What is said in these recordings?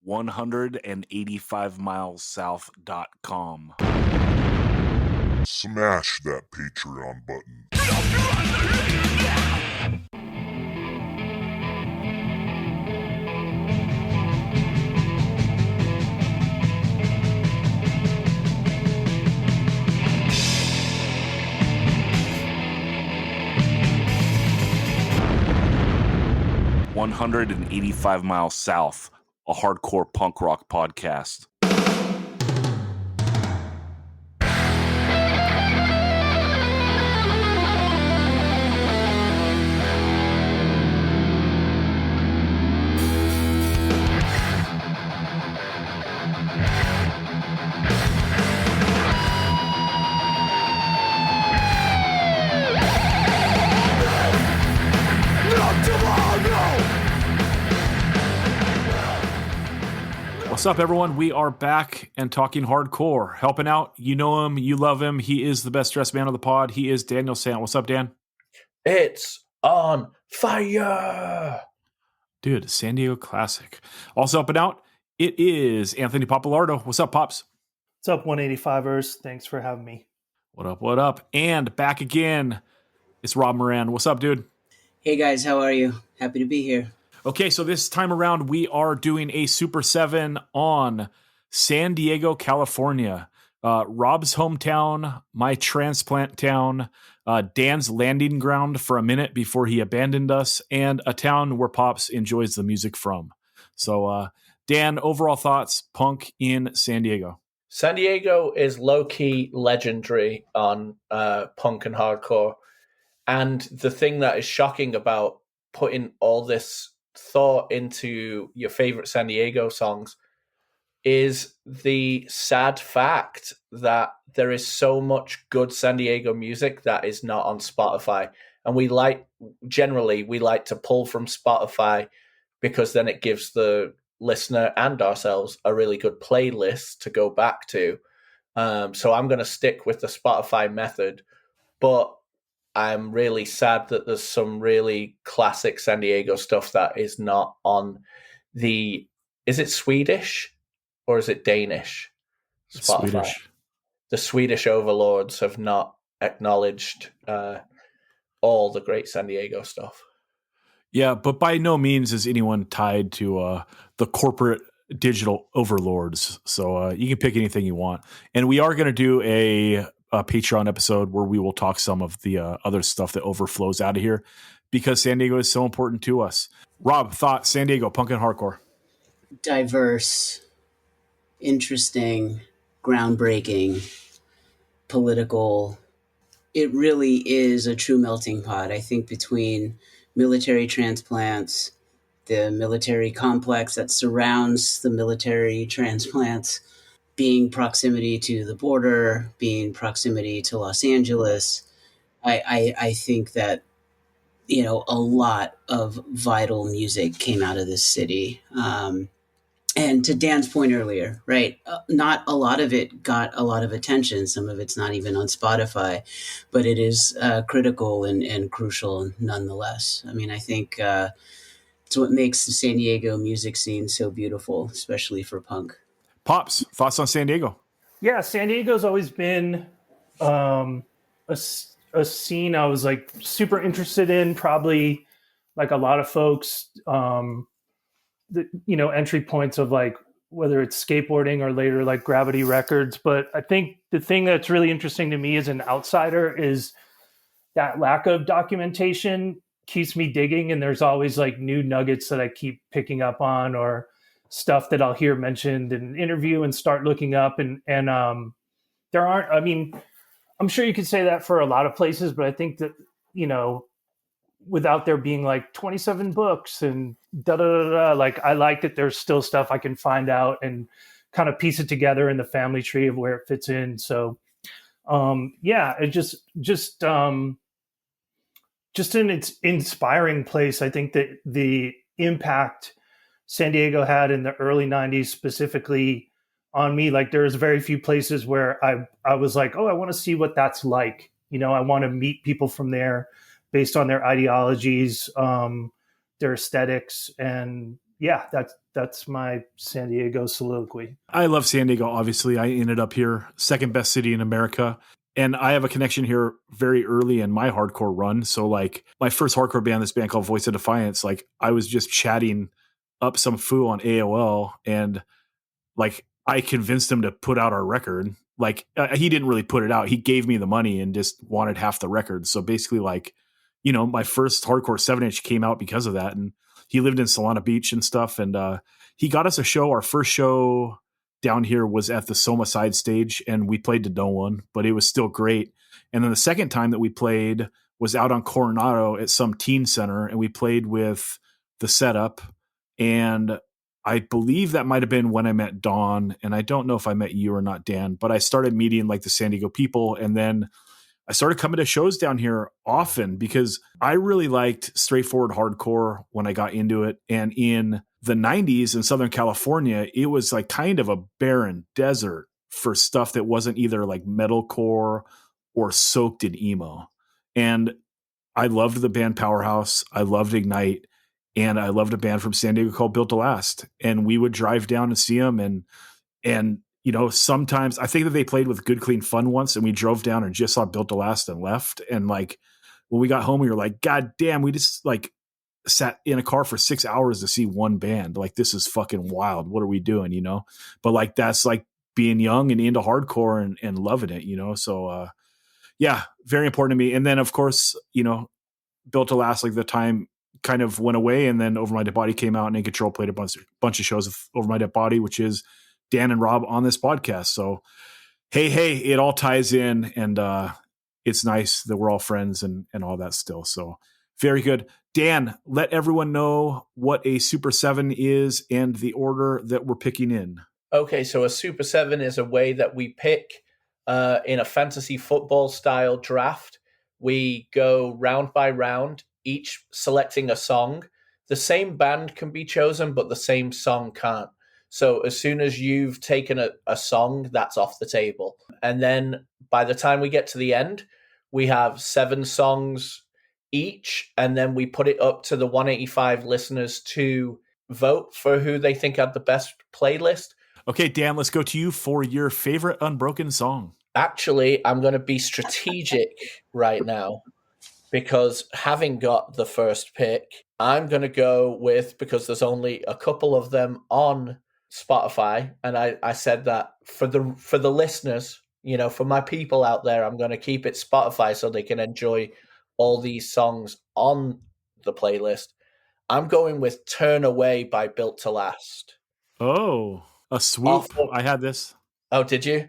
185milessouth.com. Smash that Patreon button. 185 Miles South, a hardcore punk rock podcast. What's up, everyone? We are back and talking hardcore. Helping out, you know him, you love him. He is the best dressed man of the pod. He is Dan Sant. What's up, Dan? It's on fire! Dude, San Diego classic. Also helping out, it is Anthony Pappalardo. What's up, Pops? What's up, 185ers? Thanks for having me. What up, what up? And back again, it's Rob Moran. What's up, dude? Hey, guys. How are you? Happy to be here. Okay, so this time around, we are doing a Super 7 on San Diego, California. Rob's hometown, my transplant town, Dan's landing ground for a minute before he abandoned us, and a town where Pops enjoys the music from. So, Dan, overall thoughts, punk in San Diego. San Diego is low-key legendary on punk and hardcore. And the thing that is shocking about putting all this thought into your favorite San Diego songs is the sad fact that there is so much good San Diego music that is not on Spotify. And we like to pull from Spotify because then it gives the listener and ourselves a really good playlist to go back to. So I'm going to stick with the Spotify method, but I'm really sad that there's some really classic San Diego stuff that is not on is it Swedish or is it Danish? Spotify. Swedish. The Swedish overlords have not acknowledged all the great San Diego stuff. Yeah, but by no means is anyone tied to the corporate digital overlords. So you can pick anything you want. And we are going to do a Patreon episode where we will talk some of the other stuff that overflows out of here because San Diego is so important to us. Rob, thoughts, San Diego, punk and hardcore. Diverse, interesting, groundbreaking, political. It really is a true melting pot. I think between military transplants, the military complex that surrounds the military transplants, being proximity to the border, being proximity to Los Angeles, I think that, you know, a lot of vital music came out of this city. And to Dan's point earlier, right, not a lot of it got a lot of attention. Some of it's not even on Spotify, but it is critical and crucial nonetheless. I mean, I think it's what makes the San Diego music scene so beautiful, especially for punk. Pops, thoughts on San Diego? Yeah, San Diego's always been a scene I was like super interested in, probably like a lot of folks, entry points of like whether it's skateboarding or later like Gravity Records. But I think the thing that's really interesting to me as an outsider is that lack of documentation keeps me digging. And there's always like new nuggets that I keep picking up on or stuff that I'll hear mentioned in an interview and start looking up. And there aren't, I mean, I'm sure you could say that for a lot of places, but I think that, you know, without there being like 27 books and like I like that there's still stuff I can find out and kind of piece it together in the family tree of where it fits in. So it just an inspiring place. I think that the impact San Diego had in the early 90s specifically on me, like there's very few places where I was like, oh, I want to see what that's like. You know, I want to meet people from there based on their ideologies, their aesthetics. And yeah, that's my San Diego soliloquy. I love San Diego. Obviously, I ended up here, second best city in America. And I have a connection here very early in my hardcore run. So like my first hardcore band, this band called Voice of Defiance, like I was just chatting up some foo on AOL, and like I convinced him to put out our record. Like he didn't really put it out. He gave me the money and just wanted half the record. So basically like, you know, my first hardcore 7-inch came out because of that. And he lived in Solana Beach and stuff. And he got us a show. Our first show down here was at the Soma side stage, and we played to no one, but it was still great. And then the second time that we played was out on Coronado at some teen center, and we played with the Setup. And I believe that might have been when I met Dawn, and I don't know if I met you or not, Dan, but I started meeting like the San Diego people, and then I started coming to shows down here often because I really liked straightforward hardcore when I got into it. And in the 90s in Southern California, it was like kind of a barren desert for stuff that wasn't either like metalcore or soaked in emo. And I loved the band Powerhouse. I loved Ignite. And I loved a band from San Diego called Built to Last. And we would drive down and see them. And you know, sometimes I think that they played with Good Clean Fun once, and we drove down and just saw Built to Last and left. And like when we got home, we were like, God damn, we just like sat in a car for 6 hours to see one band. Like, this is fucking wild. What are we doing? You know, but like, that's like being young and into hardcore and loving it, you know? So, yeah, very important to me. And then of course, you know, Built to Last, like the time kind of went away, and then Over My Dead Body came out, and In Control played a bunch of shows of Over My Dead Body, which is Dan and Rob on this podcast. So, hey, it all ties in, and it's nice that we're all friends and all that still. So very good. Dan, let everyone know what a Super 7 is and the order that we're picking in. Okay, so a Super 7 is a way that we pick in a fantasy football style draft. We go round by round, each selecting a song. The same band can be chosen, but the same song can't. So as soon as you've taken a song, that's off the table. And then by the time we get to the end, we have 7 songs each, and then we put it up to the 185 listeners to vote for who they think had the best playlist. Okay, Dan, let's go to you for your favorite Unbroken song. Actually, I'm going to be strategic right now, because having got the first pick, I'm going to go with, because there's only a couple of them on Spotify, and I said that for the listeners, you know, for my people out there, I'm going to keep it Spotify so they can enjoy all these songs on the playlist. I'm going with Turn Away by Built to Last. Oh, a swoop. I had this. Oh, did you?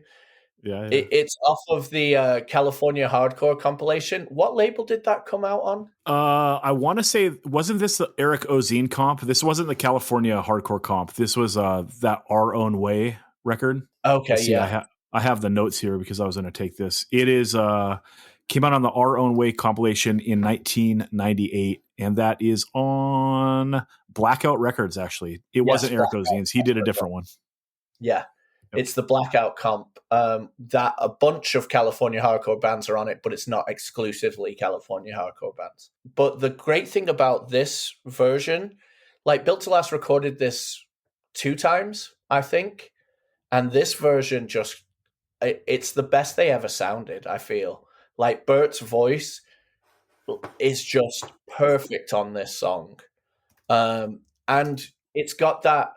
Yeah. It's off of the California Hardcore compilation. What label did that come out on? I want to say, wasn't this the Eric Ozine comp? This wasn't the California Hardcore comp. This was that Our Own Way record. Okay, see, yeah. I have the notes here because I was going to take this. It is came out on the Our Own Way compilation in 1998, and that is on Blackout Records. Actually, it wasn't Eric Ozine's. He did a different one. Yeah. Yep. It's the Blackout comp. That a bunch of California hardcore bands are on it, but it's not exclusively California hardcore bands. But the great thing about this version, like Built to Last recorded this 2 times, I think, and this version it's the best they ever sounded, I feel. Like Bert's voice is just perfect on this song. And it's got that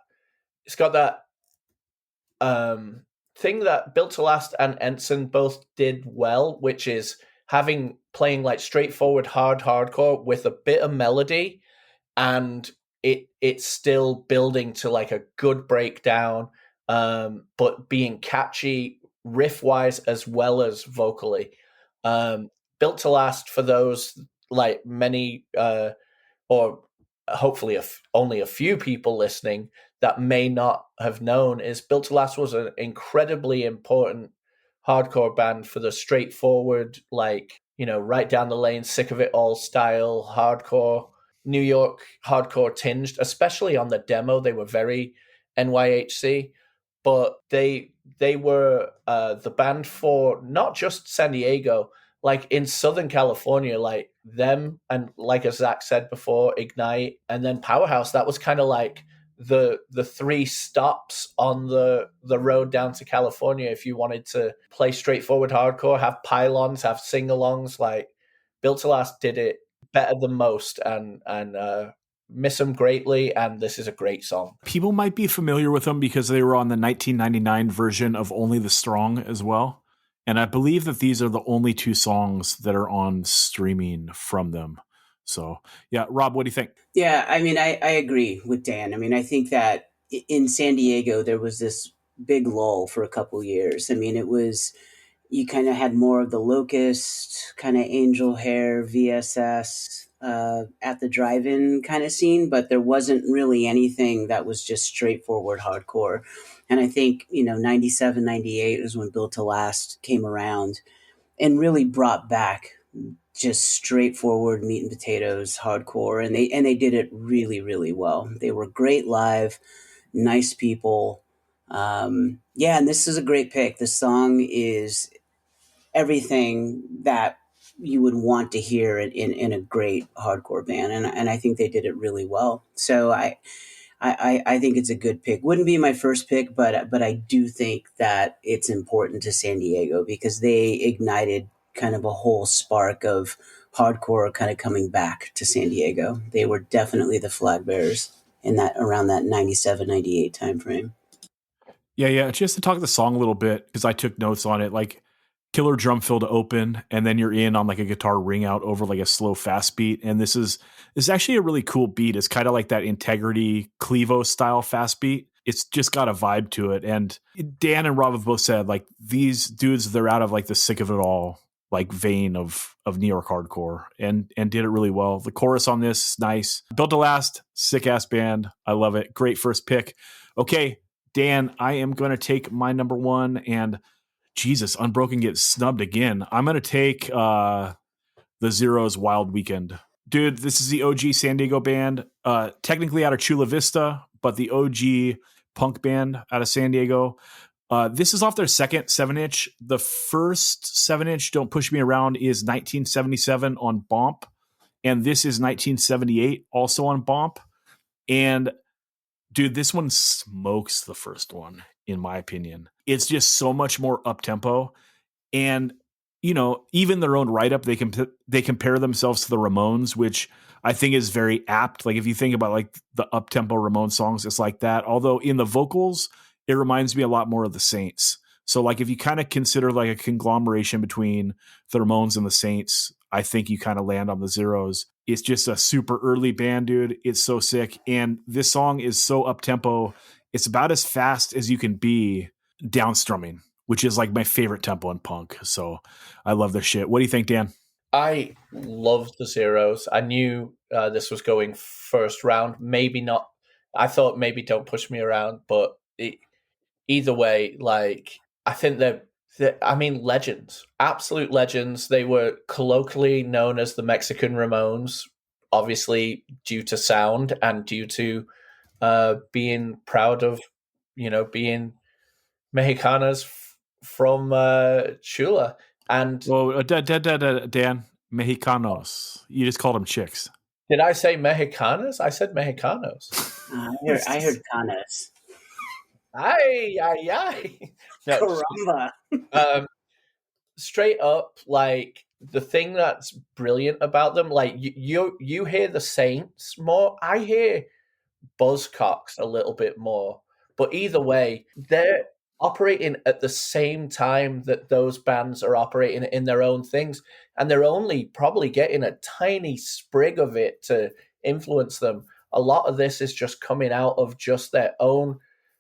thing that Built to Last and Ensign both did well, which is playing like straightforward hardcore with a bit of melody, and it's still building to like a good breakdown, but being catchy riff wise as well as vocally. Built to Last, for those like many or hopefully only a few people listening that may not have known, is Built to Last was an incredibly important hardcore band for the straightforward, like, you know, right down the lane, sick of it all style hardcore, New York hardcore tinged, especially on the demo. They were very NYHC, but they were the band for not just San Diego, like in Southern California, like them, and like as Zach said before, Ignite, and then Powerhouse. That was kind of like the three stops on the road down to California. If you wanted to play straightforward hardcore, have pylons, have sing-alongs, like Built to Last did it better than most, and miss them greatly. And this is a great song. People might be familiar with them because they were on the 1999 version of Only the Strong as well. And I believe that these are the only two songs that are on streaming from them. So, yeah, Rob, what do you think? Yeah, I mean, I agree with Dan. I mean, I think that in San Diego, there was this big lull for a couple years. I mean, it was, you kind of had more of the Locust, kind of Angel Hair, VSS at the drive-in kind of scene, but there wasn't really anything that was just straightforward hardcore. And I think, 97, 98 is when Built to Last came around and really brought back just straightforward meat and potatoes hardcore. And they did it really, really well. They were great live, nice people. Yeah, and this is a great pick. The song is everything that you would want to hear in a great hardcore band. And I think they did it really well. So I think it's a good pick. Wouldn't be my first pick, but I do think that it's important to San Diego because they ignited kind of a whole spark of hardcore kind of coming back to San Diego. They were definitely the flag bearers in that around that 97, 98 timeframe. Yeah. Just to talk the song a little bit, because I took notes on it, like killer drum fill to open, and then you're in on like a guitar ring out over like a slow fast beat. And this is actually a really cool beat. It's kind of like that Integrity Clevo style fast beat. It's just got a vibe to it. And Dan and Rob have both said like these dudes, they're out of like the sick of it all like vein of New York hardcore and did it really well. The chorus on this, nice. Built to Last, sick ass band. I love it. Great first pick. Okay, Dan, I am going to take my number one, and Jesus, Unbroken gets snubbed again. I'm going to take the Zeros Wild Weekend. Dude, this is the OG San Diego band, technically out of Chula Vista, but the OG punk band out of San Diego. This is off their second 7-inch. The first 7-inch, Don't Push Me Around, is 1977 on Bomp. And this is 1978, also on Bomp. And dude, this one smokes the first one, in my opinion. It's just so much more up-tempo. And, even their own write-up, they compare themselves to the Ramones, which I think is very apt. Like, if you think about, like, the up-tempo Ramones songs, it's like that. Although in the vocals, it reminds me a lot more of the Saints. So, like, if you kind of consider, like, a conglomeration between the Ramones and the Saints, I think you kind of land on the Zeros. It's just a super early band, dude. It's so sick. And this song is so up-tempo. It's about as fast as you can be downstrumming, which is like my favorite tempo in punk. So I love their shit. What do you think, Dan? I love the Zeros. I knew this was going first round. Maybe not. I thought maybe Don't Push Me Around, but either way, like, I think they're legends, absolute legends. They were colloquially known as the Mexican Ramones, obviously due to sound and due to being proud of, being Mexicanas from Chula. And Dan, Mexicanos. You just called them chicks. Did I say Mexicanas? I said Mexicanos. I heard canas. Ay. No, Caramba. Straight up, like, the thing that's brilliant about them, like, you hear the Saints more. I hear Buzzcocks a little bit more. But either way, they're operating at the same time that those bands are operating in their own things. And they're only probably getting a tiny sprig of it to influence them. A lot of this is just coming out of just their own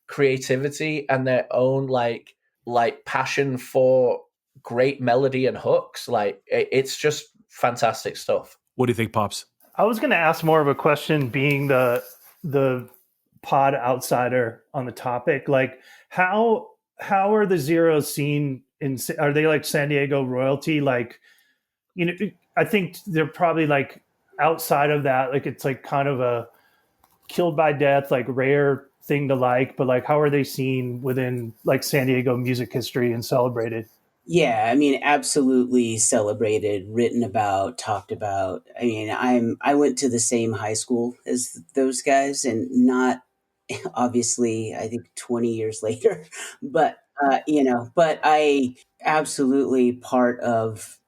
creativity and their own like passion for great melody and hooks. Like, it's just fantastic stuff. What do you think, Pops? I was going to ask more of a question, being the pod outsider on the topic. Like, how are the Zeros seen are they like San Diego royalty? Like, I think they're probably like outside of that, like it's like kind of a killed by death, like rare thing to like, but like how are they seen within like San Diego music history and celebrated? Yeah, I mean, absolutely celebrated, written about, talked about. I mean, I went to the same high school as those guys, and not obviously, I think 20 years later, but but I absolutely part of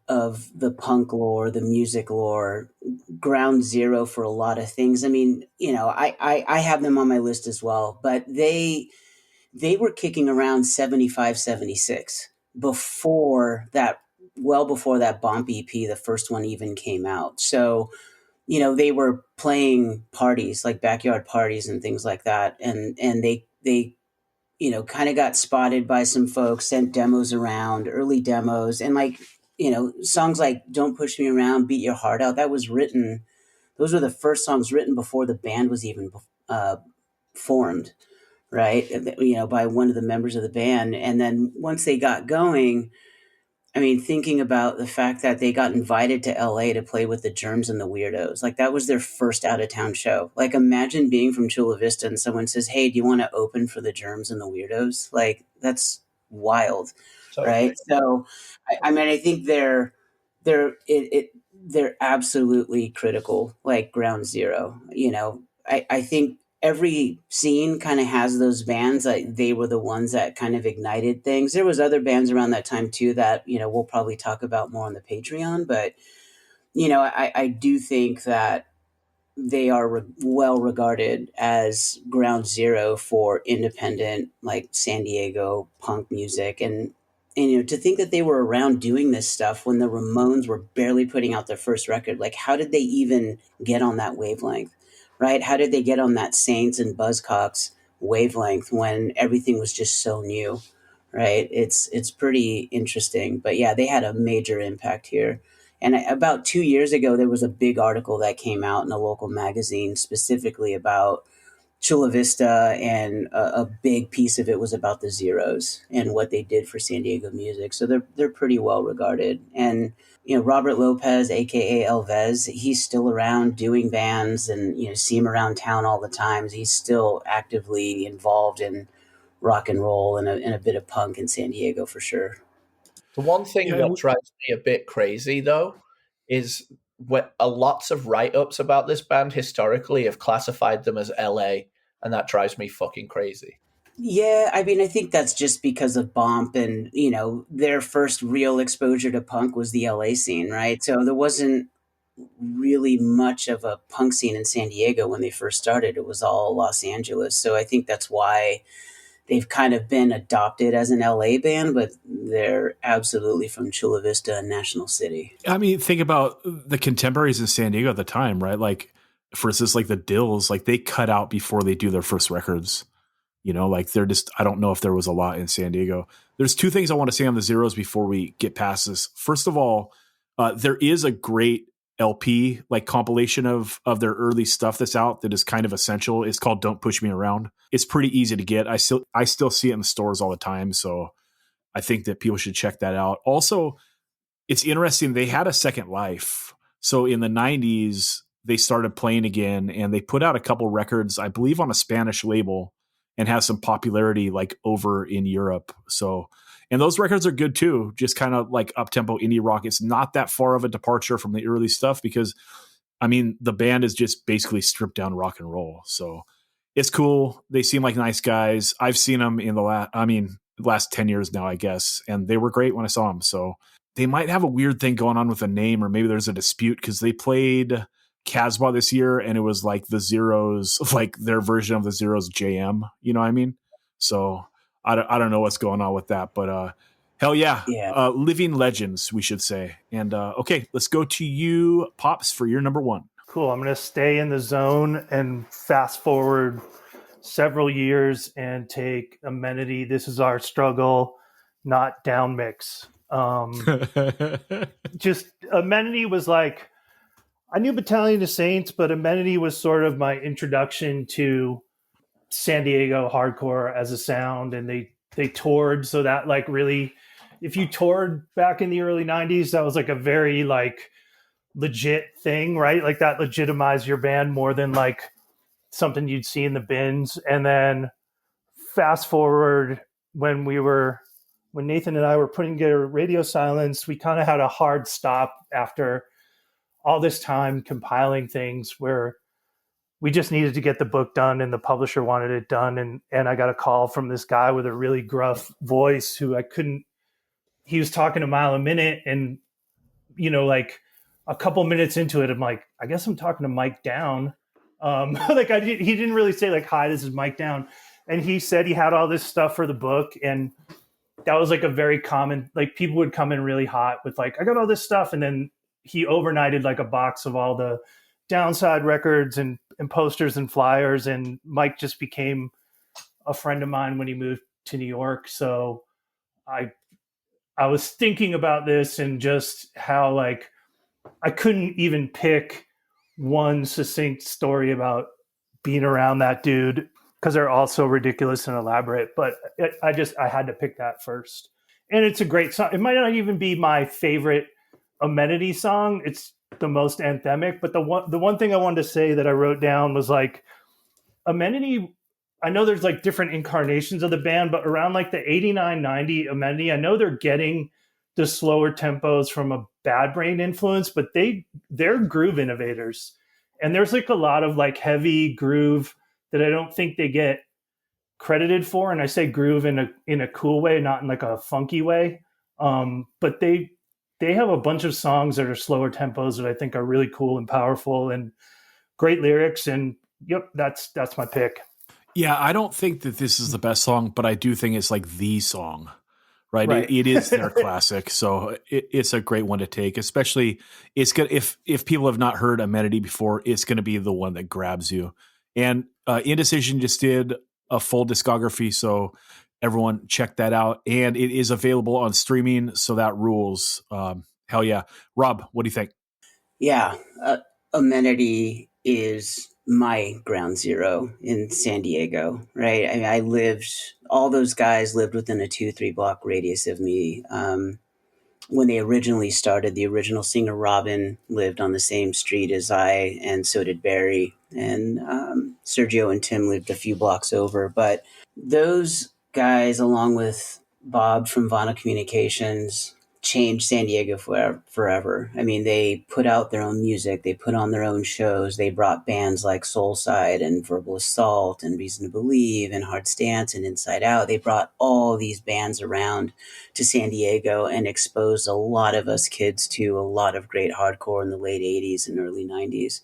the punk lore, the music lore, ground zero for a lot of things. I mean, I have them on my list as well, but they were kicking around 75, 76 before that, well before that Bomb EP, the first one even came out. So, they were playing parties, like backyard parties and things like that. And they kind of got spotted by some folks, sent demos around, early demos, and like, songs like Don't Push Me Around, Beat Your Heart Out, those were the first songs written before the band was even formed, right? By one of the members of the band. And then once they got going, I mean, thinking about the fact that they got invited to LA to play with the Germs and the Weirdos, like that was their first out of town show. Like, imagine being from Chula Vista and someone says, "Hey, do you want to open for the Germs and the Weirdos?" Like, that's wild, right? So, I mean, I think they're absolutely critical, like ground zero. I think every scene kind of has those bands, like they were the ones that kind of ignited things. There was other bands around that time too that we'll probably talk about more on the Patreon, but I do think that they are well regarded as ground zero for independent, like San Diego punk music. And to think that they were around doing this stuff when the Ramones were barely putting out their first record, like how did they even get on that wavelength, right? How did they get on that Saints and Buzzcocks wavelength when everything was just so new, right? It's pretty interesting. But yeah, they had a major impact here. And about 2 years ago, there was a big article that came out in a local magazine specifically about Chula Vista, and a big piece of it was about the Zeros and what they did for San Diego music. So they're pretty well regarded. And Robert Lopez, aka Elvez, he's still around doing bands, and see him around town all the time. He's still actively involved in rock and roll and a bit of punk in San Diego for sure. The one thing Yeah, that drives me a bit crazy, though, is what lots of write-ups about this band historically have classified them as LA, and that drives me fucking crazy. Yeah, I mean, I think that's just because of Bomp, and their first real exposure to punk was the LA scene, right? So there wasn't really much of a punk scene in San Diego when they first started. It was all Los Angeles. So I think that's why they've kind of been adopted as an LA band, but they're absolutely from Chula Vista and National City. I mean, think about the contemporaries in San Diego at the time, right? Like, for instance, like the Dills, like they cut out before they do their first records. Like they're just, I don't know if there was a lot in San Diego. There's two things I want to say on the Zeros before we get past this. First of all, there is a great LP, like compilation of their early stuff that's out that is kind of essential. It's called Don't Push Me Around. It's pretty easy to get. I still see it in the stores all the time. So I think that people should check that out. Also, it's interesting. They had a second life. So in the 90s, they started playing again, and they put out a couple records, I believe on a Spanish label, and has some popularity like over in Europe. So, and those records are good too. Just kind of like up-tempo indie rock. It's not that far of a departure from the early stuff because, I mean, the band is just basically stripped down rock and roll. So it's cool. They seem like nice guys. I've seen them in the last 10 years now, I guess. And they were great when I saw them. So they might have a weird thing going on with the name, or maybe there's a dispute because they played Casbah this year, and it was like the Zeros, like their version of the Zeros JM. You know what I mean? So I don't know what's going on with that, but hell yeah, Yeah. living legends, we should say. And okay, let's go to you, Pops, for your number one. Cool. I'm going to stay in the zone and fast forward several years and take Amenity. This is our struggle, not down mix. Just Amenity was like, I knew Battalion of Saints, but Amenity was sort of my introduction to San Diego hardcore as a sound. And they toured. So that like really, if you toured back in the early 90s, that was like a very like legit thing, right? Like that legitimized your band more than like something you'd see in the bins. And then fast forward when Nathan and I were putting together Radio Silence, we kind of had a hard stop after all this time compiling things where we just needed to get the book done, and the publisher wanted it done. And I got a call from this guy with a really gruff voice who he was talking a mile a minute. And, like a couple minutes into it, I'm like, I guess I'm talking to Mike Down. He didn't really say like, hi, this is Mike Down. And he said he had all this stuff for the book. And that was like a very common, like people would come in really hot with like, I got all this stuff. And then he overnighted like a box of all the Downside records and posters and flyers. And Mike just became a friend of mine when he moved to New York. So I was thinking about this and just how like I couldn't even pick one succinct story about being around that dude because they're all so ridiculous and elaborate. But I had to pick that first. And it's a great song. It might not even be my favorite Amenity song. It's the most anthemic. But the one thing I wanted to say that I wrote down was like Amenity, I know there's like different incarnations of the band, but around like the 89, 90 Amenity, I know they're getting the slower tempos from a Bad Brain influence, but they're groove innovators. And there's like a lot of like heavy groove that I don't think they get credited for. And I say groove in a cool way, not in like a funky way. But they have a bunch of songs that are slower tempos that I think are really cool and powerful and great lyrics. And yep, that's my pick. Yeah, I don't think that this is the best song, but I do think it's like the song, right? It is their classic, so it's a great one to take. Especially, it's good if people have not heard Amenity before, it's going to be the one that grabs you. And Indecision just did a full discography, so everyone check that out. And it is available on streaming, so that rules. Hell yeah, Rob, what do you think? Yeah, Amenity is my ground zero in San Diego, right? I mean, all those guys lived within a 2-3 block radius of me. When they originally started, the original singer Robin lived on the same street as I, and so did Barry. And Sergio and Tim lived a few blocks over. But those guys, along with Bob from Vinyl Communications, changed San Diego forever. I mean, they put out their own music. They put on their own shows. They brought bands like Soulside and Verbal Assault and Reason to Believe and Hard Stance and Inside Out. They brought all these bands around to San Diego and exposed a lot of us kids to a lot of great hardcore in the late 80s and early 90s.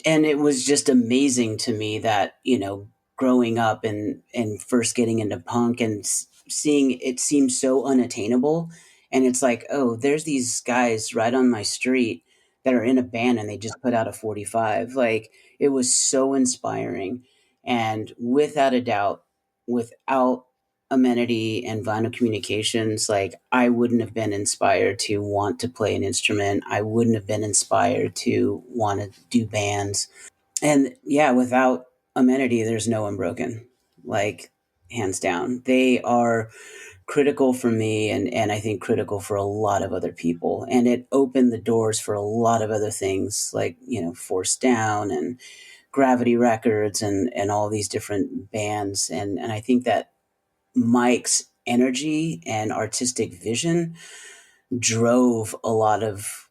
And it was just amazing to me that, growing up and first getting into punk and seeing it seemed so unattainable. And it's like, oh, there's these guys right on my street that are in a band and they just put out a 45. Like, it was so inspiring. And without a doubt, without Amenity and Vinyl Communications, like, I wouldn't have been inspired to want to play an instrument. I wouldn't have been inspired to want to do bands. And yeah, without Amenity, there's no Unbroken, like, hands down. They are critical for me and I think critical for a lot of other people. And it opened the doors for a lot of other things like, Force Down and Gravity Records and all these different bands. And I think that Mike's energy and artistic vision drove a lot of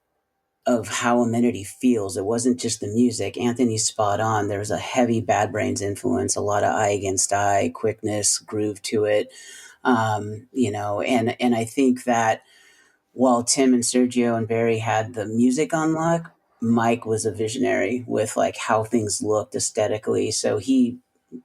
how Amenity feels. It wasn't just the music. Anthony's spot on. There's a heavy Bad Brains influence, a lot of Eye Against Eye, quickness, groove to it. And I think that while Tim and Sergio and Barry had the music on lock, Mike was a visionary with like how things looked aesthetically. So he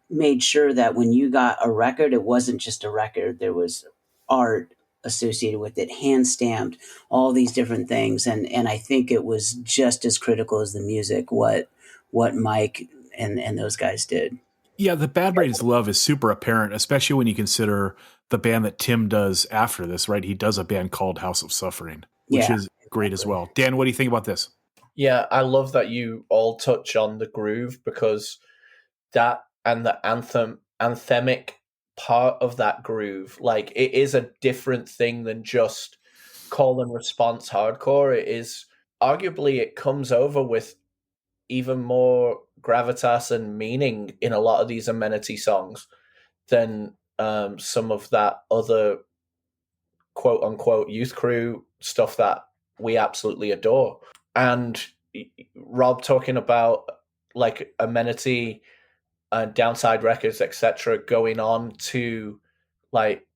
made sure that when you got a record, it wasn't just a record. There was art associated with it, hand stamped, all these different things. And I think it was just as critical as the music, what Mike and those guys did. Yeah, the Bad Brains love is super apparent, especially when you consider the band that Tim does after this, right? He does a band called House of Suffering, which is great as well. Dan, what do you think about this? Yeah, I love that you all touch on the groove, because that and the anthemic part of that groove, like, it is a different thing than just call and response hardcore. It is arguably, it comes over with even more gravitas and meaning in a lot of these Amenity songs than some of that other quote unquote youth crew stuff that we absolutely adore. And Rob talking about like Amenity and Downside Records, etc., going on to like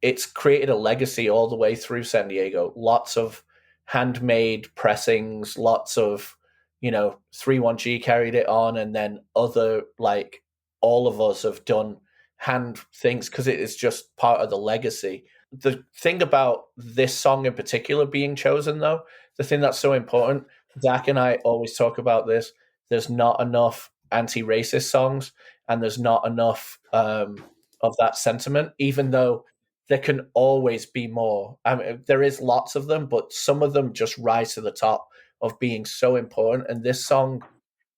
it's created a legacy all the way through San Diego. Lots of handmade pressings, lots of 31G carried it on, and then other like all of us have done hand things because it is just part of the legacy. The thing about this song in particular being chosen, though, the thing that's so important, Zach and I always talk about this. There's not enough anti-racist songs, and there's not enough of that sentiment, even though there can always be more. I mean, there is lots of them, but some of them just rise to the top of being so important. And this song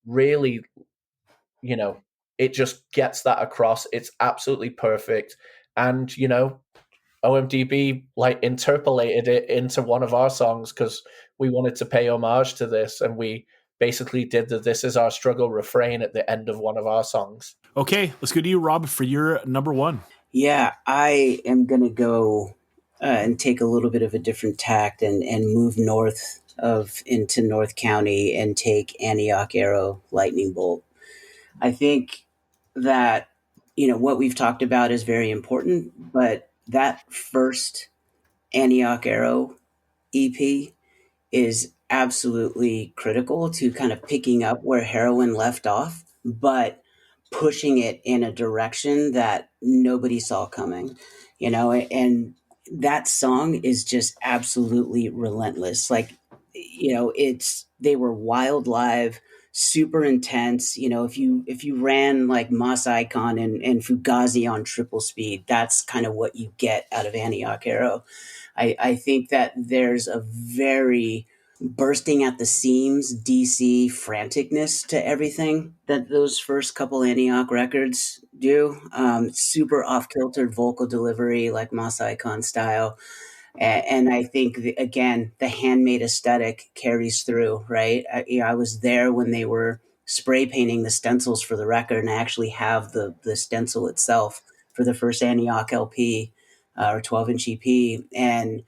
really, it just gets that across. It's absolutely perfect. And, OMDB like interpolated it into one of our songs because we wanted to pay homage to this, and we basically did the "This Is Our Struggle" refrain at the end of one of our songs. Okay, let's go to you, Rob, for your number one. Yeah, I am going to go and take a little bit of a different tact and move north into North County and take Antioch Arrow Lightning Bolt. I think that, what we've talked about is very important, but that first Antioch Arrow EP is absolutely critical to kind of picking up where Heroin left off, but pushing it in a direction that nobody saw coming, and that song is just absolutely relentless. Like, they were wild live, super intense. If you ran like Moss Icon and Fugazi on triple speed, that's kind of what you get out of Antioch Arrow. I think that there's a very bursting at the seams DC franticness to everything that those first couple Antioch records do. Super off-kiltered vocal delivery, like Moss Icon style. And I think, again, the handmade aesthetic carries through, right? I was there when they were spray painting the stencils for the record, and I actually have the stencil itself for the first Antioch LP or 12-inch EP. And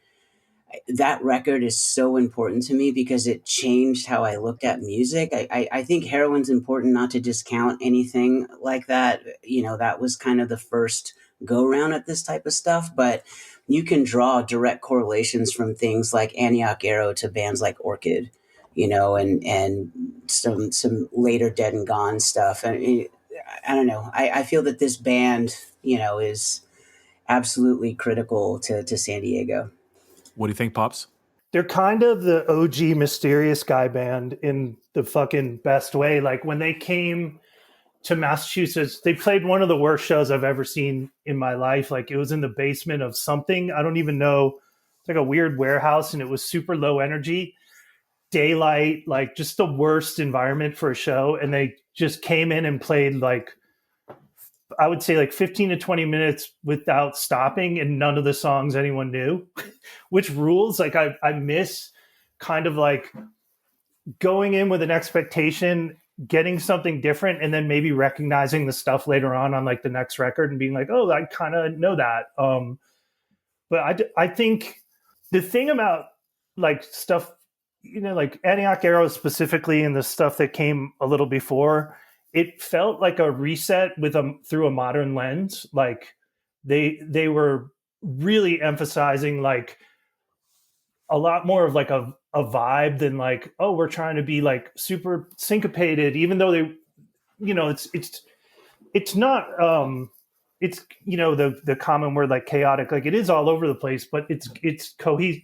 that record is so important to me because it changed how I looked at music. I think Heroin's important, not to discount anything like that. That was kind of the first go round at this type of stuff, but you can draw direct correlations from things like Antioch Arrow to bands like Orchid, and some later Dead and Gone stuff. I don't know. I feel that this band, is absolutely critical to San Diego. What do you think, Pops? They're kind of the OG Mysterious Guy band in the fucking best way. Like when they came to Massachusetts, they played one of the worst shows I've ever seen in my life. Like it was in the basement of something. I don't even know. It's like a weird warehouse, and it was super low energy. Daylight, like just the worst environment for a show. And they just came in and played like, I would say like 15 to 20 minutes without stopping, and none of the songs anyone knew, which rules. Like I miss kind of like going in with an expectation, getting something different, and then maybe recognizing the stuff later on like the next record and being like, oh, I kind of know that. But I think the thing about like stuff, like Antioch Arrow specifically, and the stuff that came a little before, it felt like a reset through a modern lens. Like they were really emphasizing like a lot more of like a vibe than like, oh, we're trying to be like super syncopated, even though they, it's not, it's, the common word like chaotic, like it is all over the place, but it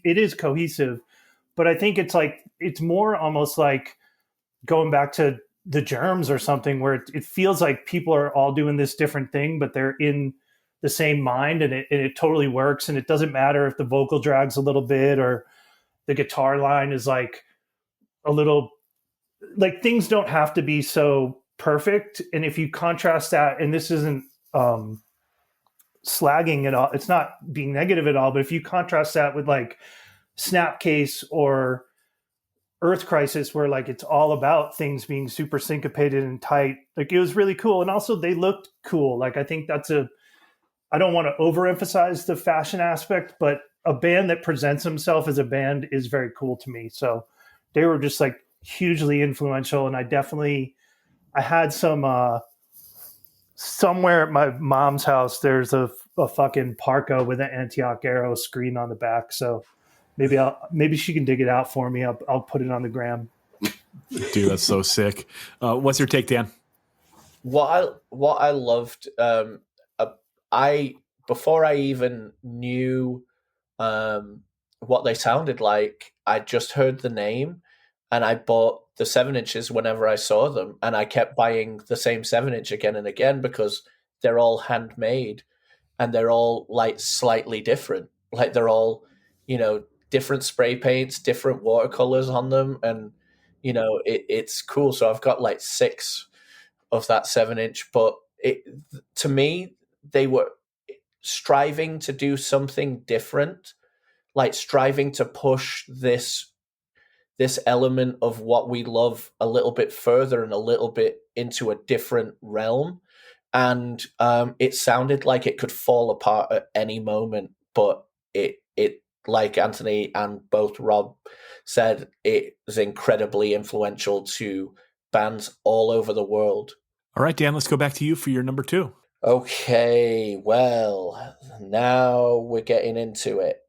is cohesive. But I think it's like, it's more almost like going back to the Germs or something, where it feels like people are all doing this different thing, but they're in the same mind, and it totally works. And it doesn't matter if the vocal drags a little bit or the guitar line is like a little, like things don't have to be so perfect. And if you contrast that, and this isn't slagging at all, it's not being negative at all, but if you contrast that with like Snapcase or Earth Crisis, where like it's all about things being super syncopated and tight, like it was really cool. And also they looked cool. Like I think I don't want to overemphasize the fashion aspect, but a band that presents himself as a band is very cool to me. So they were just like hugely influential. And I definitely I had some somewhere at my mom's house. There's a fucking parka with an Antioch Arrow screen on the back. So maybe she can dig it out for me. I'll put it on the gram. Dude, that's so sick. What's your take, Dan? What I loved, I before I even knew what they sounded like, I just heard the name, and I bought the 7-inches whenever I saw them, and I kept buying the same 7-inch again and again because they're all handmade, and they're all like slightly different. Like they're all, different spray paints, different watercolors on them, and it's cool. So I've got like 6 of that 7-inch, but to me, they were striving to do something different, like striving to push this element of what we love a little bit further and a little bit into a different realm. And it sounded like it could fall apart at any moment, but it like Anthony and both Rob said, it was incredibly influential to bands all over the world. All right, Dan, let's go back to you for your number 2. Okay, well, now we're getting into it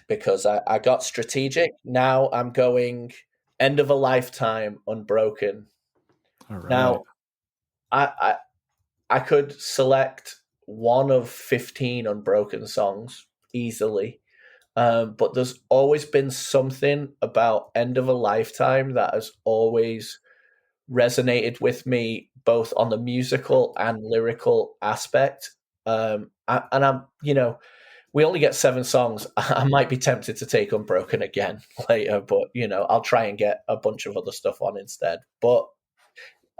because I got strategic. Now I'm going End of a Lifetime, Unbroken. All right. Now, I could select one of 15 Unbroken songs easily, but there's always been something about End of a Lifetime that has always resonated with me, both on the musical and lyrical aspect. And I'm, we only get 7 songs. I might be tempted to take Unbroken again later, but I'll try and get a bunch of other stuff on instead. But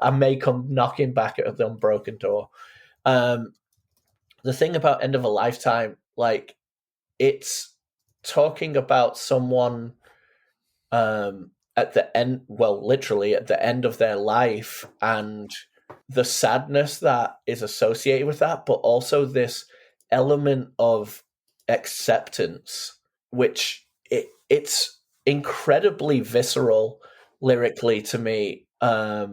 I may come knocking back at the Unbroken door. The thing about End of a Lifetime, like, it's talking about someone at the end, well, literally at the end of their life, and the sadness that is associated with that, but also this element of acceptance, which it's incredibly visceral lyrically to me. But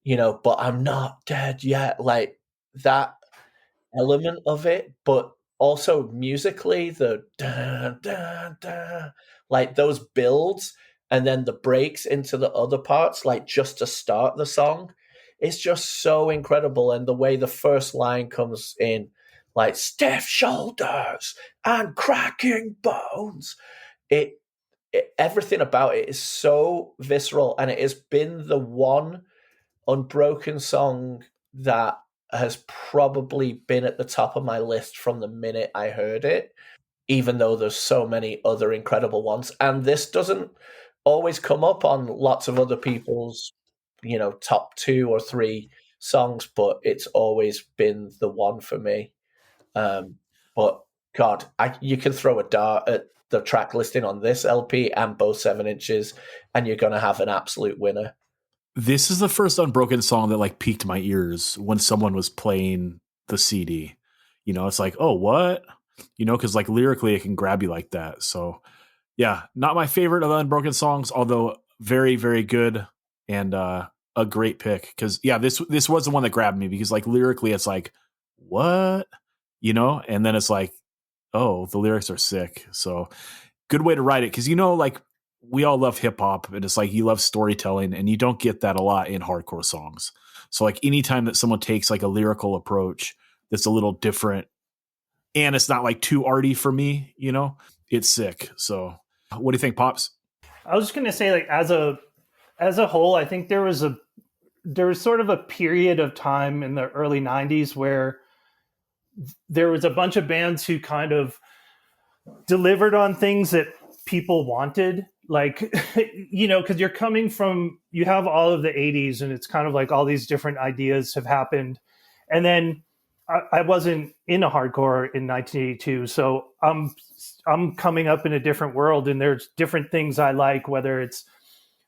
I'm not dead yet, like that element of it, but also musically, the da, da, da, like those builds and then the breaks into the other parts, like just to start the song, it's just so incredible. And the way the first line comes in, like stiff shoulders and cracking bones, everything about it is so visceral, and it has been the one Unbroken song that has probably been at the top of my list from the minute I heard it, even though there's so many other incredible ones. And this doesn't always come up on lots of other people's, top 2 or 3 songs, but it's always been the one for me. But God, you can throw a dart at the track listing on this LP and both 7-inches, and you're going to have an absolute winner. This is the first Unbroken song that like piqued my ears when someone was playing the CD. It's like, oh, what? Because like lyrically it can grab you like that. So yeah, not my favorite of the Unbroken songs, although very, very good and a great pick. Because yeah, this was the one that grabbed me because like lyrically it's like, what? And then it's like, oh, the lyrics are sick. So good way to write it. Because like we all love hip hop, and it's like you love storytelling, and you don't get that a lot in hardcore songs. So like anytime that someone takes like a lyrical approach that's a little different, and it's not like too arty for me, it's sick. So what do you think, Pops? I was just gonna say, like, as a whole, I think there was sort of a period of time in the early 90s where there was a bunch of bands who kind of delivered on things that people wanted, like, because you have all of the 80s, and it's kind of like all these different ideas have happened. And then I wasn't into hardcore in 1982, so I'm coming up in a different world, and there's different things I like, whether it's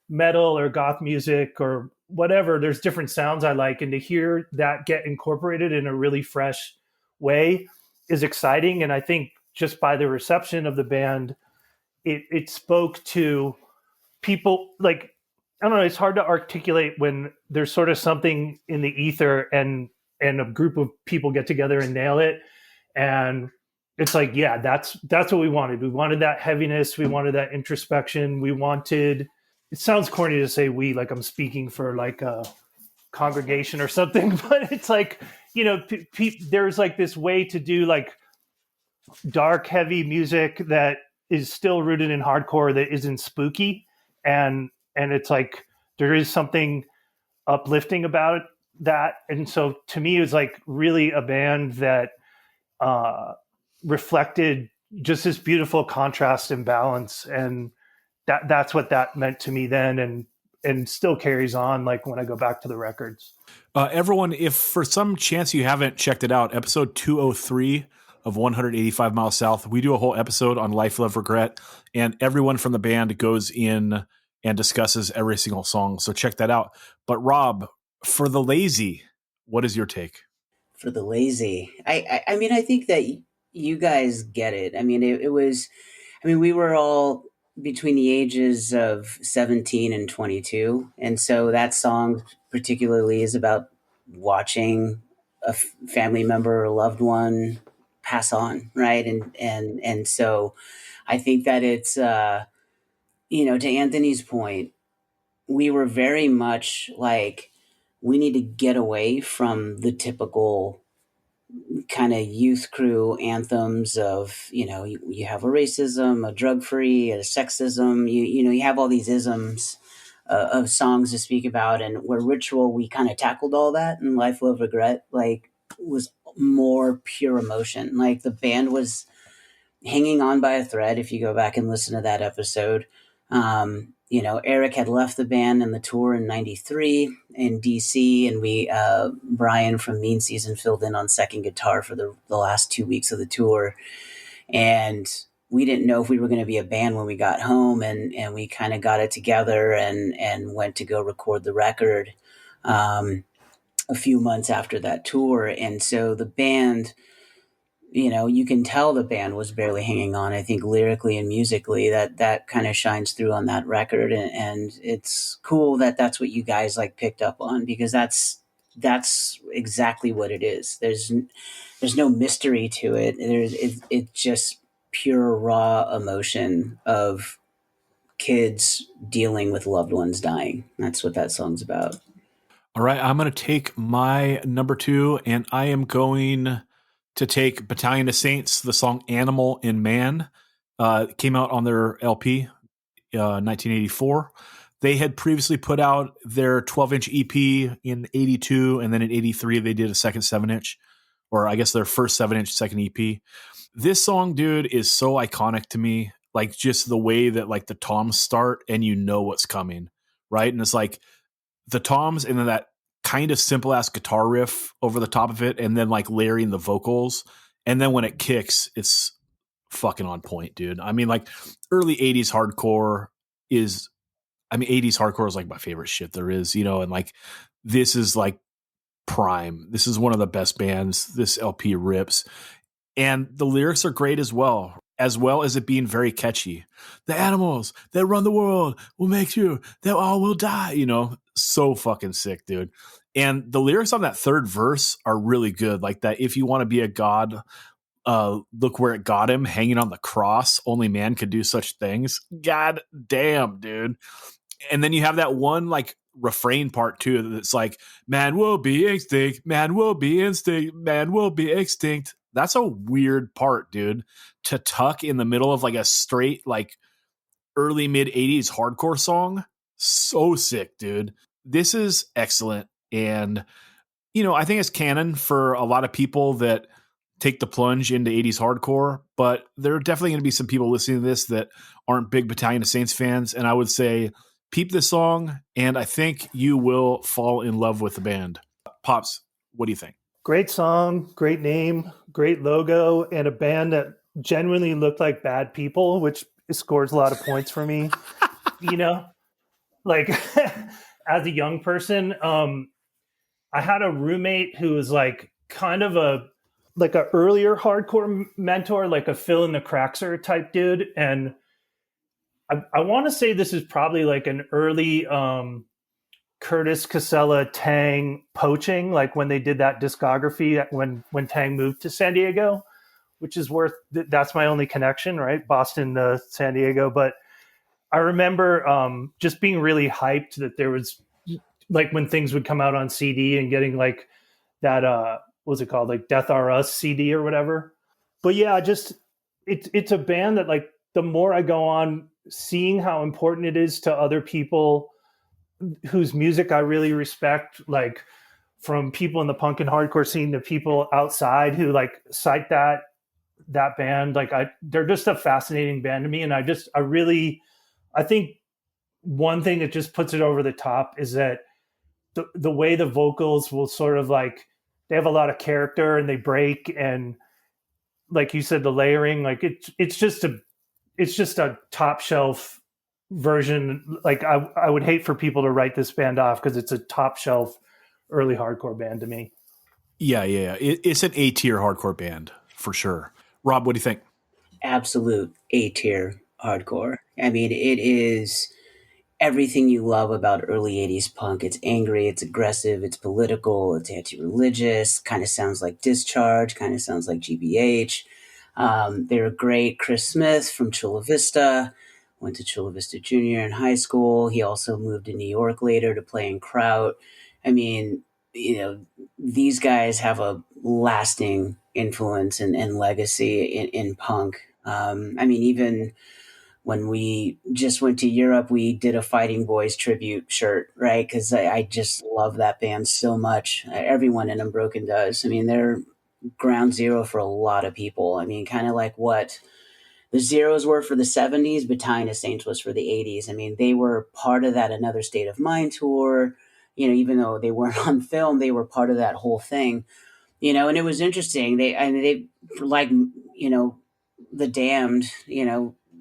metal or goth music or whatever. There's different sounds I like, and to hear that get incorporated in a really fresh way is exciting. And I think just by the reception of the band, it spoke to people. Like, I don't know, it's hard to articulate when there's sort of something in the ether and a group of people get together and nail it. And it's like, yeah, that's what we wanted. We wanted that heaviness. We wanted that introspection. We wanted, it sounds corny to say we, like I'm speaking for like a congregation or something, but it's like, you know, there's like this way to do like dark, heavy music that is still rooted in hardcore that isn't spooky. And it's like, there is something uplifting about that. And so to me, it was like really a band that reflected just this beautiful contrast and balance. And that's what that meant to me then. And still carries on like when I go back to the records. Everyone, if for some chance you haven't checked it out, episode 203 of 185 Miles South, we do a whole episode on Life, Love, Regret, and everyone from the band goes in and discusses every single song. So check that out. But Rob, for The Lazy, what is your take? For The Lazy, I mean, I think that you guys get it. I mean, it was, I mean, we were all between the ages of 17 and 22. And so that song particularly is about watching a family member or loved one pass on. Right. And so I think that it's, you know, to Anthony's point, we were very much like, we need to get away from the typical kind of youth crew anthems of, you know, you have a racism, a drug free, a sexism, you know, you have all these isms of songs to speak about. And where Ritual, we kind of tackled all that, and Life, Love, Regret, like, was more pure emotion. Like, the band was hanging on by a thread. If you go back and listen to that episode, you know, Eric had left the band and the tour in '93 in DC, and we, Brian from Mean Season filled in on second guitar for the last 2 weeks of the tour. And we didn't know if we were going to be a band when we got home, and we kind of got it together and went to go record the record a few months after that tour. And so the band, you know, you can tell the band was barely hanging on. I think lyrically and musically that kind of shines through on that record. And it's cool that that's what you guys like picked up on, because that's exactly what it is. There's no mystery to it. It's just pure raw emotion of kids dealing with loved ones dying. That's what that song's about. All right, I'm going to take my number 2, and I am going to take Battalion of Saints, the song Animal in Man. It came out on their LP, 1984. They had previously put out their 12-inch EP in 82, and then in 83 they did a second 7-inch, or I guess their first 7-inch second EP. This song, dude, is so iconic to me. Like, just the way that like the toms start and you know what's coming, right? And it's like the toms and then that kind of simple ass guitar riff over the top of it, and then like layering the vocals. And then when it kicks, it's fucking on point, dude. I mean, like early 80s hardcore is, I mean, 80s hardcore is like my favorite shit there is, you know, and like this is like prime. This is one of the best bands. This LP rips. And the lyrics are great as well as it being very catchy. The animals that run the world will make sure that all will die, you know, so fucking sick, dude. And the lyrics on that third verse are really good. Like that, if you want to be a god, look where it got him, hanging on the cross. Only man could do such things. God damn, dude. And then you have that one like refrain part too that's like, man will be extinct, man will be instinct, man will be extinct. That's a weird part, dude, to tuck in the middle of like a straight like early mid 80s hardcore song. So sick, dude. This is excellent. And you know, I think it's canon for a lot of people that take the plunge into 80s hardcore, but there are definitely going to be some people listening to this that aren't big Battalion of Saints fans. And I would say peep this song, and I think you will fall in love with the band. Pops, what do you think? Great song, great name, great logo, and a band that genuinely looked like bad people, which scores a lot of points for me. You know, like as a young person, I had a roommate who was like kind of a earlier hardcore mentor, like a fill in the crackser type dude. And I want to say this is probably like an early Curtis Casella Tang poaching, like when they did that discography when Tang moved to San Diego, which is that's my only connection, right? Boston to San Diego. But I remember just being really hyped that there was like when things would come out on CD and getting like that, what's it called? Like Death R Us CD or whatever. But yeah, just it's a band that like the more I go on seeing how important it is to other people whose music I really respect, like from people in the punk and hardcore scene to people outside who like cite that band. Like they're just a fascinating band to me. And I think one thing that just puts it over the top is that the way the vocals will sort of like, they have a lot of character and they break. And like you said, the layering, like it's just a top shelf version. Like I would hate for people to write this band off because it's a top shelf early hardcore band to me. Yeah. It's an A-tier hardcore band for sure. Rob, what do you think? Absolute A-tier hardcore. I mean, it is everything you love about early 80s punk. It's angry, it's aggressive, it's political, it's anti-religious, kind of sounds like Discharge, kind of sounds like GBH. They're great. Chris Smith from Chula Vista, went to Chula Vista Junior in high school. He also moved to New York later to play in Kraut. I mean, these guys have a lasting influence and legacy in punk. I mean, even when we just went to Europe, we did a Fighting Boys tribute shirt, right? Because I just love that band so much. Everyone in Unbroken does. I mean, they're ground zero for a lot of people. I mean, kind of like what the Zeros were for the 70s, Battalion of Saints was for the 80s. I mean, they were part of that Another State of Mind tour. Even though they weren't on film, they were part of that whole thing. And it was interesting. They like, the Damned,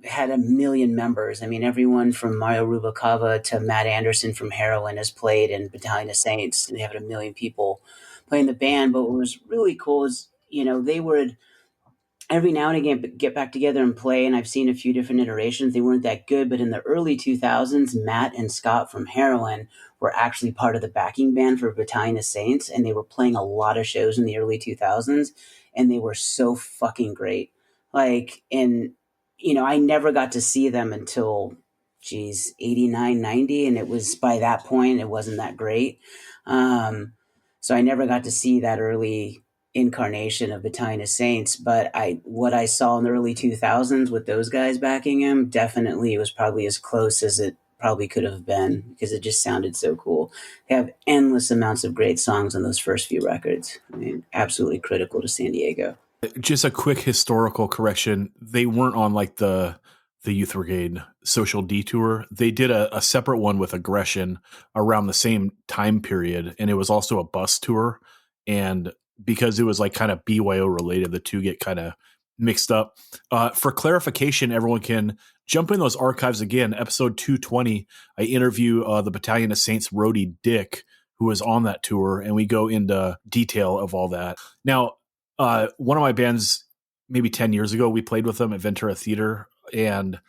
had 1 million members. I mean, everyone from Mario Rubalcaba to Matt Anderson from Heroin has played in Battalion of Saints. And they have 1 million people playing the band. But what was really cool is, they would every now and again get back together and play. And I've seen a few different iterations. They weren't that good. But in the early 2000s, Matt and Scott from Heroin were actually part of the backing band for Battalion of Saints. And they were playing a lot of shows in the early 2000s. And they were so fucking great. Like, and I never got to see them until, 89, 90. And it was by that point, it wasn't that great. So I never got to see that early incarnation of Battalion of Saints. But what I saw in the early 2000s with those guys backing him, definitely was probably as close as it probably could have been because it just sounded so cool. They have endless amounts of great songs on those first few records. I mean, absolutely critical to San Diego. Just a quick historical correction. They weren't on like the Youth Brigade Social Detour. They did a separate one with Aggression around the same time period. And it was also a bus tour. And because it was like kind of BYO related, the two get kind of mixed up. For clarification, everyone can jump in those archives again. Episode 220, I interview the Battalion of Saints roadie Dick, who was on that tour. And we go into detail of all that. Now, one of my bands, maybe 10 years ago, we played with them at Ventura Theater, and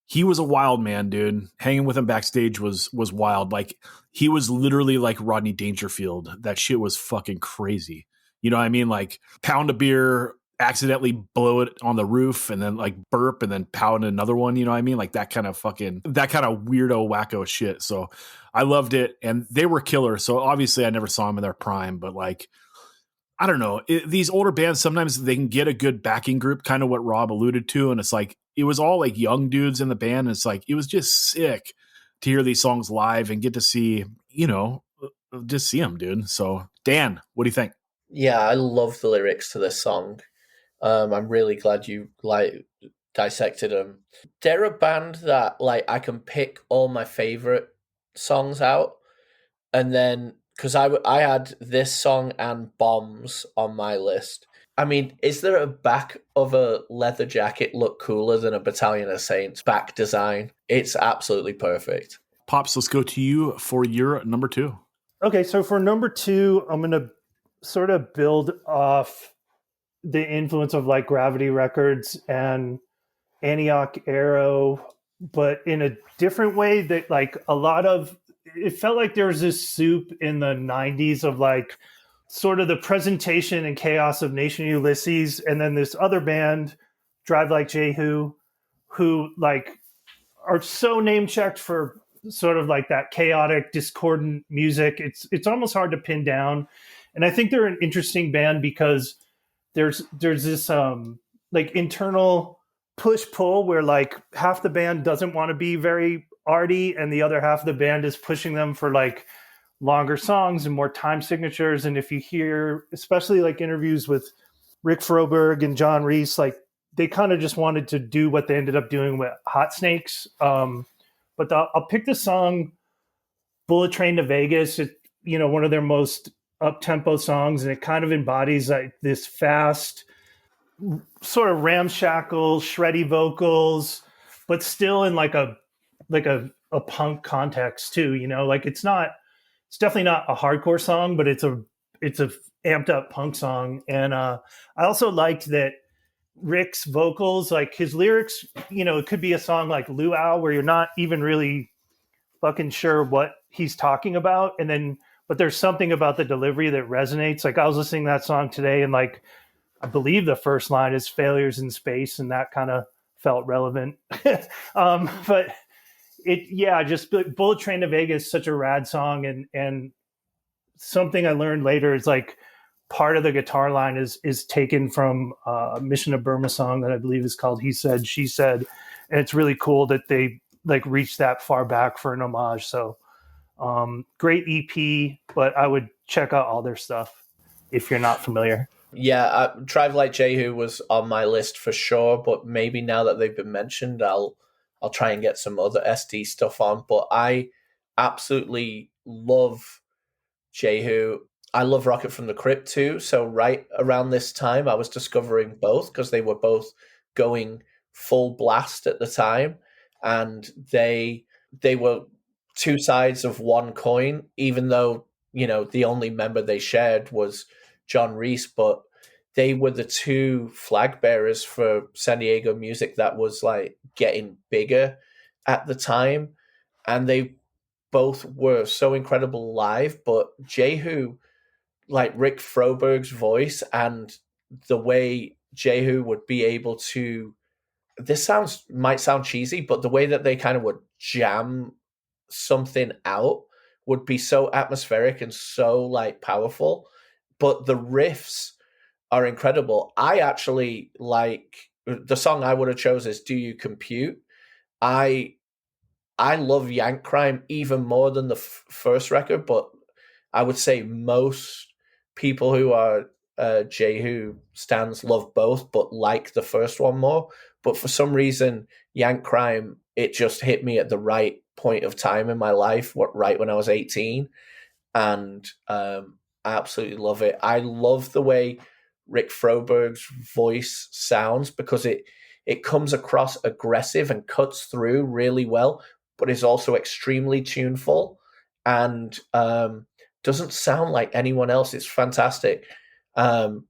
he was a wild man, dude. Hanging with him backstage was wild. Like, he was literally like Rodney Dangerfield. That shit was fucking crazy. You know what I mean? Like, pound a beer, accidentally blow it on the roof, and then like burp, and then pound another one. You know what I mean? Like that kind of weirdo, wacko shit. So I loved it, and they were killer. So obviously I never saw them in their prime, but like, I don't know. These older bands, sometimes they can get a good backing group, kind of what Rob alluded to. And it's like, it was all like young dudes in the band. And it's like, it was just sick to hear these songs live and get to see, just see them, dude. So Dan, what do you think? Yeah, I love the lyrics to this song. I'm really glad you dissected them. They're a band that I can pick all my favorite songs out, and then because I had this song and Bombs on my list. I mean, is there a back of a leather jacket look cooler than a Battalion of Saints back design? It's absolutely perfect. Pops, let's go to you for your number 2. Okay, so for number 2, I'm going to sort of build off the influence of like Gravity Records and Antioch Arrow but in a different way that like a lot of it felt like there was this soup in the 90s of like sort of the presentation and chaos of Nation Ulysses, and then this other band, Drive Like Jehu, who like are so name checked for sort of like that chaotic, discordant music. It's almost hard to pin down, and I think they're an interesting band because there's this like internal push pull where like half the band doesn't want to be very arty, and the other half of the band is pushing them for like longer songs and more time signatures. And if you hear, especially like interviews with Rick Froberg and John Reese, like they kind of just wanted to do what they ended up doing with Hot Snakes. But I'll pick the song Bullet Train to Vegas. It, you know, one of their most up-tempo songs, and it kind of embodies like this fast, sort of ramshackle, shreddy vocals, but still in like a punk context too, you know, like it's definitely not a hardcore song, but it's a amped up punk song. And I also liked that Rick's vocals, like his lyrics, you know, it could be a song like Luau where you're not even really fucking sure what he's talking about, and then but there's something about the delivery that resonates. Like I was listening to that song today, and like I believe the first line is "failures in space," and that kind of felt relevant. But just Bullet Train to Vegas, such a rad song, and something I learned later is like part of the guitar line is taken from a Mission of Burma song that I believe is called "He Said, She Said," and it's really cool that they like reached that far back for an homage. So great EP, but I would check out all their stuff if you're not familiar. Yeah, Drive Like Jehu was on my list for sure, but maybe now that they've been mentioned, I'll try and get some other SD stuff on. But I absolutely love Jehu. I love Rocket from the Crypt too. So right around this time, I was discovering both because they were both going full blast at the time, and they were two sides of one coin. Even though, you know, the only member they shared was John Reese, but they were the two flag bearers for San Diego music that was like getting bigger at the time, and they both were so incredible live. But Jehu, like Rick Froberg's voice and the way Jehu would be able to, this might sound cheesy, but the way that they kind of would jam something out would be so atmospheric and so like powerful. But the riffs are incredible. I actually like the song I would have chose is "Do You Compute." I love Yank Crime even more than the first record, but I would say most people who are Jehu stans love both, but like the first one more. But for some reason, Yank Crime, it just hit me at the right point of time in my life, right when I was 18, and I absolutely love it. I love the way Rick Froberg's voice sounds because it comes across aggressive and cuts through really well, but is also extremely tuneful and doesn't sound like anyone else. It's fantastic. And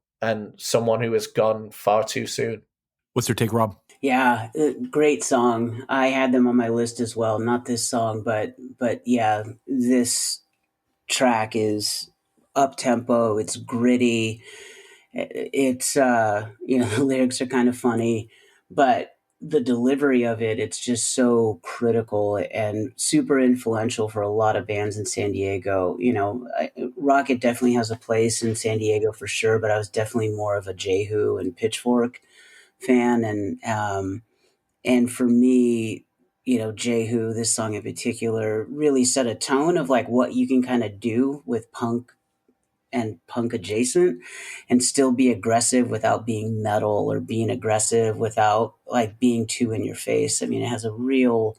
someone who has gone far too soon. What's your take, Rob? Yeah, great song. I had them on my list as well. Not this song, but yeah, this track is up tempo. It's gritty. It's you know, the lyrics are kind of funny, but the delivery of it's just so critical and super influential for a lot of bands in San Diego. You know, Rocket definitely has a place in San Diego for sure, but I was definitely more of a Jehu and Pitchfork fan, and for me, you know, Jehu, this song in particular, really set a tone of like what you can kind of do with punk and punk adjacent and still be aggressive without being metal, or being aggressive without like being too in your face. I mean, it has a real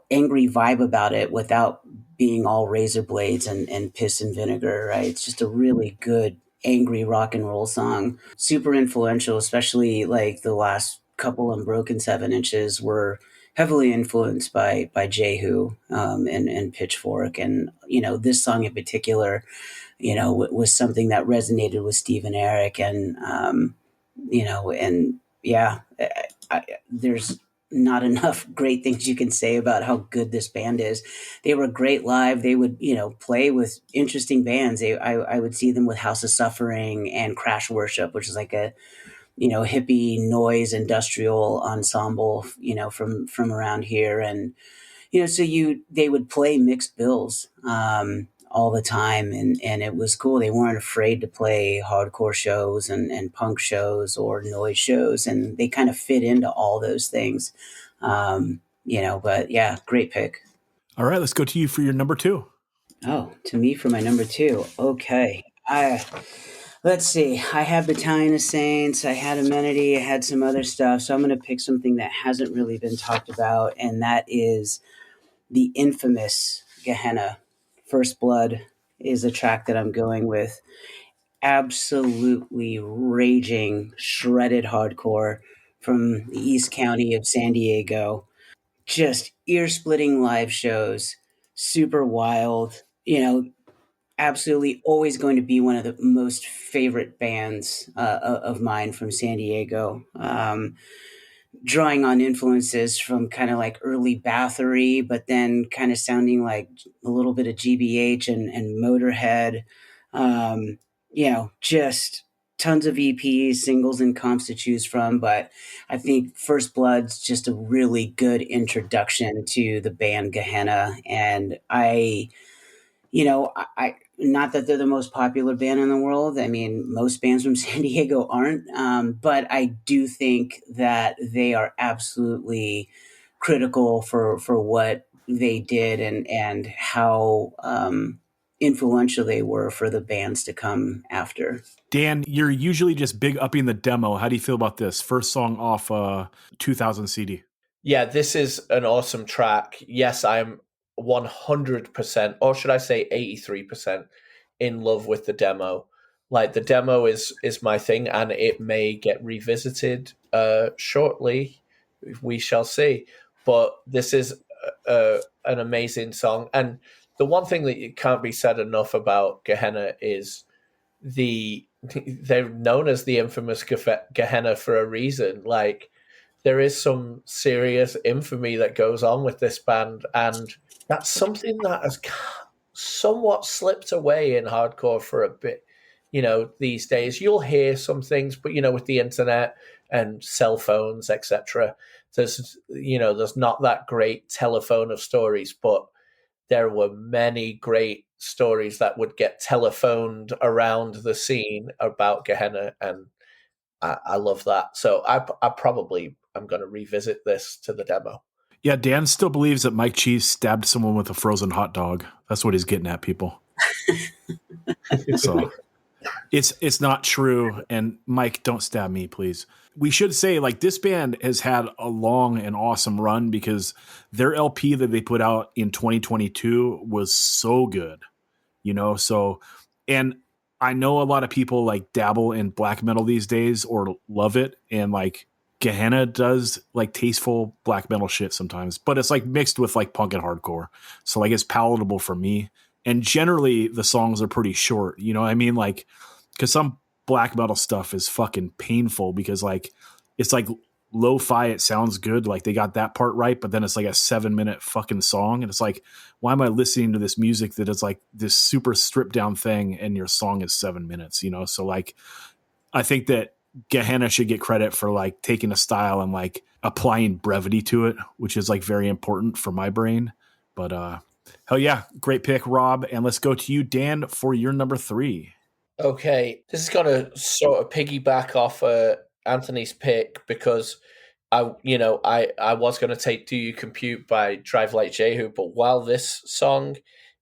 angry vibe about it without being all razor blades and piss and vinegar, right? It's just a really good angry rock and roll song. Super influential, especially like the last couple Unbroken 7 inches were heavily influenced by Jehu and Pitchfork. And, you know, this song in particular, you know, was something that resonated with Steve and Eric. And, you know, and yeah, there's not enough great things you can say about how good this band is. They were great live. They would, play with interesting bands. I would see them with House of Suffering and Crash Worship, which is like a, hippie noise industrial ensemble, from around here. And, so they would play mixed bills, all the time. And it was cool. They weren't afraid to play hardcore shows and punk shows or noise shows. And they kind of fit into all those things. But yeah, great pick. All right, let's go to you for your number 2. Oh, to me for my number 2. Okay. Let's see. I have Battalion of Saints. I had Amenity. I had some other stuff. So I'm going to pick something that hasn't really been talked about, and that is the infamous Gehenna. First Blood is a track that I'm going with. Absolutely raging, shredded hardcore from the East County of San Diego. Just ear-splitting live shows. Super wild. Absolutely always going to be one of the most favorite bands of mine from San Diego. Drawing on influences from kind of like early Bathory, but then kind of sounding like a little bit of GBH and Motorhead. Just tons of EPs, singles, and comps to choose from. But I think First Blood's just a really good introduction to the band Gehenna. And I not that they're the most popular band in the world. I mean, most bands from San Diego aren't. But I do think that they are absolutely critical for what they did and how influential they were for the bands to come after. Dan, you're usually just big upping the demo. How do you feel about this? First song off 2000 CD. Yeah, this is an awesome track. Yes, I'm 100%, or should I say 83% in love with the demo. Like, the demo is my thing, and it may get revisited shortly. We shall see. But this is an amazing song. And the one thing that can't be said enough about Gehenna is they're known as the infamous Gehenna for a reason. Like, there is some serious infamy that goes on with this band, and that's something that has somewhat slipped away in hardcore for a bit. These days you'll hear some things, but with the internet and cell phones, etc., there's not that great telephone of stories, but there were many great stories that would get telephoned around the scene about Gehenna, and I love that. So I probably am going to revisit this to the demo. Yeah, Dan still believes that Mike Cheese stabbed someone with a frozen hot dog. That's what he's getting at, people. So it's not true. And Mike, don't stab me, please. We should say, like, this band has had a long and awesome run because their LP that they put out in 2022 was so good, and I know a lot of people like dabble in black metal these days or love it. And like Gehenna does like tasteful black metal shit sometimes, but it's like mixed with like punk and hardcore. So like it's palatable for me. And generally the songs are pretty short, I mean? Like, cause some black metal stuff is fucking painful because like, it's like lo-fi. It sounds good. Like they got that part right, but then it's like a 7-minute fucking song. And it's like, why am I listening to this music that is like this super stripped down thing and your song is 7 minutes, So like, I think that Gehenna should get credit for like taking a style and like applying brevity to it, which is like very important for my brain. But hell yeah, great pick, Rob. And let's go to you, Dan, for your number 3. Okay, this is going to sort of piggyback off Anthony's pick because I was going to take Do You Compute by Drive Like Jehu, but while this song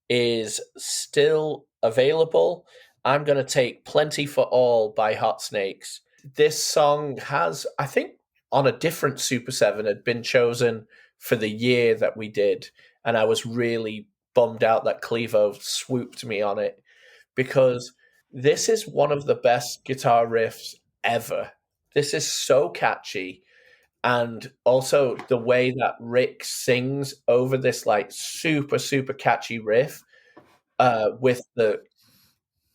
is still available, I'm going to take Plenty for All by Hot Snakes. This song has, I think, on a different Super 7, had been chosen for the year that we did, and I was really bummed out that Clevo swooped me on it because this is one of the best guitar riffs ever. This is so catchy. And also the way that Rick sings over this like super, super catchy riff with the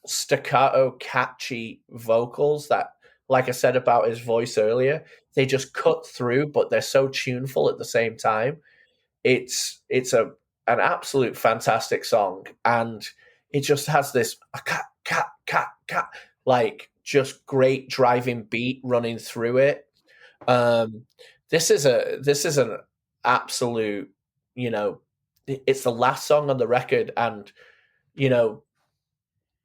staccato catchy vocals that like I said about his voice earlier, they just cut through, but they're so tuneful at the same time. It's an absolute fantastic song, and it just has this cat cat cat cat like just great driving beat running through it. This is an absolute, it's the last song on the record, and you know,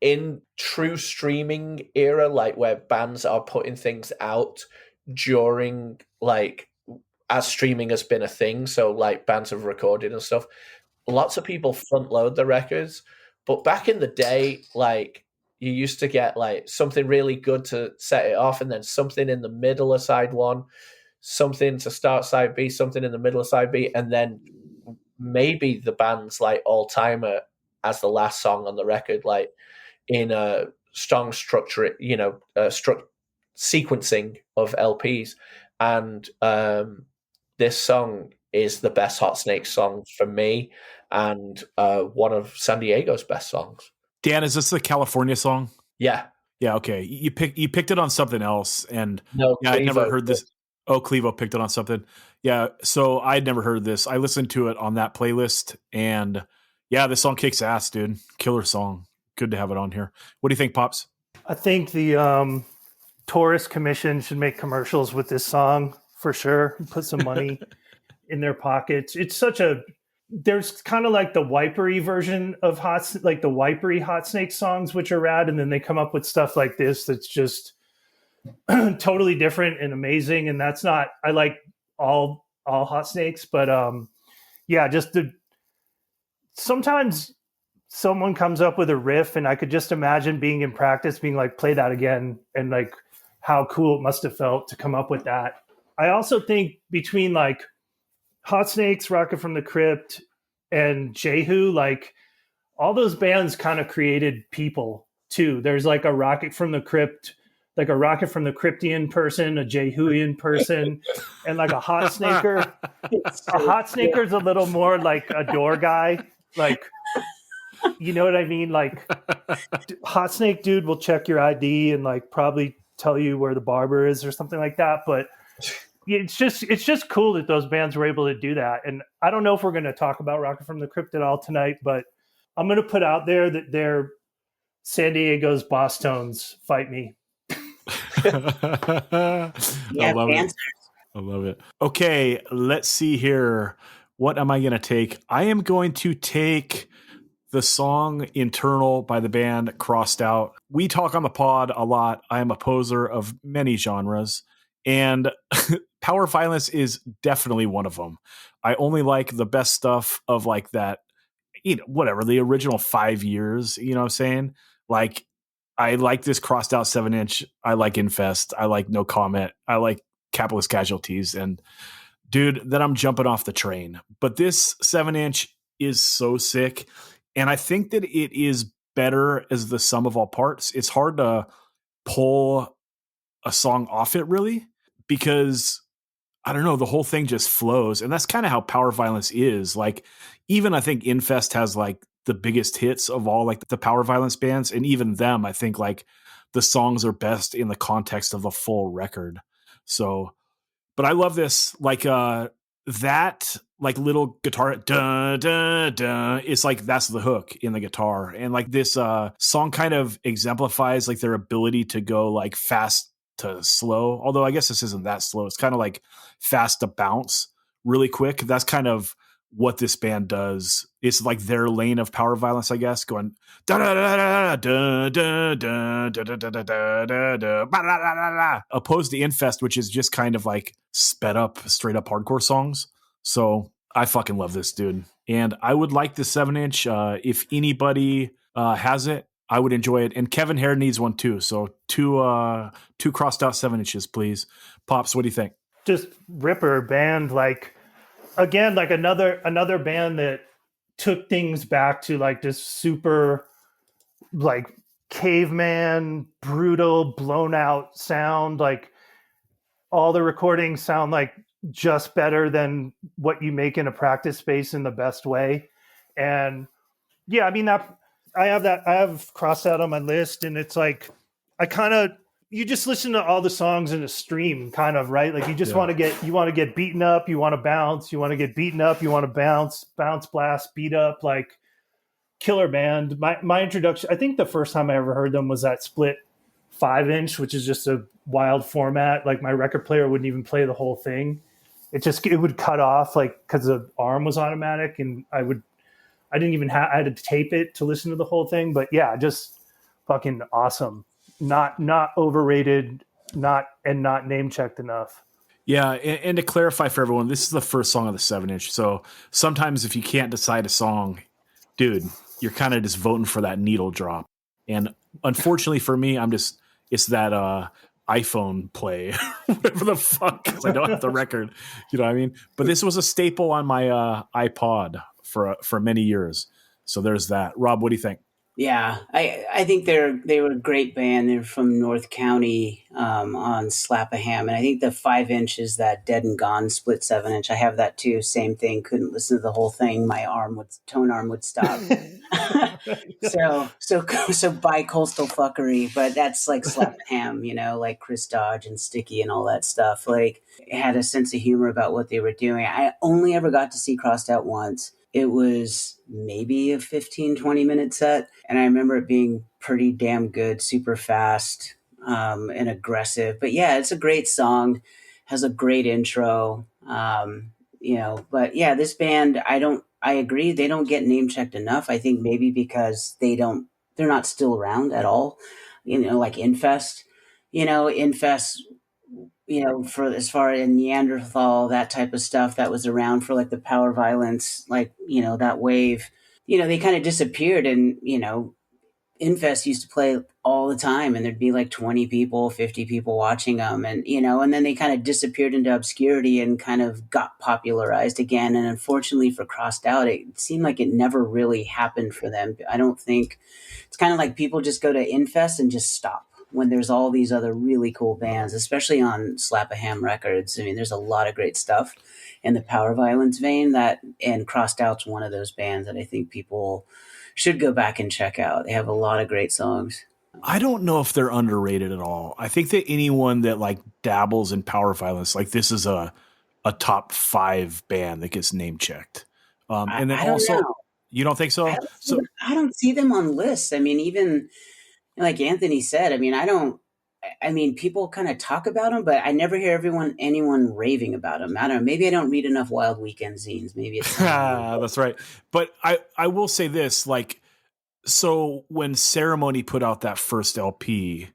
in true streaming era, like where bands are putting things out during like as streaming has been a thing, so like bands have recorded and stuff, lots of people front load the records. But back in the day, like you used to get like something really good to set it off, and then something in the middle of side one, something to start side B, something in the middle of side B, and then maybe the band's like all timer as the last song on the record, like in a strong structure, sequencing of LPs. And this song is the best Hot Snakes song for me, and one of San Diego's best songs. Dan, is this the California song? Yeah. Yeah, okay. You picked it on something else, and No, yeah, I'd never heard this. Oh, Clevo picked it on something. Yeah, so I'd never heard this. I listened to it on that playlist, and yeah, this song kicks ass, dude. Killer song. Good to have it on here. What do you think, Pops? I think the Tourist Commission should make commercials with this song for sure. Put some money in their pockets. It's there's kind of like the wipery version of the wipery Hot Snake songs, which are rad, and then they come up with stuff like this that's just totally different and amazing. And that's not, I like all Hot Snakes, but sometimes someone comes up with a riff, and I could just imagine being in practice, being like, play that again, and like how cool it must have felt to come up with that. I also think between like Hot Snakes, Rocket from the Crypt, and Jehu, like all those bands kind of created people too. There's like a Rocket from the Crypt, like a Rocket from the Cryptian person, a Jehuian person, and like a Hot Snaker. A Hot Snaker's a little more like a door guy, like, you know what I mean? Like Hot Snake dude will check your ID and like probably tell you where the barber is or something like that. But it's just cool that those bands were able to do that. And I don't know if we're going to talk about Rocket from the Crypt at all tonight, but I'm going to put out there that they're San Diego's Boss Tones. Fight me. I love it. Okay, let's see here. What am I going to take? I am going to take the song Internal by the band Crossed Out. We talk on the pod a lot. I am a poser of many genres, and power violence is definitely one of them. I only like the best stuff of like that, whatever, the original 5 years, you know what I'm saying? Like, I like this Crossed Out 7-inch. I like Infest. I like No Comment. I like Capitalist Casualties. And dude, then I'm jumping off the train. But this 7-inch is so sick. And I think that it is better as the sum of all parts. It's hard to pull a song off it, really, because I don't know, the whole thing just flows. And that's kind of how power violence is. Like, even I think Infest has like the biggest hits of all like the power violence bands. And even them, I think like the songs are best in the context of a full record. So, but I love this, like, that like little guitar dun, dun, dun, it's like that's the hook in the guitar. And like this song kind of exemplifies like their ability to go like fast to slow, although I guess this isn't that slow. It's kind of like fast to bounce really quick. That's kind of what this band does. It's like their lane of power violence, I guess, going da da da da da da da da da da da da, opposed to Infest, which is just kind of like sped up, straight up hardcore songs. So I fucking love this, dude, and I would like the 7-inch. If anybody has it, I would enjoy it. And Kevin Hare needs one too. So two Crossed Out 7-inches, please. Pops, what do you think? Just ripper band, like, again, like another band that took things back to like this super like caveman, brutal, blown out sound. Like all the recordings sound like just better than what you make in a practice space in the best way. And yeah, I mean, I have Crossed Out on my list, and it's like I kind of you just listen to all the songs in a stream, kind of, right? Like you just want to get beaten up, you want to bounce, you want to get beaten up, you want to bounce, blast, beat up, like killer band. My introduction, I think the first time I ever heard them was that split 5-inch, which is just a wild format. Like my record player wouldn't even play the whole thing. It would cut off, like, because the arm was automatic, and I had to tape it to listen to the whole thing. But yeah, just fucking awesome. Not overrated, not name checked enough. Yeah, and to clarify for everyone, this is the first song of the 7-inch. So sometimes if you can't decide a song, dude, you're kind of just voting for that needle drop. And unfortunately for me, it's that iPhone play, whatever the fuck, because I don't have the record. You know what I mean? But this was a staple on my iPod for many years. So there's that. Rob, what do you think? Yeah, I think they were a great band. They're from North County on Slap a Ham, and I think the 5-inch is that Dead and Gone split 7-inch. I have that too. Same thing. Couldn't listen to the whole thing. My tone arm would stop. so bi-coastal fuckery, but that's like Slap a Ham, like Chris Dodge and Sticky and all that stuff. Like, it had a sense of humor about what they were doing. I only ever got to see Crossed Out once. It was maybe a 15-20 minute set, and I remember it being pretty damn good, super fast and aggressive. But yeah, it's a great song, has a great intro. But yeah, this band, I agree, they don't get name checked enough. I think maybe because they're not still around at all. Like Infest. Infest, for as far in Neanderthal, that type of stuff that was around for like the power violence, like, that wave, they kind of disappeared. And, Infest used to play all the time, and there'd be like 20 people, 50 people watching them. And, and then they kind of disappeared into obscurity and kind of got popularized again. And unfortunately for Crossed Out, it seemed like it never really happened for them. I don't think it's kind of like people just go to Infest and just stop, when there's all these other really cool bands, especially on Slap a Ham Records. I mean, there's a lot of great stuff in the power violence vein, and Crossed Out's one of those bands that I think people should go back and check out. They have a lot of great songs. I don't know if they're underrated at all. I think that anyone that like dabbles in power violence, like, this is a top 5 band that gets name checked. And then I don't also, know. You don't think so? I don't see them on lists. I mean, even like Anthony said, people kind of talk about them, but I never hear anyone raving about them. I don't know. Maybe I don't read enough Wild Weekend zines. Maybe it's that's right. But I will say this, like, so when Ceremony put out that first LP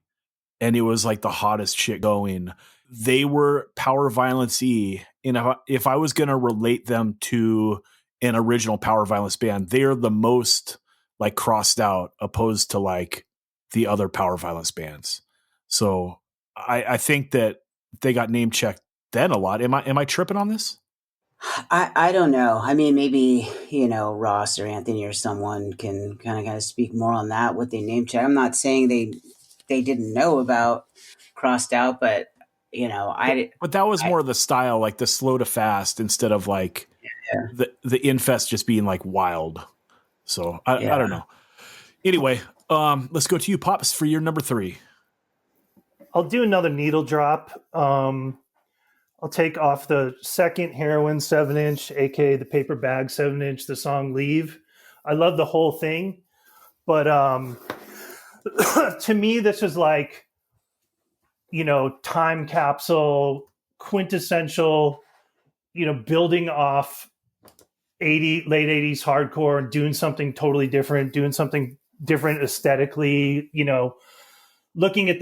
and it was like the hottest shit going, they were power violence-y. And if I was going to relate them to an original power violence band, they're the most like Crossed Out opposed to like the other power violence bands. So I think that they got name checked then a lot. Am I tripping on this? I don't know. I mean, maybe, Ross or Anthony or someone can kind of speak more on that, what they name check. I'm not saying they didn't know about Crossed Out, but But that was more the style, like the slow to fast, instead of like the Infest just being like wild. So I don't know. Anyway, let's go to you, Pops, for your number 3. I'll do another needle drop. I'll take off the second Heroin 7-inch, aka the Paper Bag 7-inch, the song Leave. I love the whole thing. But to me, this is like, time capsule, quintessential, building off late 80s hardcore and doing something totally different, doing something different aesthetically, looking at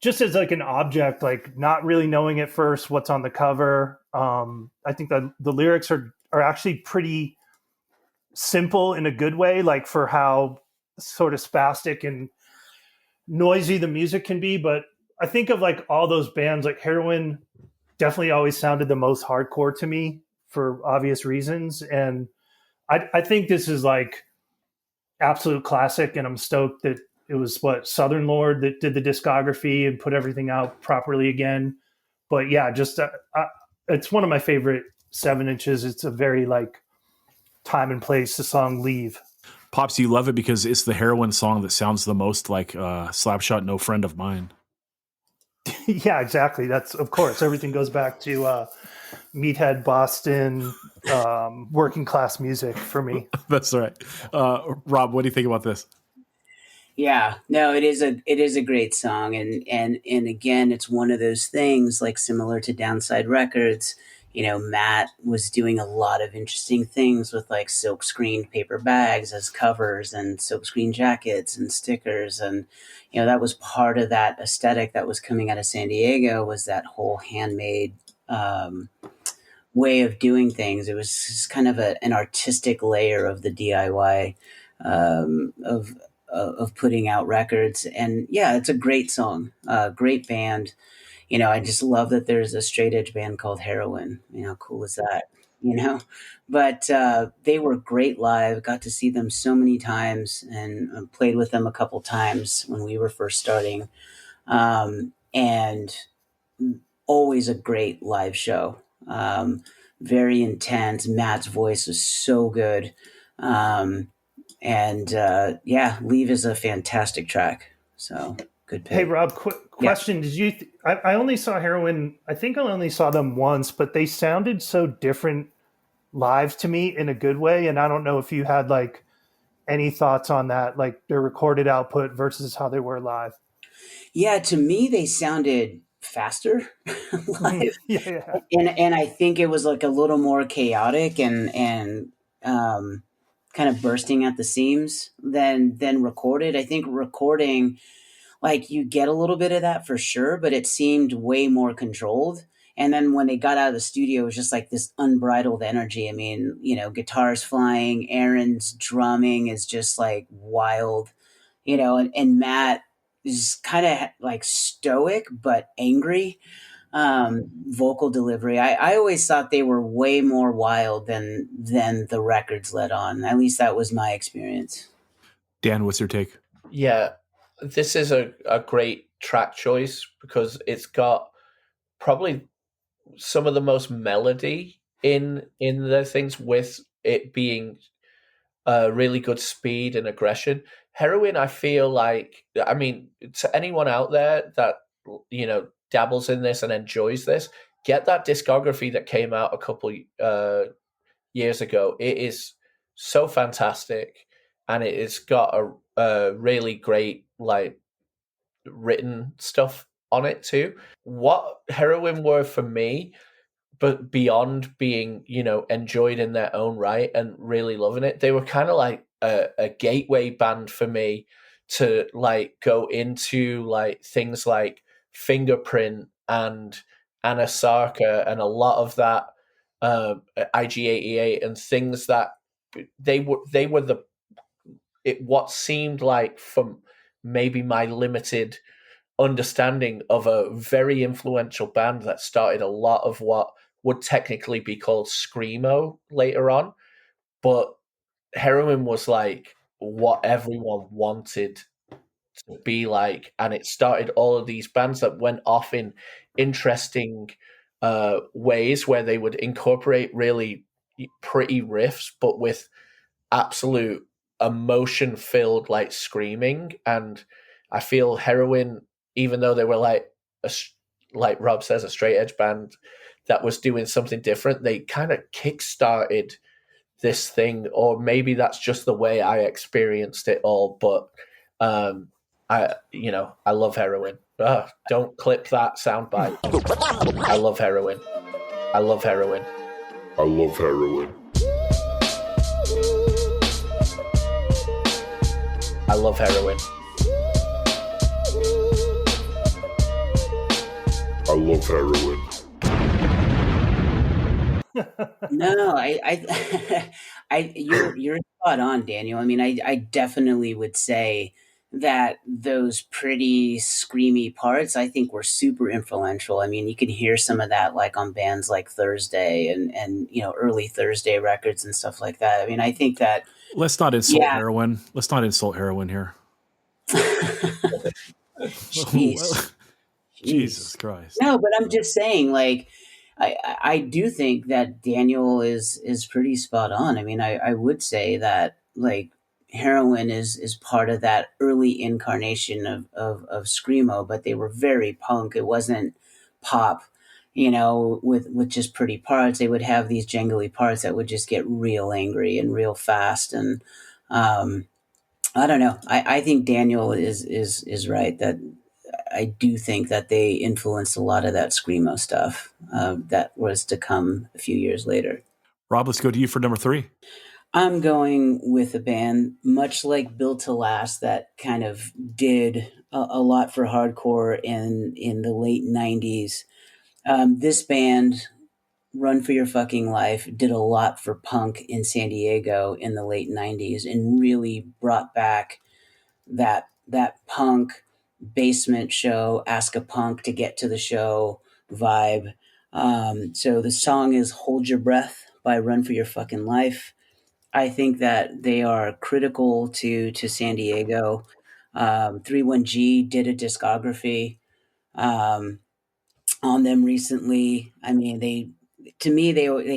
just as like an object, like not really knowing at first what's on the cover. I think that the lyrics are actually pretty simple in a good way, like for how sort of spastic and noisy the music can be. But I think of like all those bands, like Heroin definitely always sounded the most hardcore to me for obvious reasons. And I think this is like absolute classic, and I'm stoked that it was Southern Lord that did the discography and put everything out properly again. But yeah, just it's one of my favorite 7-inches. It's a very like time and place. The song Leave. Pops, you love it because it's the Heroin song that sounds the most like Slapshot, No Friend of Mine. Yeah, exactly. That's, of course, everything goes back to meathead Boston, working class music for me. That's right. Rob, what do you think about this? Yeah, no, it is a great song, and again, it's one of those things like similar to Downside Records. You know, Matt was doing a lot of interesting things with like silk screened paper bags as covers and silk screen jackets and stickers, and you know that was part of that aesthetic that was coming out of San Diego was that whole handmade way of doing things. It was just kind of an artistic layer of the DIY um, of of putting out records. And yeah, it's a great song, great band. You know, I just love that there's a straight edge band called Heroin. You know, how cool is that? You know, but they were great live. Got to see them so many times and played with them a couple times when we were first starting. And always a great live show. Very intense. Matt's voice was so good. And yeah, Leave is a fantastic track. So good pick. Hey, Rob, quick question. Did you, I only saw Heroin, I think I only saw them once, but they sounded so different live to me in a good way. And I don't know if you had like any thoughts on that, like their recorded output versus how they were live. Yeah, to me, they sounded faster live. Yeah. And I think it was like a little more chaotic and kind of bursting at the seams than recorded. I think recording, like you get a little bit of that for sure, but it seemed way more controlled. And then when they got out of the studio, it was just like this unbridled energy. I mean, you know, guitars flying, Aaron's drumming is just like wild, you know, and Matt is kind of like stoic but angry. Vocal delivery. I always thought they were way more wild than the records let on. At least that was my experience. Dan, what's your take? Yeah, this is a great track choice because it's got probably some of the most melody in the things with it being really good speed and aggression. Heroin, I feel like, I mean, to anyone out there that, you know, dabbles in this and enjoys this, get that discography that came out a couple years ago. It is so fantastic, and it has got a really great like written stuff on it too. What Heroin were for me, but beyond being, you know, enjoyed in their own right and really loving it, they were kind of like a gateway band for me to like go into like things like Fingerprint and Anasarka and a lot of that IG88 and things that they were the what seemed like, from maybe my limited understanding of a very influential band that started a lot of what would technically be called screamo later on, but Heroin was like what everyone wanted to be like, and it started all of these bands that went off in interesting ways where they would incorporate really pretty riffs, but with absolute emotion filled like screaming. And I feel Heroin, even though they were like like Rob says, a straight edge band that was doing something different, they kind of kickstarted this thing, or maybe that's just the way I experienced it all. But I love Heroin. Don't clip that soundbite. I love Heroin. I love Heroin. I love Heroin. I love Heroin. I love Heroin. No, you're spot on, Daniel. I mean, I definitely would say that those pretty screamy parts, I think, were super influential. I mean, you can hear some of that like on bands like Thursday and you know early Thursday records and stuff like that. I mean, I think that Let's not insult Heroin. Let's not insult Heroin here. Jeez. Jesus Christ. No, but I'm just saying, like, I do think that Daniel is pretty spot on. I mean, I would say that, like, Heroin is part of that early incarnation of screamo, but they were very punk. It wasn't pop, with just pretty parts. They would have these jangly parts that would just get real angry and real fast. And I don't know. I think Daniel is right that I do think that they influenced a lot of that screamo stuff that was to come a few years later. Rob, let's go to you for number 3. I'm going with a band much like Built to Last that kind of did a lot for hardcore in the late 90s. This band, Run for Your Fucking Life, did a lot for punk in San Diego in the late 90s and really brought back that punk basement show, ask a punk to get to the show vibe. So the song is Hold Your Breath by Run for Your Fucking Life. I think that they are critical to San Diego. 31G did a discography on them recently. I mean, they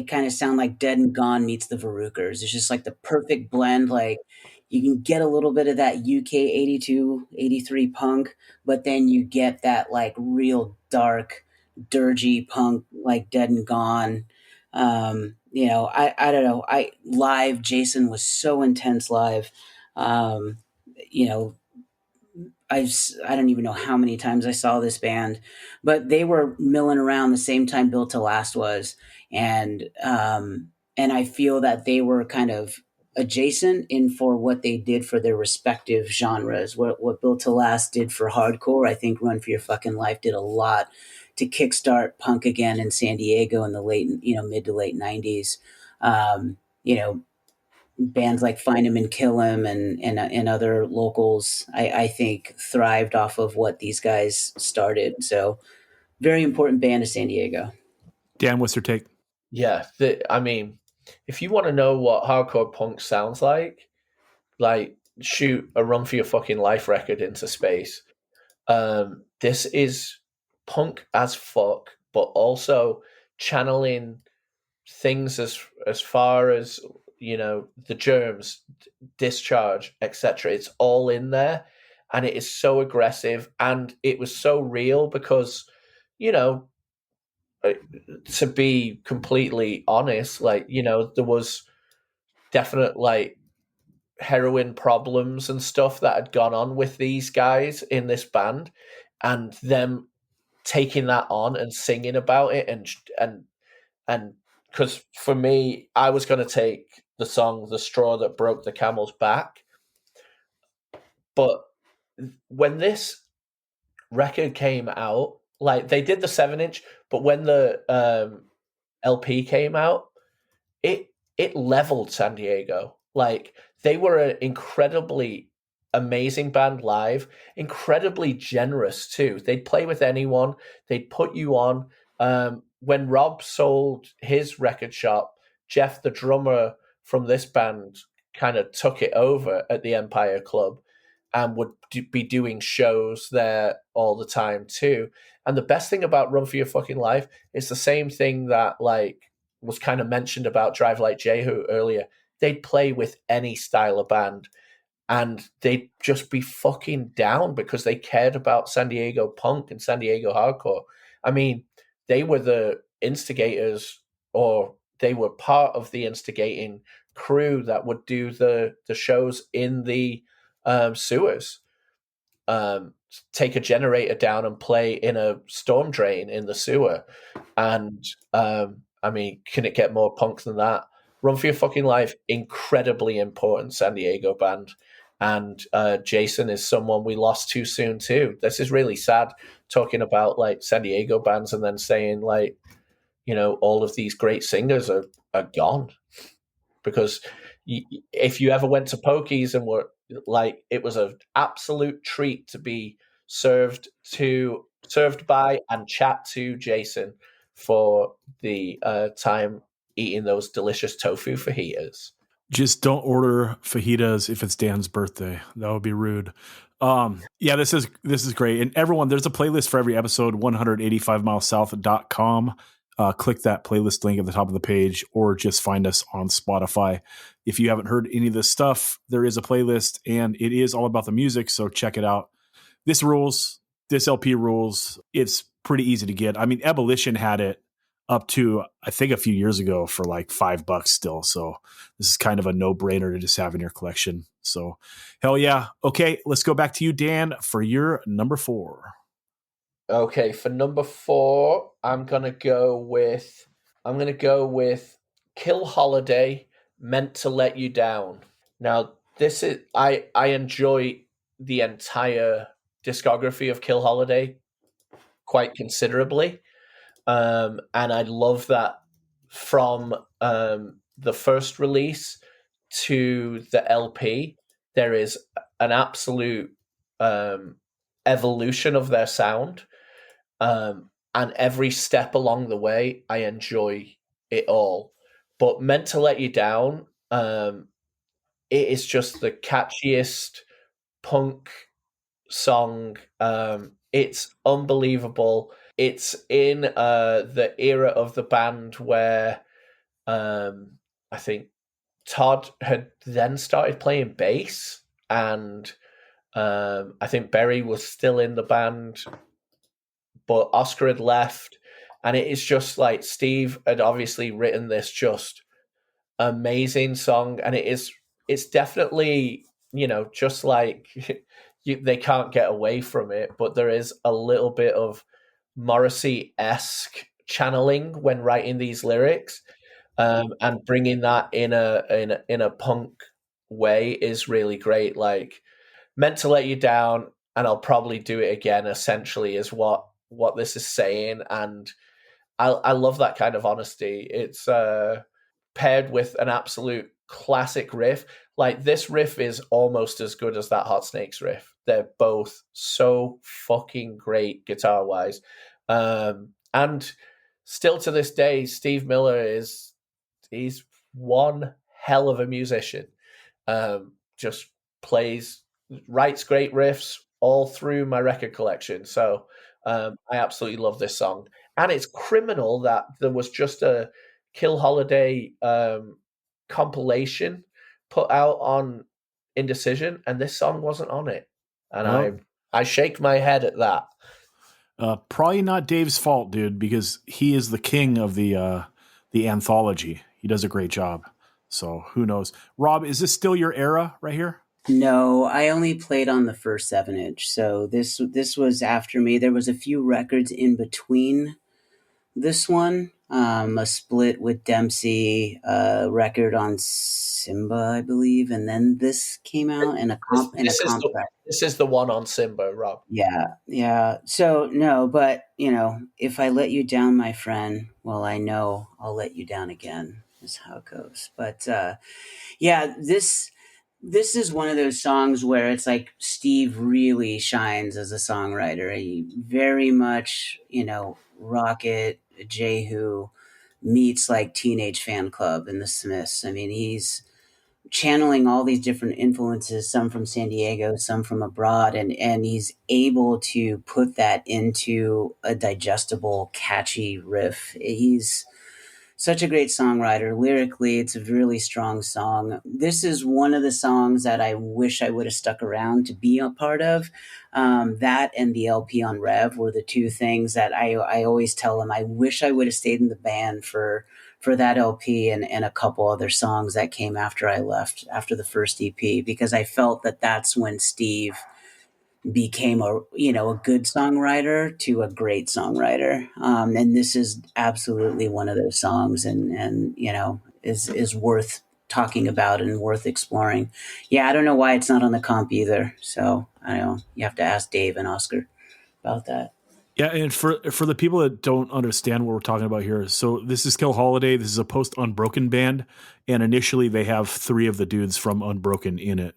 kind of sound like Dead and Gone meets the Verruchers. It's just like the perfect blend. Like you can get a little bit of that UK 82, 83 punk, but then you get that like real dark, dirgy punk like Dead and Gone. I don't know. Live, Jason was so intense live. You know, I don't even know how many times I saw this band, but they were milling around the same time Built to Last was, and I feel that they were kind of adjacent in for what they did for their respective genres. What Built to Last did for hardcore, I think Run for Your Fucking Life did a lot to kickstart punk again in San Diego in the mid to late 90s. Bands like Find 'Em and Kill 'Em and other locals, I think thrived off of what these guys started. So very important band of San Diego. Dan, what's your take? Yeah, I mean, if you want to know what hardcore punk sounds like shoot a Run for Your Fucking Life record into space. This is punk as fuck, but also channeling things as far as the Germs, Discharge, etc. It's all in there, and it is so aggressive, and it was so real because to be completely honest, there was definite heroin problems and stuff that had gone on with these guys in this band, and them taking that on and singing about it and because for me, I was going to take the song The Straw That Broke the Camel's Back, but when this record came out, they did the 7-inch, but when the LP came out, it leveled San Diego. They were an incredibly amazing band live, incredibly generous too. They'd play with anyone. They'd put you on. When Rob sold his record shop, Jeff, the drummer from this band, kind of took it over at the Empire Club and would be doing shows there all the time too. And the best thing about Run for Your Fucking Life is the same thing that was kind of mentioned about Drive Like Jehu earlier. They'd play with any style of band and they'd just be fucking down because they cared about San Diego punk and San Diego hardcore. I mean, they were the instigators, or they were part of the instigating crew that would do the shows in the sewers. Take a generator down and play in a storm drain in the sewer. And I mean, can it get more punk than that? Run for Your Fucking Life, incredibly important San Diego band. And Jason is someone we lost too soon too. This is really sad, talking about San Diego bands and then saying all of these great singers are gone. Because if you ever went to Pokies and were it was an absolute treat to be served by and chat to Jason for the time eating those delicious tofu fajitas. Just don't order fajitas if it's Dan's birthday. That would be rude. Yeah, this is great. And everyone, there's a playlist for every episode, 185milesouth.com. click that playlist link at the top of the page, or just find us on Spotify. If you haven't heard any of this stuff, there is a playlist, and it is all about the music, so check it out. This rules. This LP rules. It's pretty easy to get. I mean, Ebullition had it up to, I think, a few years ago for like $5 still. So this is kind of a no-brainer to just have in your collection. So hell yeah. Okay, let's go back to you, Dan, for your number 4. Okay, for number 4, I'm gonna go with Kill Holiday, Meant to Let You Down. Now, this is I enjoy the entire discography of Kill Holiday quite considerably. And I love that from the first release to the LP, there is an absolute evolution of their sound. And every step along the way, I enjoy it all. But Meant to Let You Down, it is just the catchiest punk song. It's unbelievable. It's in the era of the band where I think Todd had then started playing bass, and I think Berry was still in the band, but Oscar had left. And it is just like Steve had obviously written this just amazing song, and it's definitely, just like they can't get away from it, but there is a little bit of Morrissey-esque channeling when writing these lyrics, and bringing that in a punk way is really great. Like, Meant to Let You Down, and I'll probably do it again, essentially, is what this is saying, and I love that kind of honesty. It's paired with an absolute classic riff. Like, this riff is almost as good as that Hot Snakes riff. They're both so fucking great guitar-wise. And still to this day, Steve Miller he's one hell of a musician. Just writes great riffs all through my record collection. So I absolutely love this song. And it's criminal that there was just a Kill Holiday compilation put out on Indecision, and this song wasn't on it. And I shake my head at that. Probably not Dave's fault, dude, because he is the king of the anthology. He does a great job. So who knows? Rob, is this still your era right here? No, I only played on the first 7-inch. So this was after me. There was a few records in between this one, a split with Dempsey, record on Simba, I believe, and then this came out in a compact. This is the one on Simba, Rob. Yeah. So no, but if I let you down, my friend, well, I know I'll let you down again. Is how it goes. But yeah, this is one of those songs where it's like Steve really shines as a songwriter. He very much, Rocket, Jehu meets like Teenage Fan Club and the Smiths. I mean, he's channeling all these different influences, some from San Diego, some from abroad, and he's able to put that into a digestible, catchy riff. He's such a great songwriter. Lyrically, it's a really strong song. This is one of the songs that I wish I would have stuck around to be a part of. That and the LP on Rev were the two things that I always tell him I wish I would have stayed in the band for that LP and a couple other songs that came after I left, after the first EP, because I felt that that's when Steve became a good songwriter to a great songwriter. And this is absolutely one of those songs and is worth talking about and worth exploring. Yeah, I don't know why it's not on the comp either. So I don't know. You have to ask Dave and Oscar about that. Yeah, and for the people that don't understand what we're talking about here, so this is Kill Holiday. This is a post-Unbroken band, and initially they have 3 of the dudes from Unbroken in it.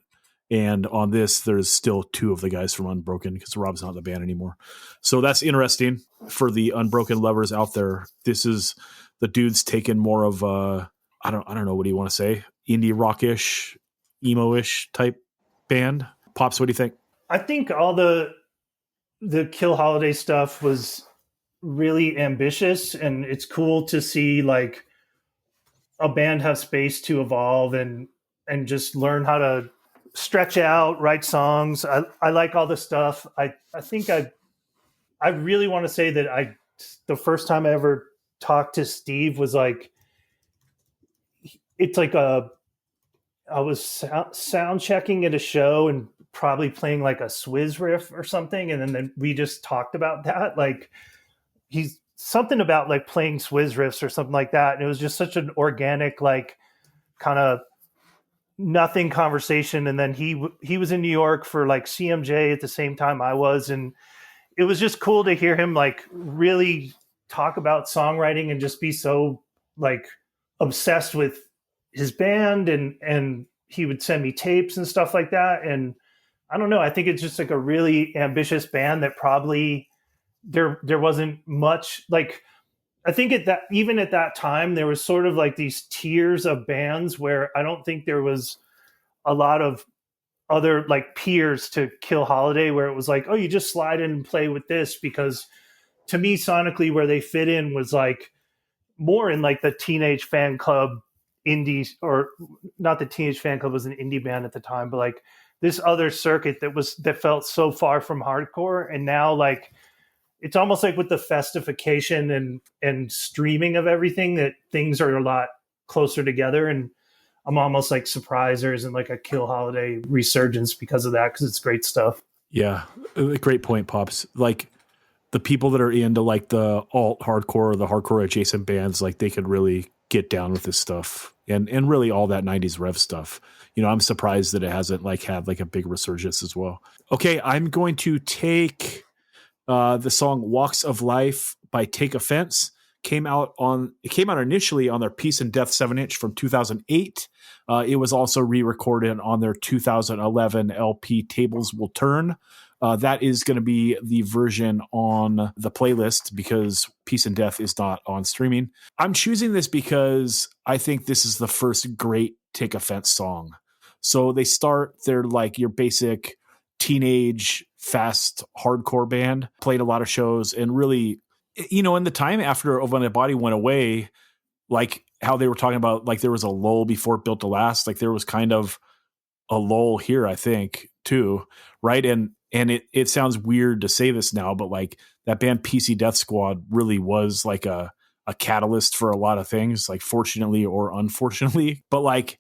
And on this, there's still 2 of the guys from Unbroken because Rob's not in the band anymore. So that's interesting for the Unbroken lovers out there. This is the dudes taking more of I don't know, what do you want to say? Indie rockish, emo-ish type band. Pops, what do you think? I think all the Kill Holiday stuff was really ambitious, and it's cool to see like a band have space to evolve and just learn how to stretch out, write songs. I like all this stuff. I think I really want to say that the first time I ever talked to Steve was like, it's like I was sound checking at a show and probably playing like a Swizz riff or something. And then we just talked about that. Like he's something about like playing Swizz riffs or something like that. And it was just such an organic, like kind of nothing conversation. And then he was in New York for like CMJ at the same time I was. And it was just cool to hear him like really talk about songwriting and just be so like obsessed with his band, and he would send me tapes and stuff like that. And I don't know, I think it's just like a really ambitious band that probably there wasn't much like, I think even at that time, there was sort of like these tiers of bands where I don't think there was a lot of other like peers to Kill Holiday, where it was like, oh, you just slide in and play with this, because to me, sonically, where they fit in was like more in like the Teenage Fan Club indie, or not the Teenage Fan Club was an indie band at the time, but like this other circuit that felt so far from hardcore. And now like it's almost like with the festification and streaming of everything, that things are a lot closer together. And I'm almost like surprised there isn't like a Kill Holiday resurgence because of that, because it's great stuff. Yeah, great point, Pops. Like the people that are into like the alt hardcore or the hardcore adjacent bands, like they could really get down with this stuff and really all that 90s rev stuff. You know, I'm surprised that it hasn't like had like a big resurgence as well. Okay, I'm going to take the song Walks of Life by Take Offense. It came out initially on their Peace and Death 7-inch from 2008. It was also re-recorded on their 2011 LP Tables Will Turn. That is going to be the version on the playlist because Peace and Death is not on streaming. I'm choosing this because I think this is the first great Take Offense song. So they start, they're like your basic teenage fast hardcore band, played a lot of shows, and really, you know, in the time after When a Body Went Away, like how they were talking about, like there was a lull before Built to Last, like there was kind of a lull here, I think, too, right? And it sounds weird to say this now, but like that band PC Death Squad really was like a catalyst for a lot of things, like fortunately or unfortunately. But like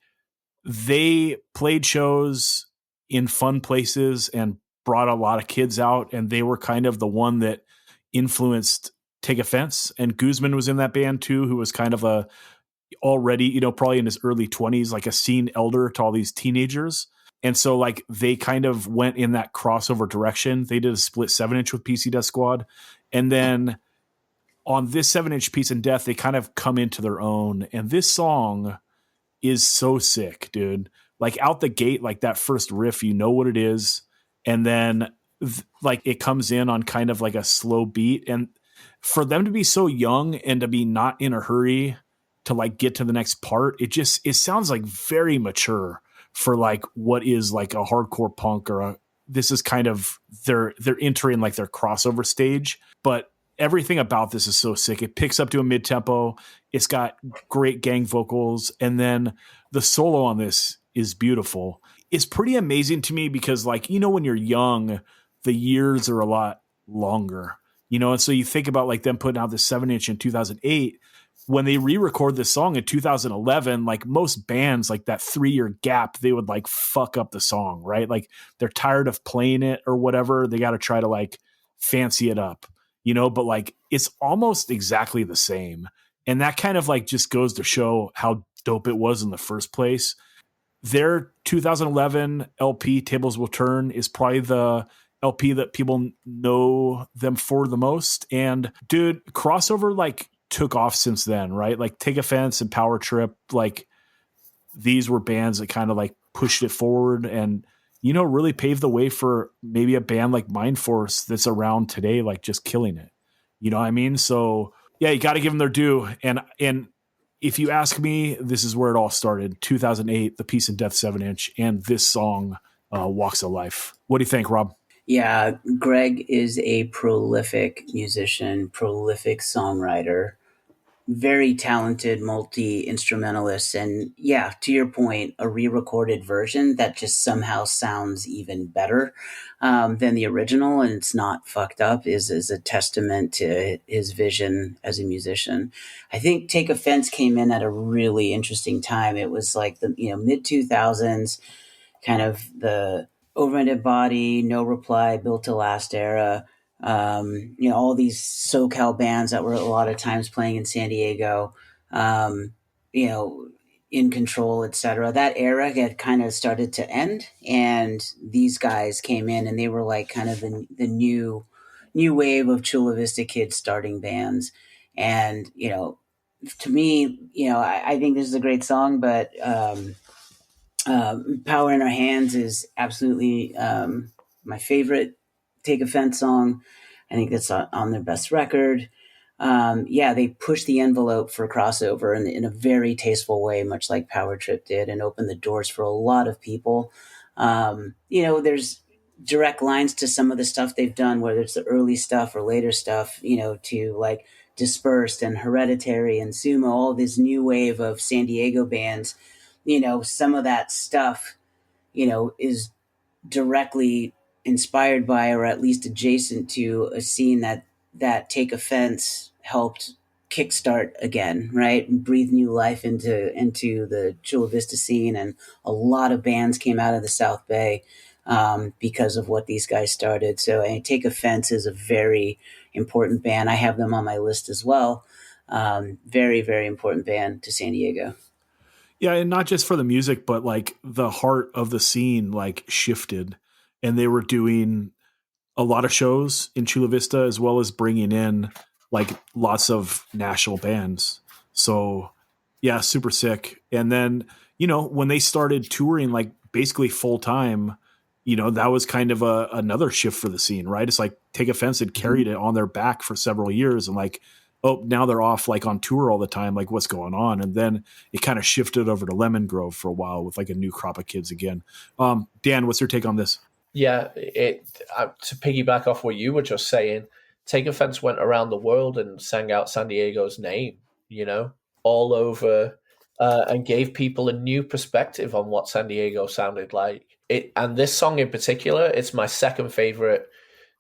they played shows in fun places and brought a lot of kids out, and they were kind of the one that influenced Take Offense. And Guzman was in that band too, who was kind of already, you know, probably in his early 20s, like a scene elder to all these teenagers. And so like they kind of went in that crossover direction. They did a split 7-inch with PC Death Squad. And then on this 7-inch Peace and Death, they kind of come into their own. And this song is so sick, dude. Like out the gate, like that first riff, you know what it is. And then like it comes in on kind of like a slow beat. And for them to be so young and to be not in a hurry to like get to the next part, it sounds like very mature for like what is like a hardcore punk this is kind of they're entering like their crossover stage. But everything about this is so sick. It picks up to a mid tempo. It's got great gang vocals. And then the solo on this is beautiful. It's pretty amazing to me because like, you know, when you're young, the years are a lot longer, you know? And so you think about like them putting out the 7-inch in 2008, when they re-record this song in 2011, like most bands, like that 3-year gap, they would like fuck up the song, right? Like they're tired of playing it or whatever. They got to try to like fancy it up, you know, but like it's almost exactly the same. And that kind of like just goes to show how dope it was in the first place. Their 2011 LP Tables Will Turn is probably the LP that people know them for the most. And dude, crossover like took off since then, right? Like Take Offense and Power Trip, like these were bands that kind of like pushed it forward and, you know, really paved the way for maybe a band like Mind Force that's around today, like just killing it. You know what I mean? So yeah, you got to give them their due. And if you ask me, this is where it all started. 2008, the Peace and Death 7-inch, and this song, Walks of Life. What do you think, Rob? Yeah, Greg is a prolific musician, prolific songwriter, very talented multi instrumentalist. And yeah, to your point, a re recorded version that just somehow sounds even better than the original, and it's not fucked up, is a testament to his vision as a musician. I think Take Offense came in at a really interesting time. It was like the mid 2000s, kind of the Overended Body, No Reply, Built to Last era. All these SoCal bands that were a lot of times playing in San Diego, um, you know, In Control, etc. That era had kind of started to end, and these guys came in, and they were like kind of the new wave of Chula Vista kids starting bands. And to me, I think this is a great song, but Power in Our Hands is absolutely my favorite Take Offense song. I think that's on their best record. Yeah, they pushed the envelope for crossover in a very tasteful way, much like Power Trip did, and opened the doors for a lot of people. There's direct lines to some of the stuff they've done, whether it's the early stuff or later stuff, to like Dispersed and Hereditary and Sumo, all this new wave of San Diego bands. Some of that stuff, is directly inspired by or at least adjacent to a scene that Take Offense helped kickstart again, right? And breathe new life into the Chula Vista scene, and a lot of bands came out of the South Bay because of what these guys started. So Take Offense is a very important band. I have them on my list as well. Very, very important band to San Diego. Yeah, and not just for the music, but like the heart of the scene like shifted, and they were doing a lot of shows in Chula Vista as well as bringing in like lots of national bands. So yeah, super sick. And then, when they started touring like basically full time, that was kind of another shift for the scene, right? It's like Take Offense had carried it on their back for several years, and like, oh, now they're off like on tour all the time. Like, what's going on? And then it kind of shifted over to Lemon Grove for a while with like a new crop of kids again. Dan, what's your take on this? Yeah, to piggyback off what you were just saying, Take Offense went around the world and sang out San Diego's name, all over, and gave people a new perspective on what San Diego sounded like. And this song in particular, it's my second favorite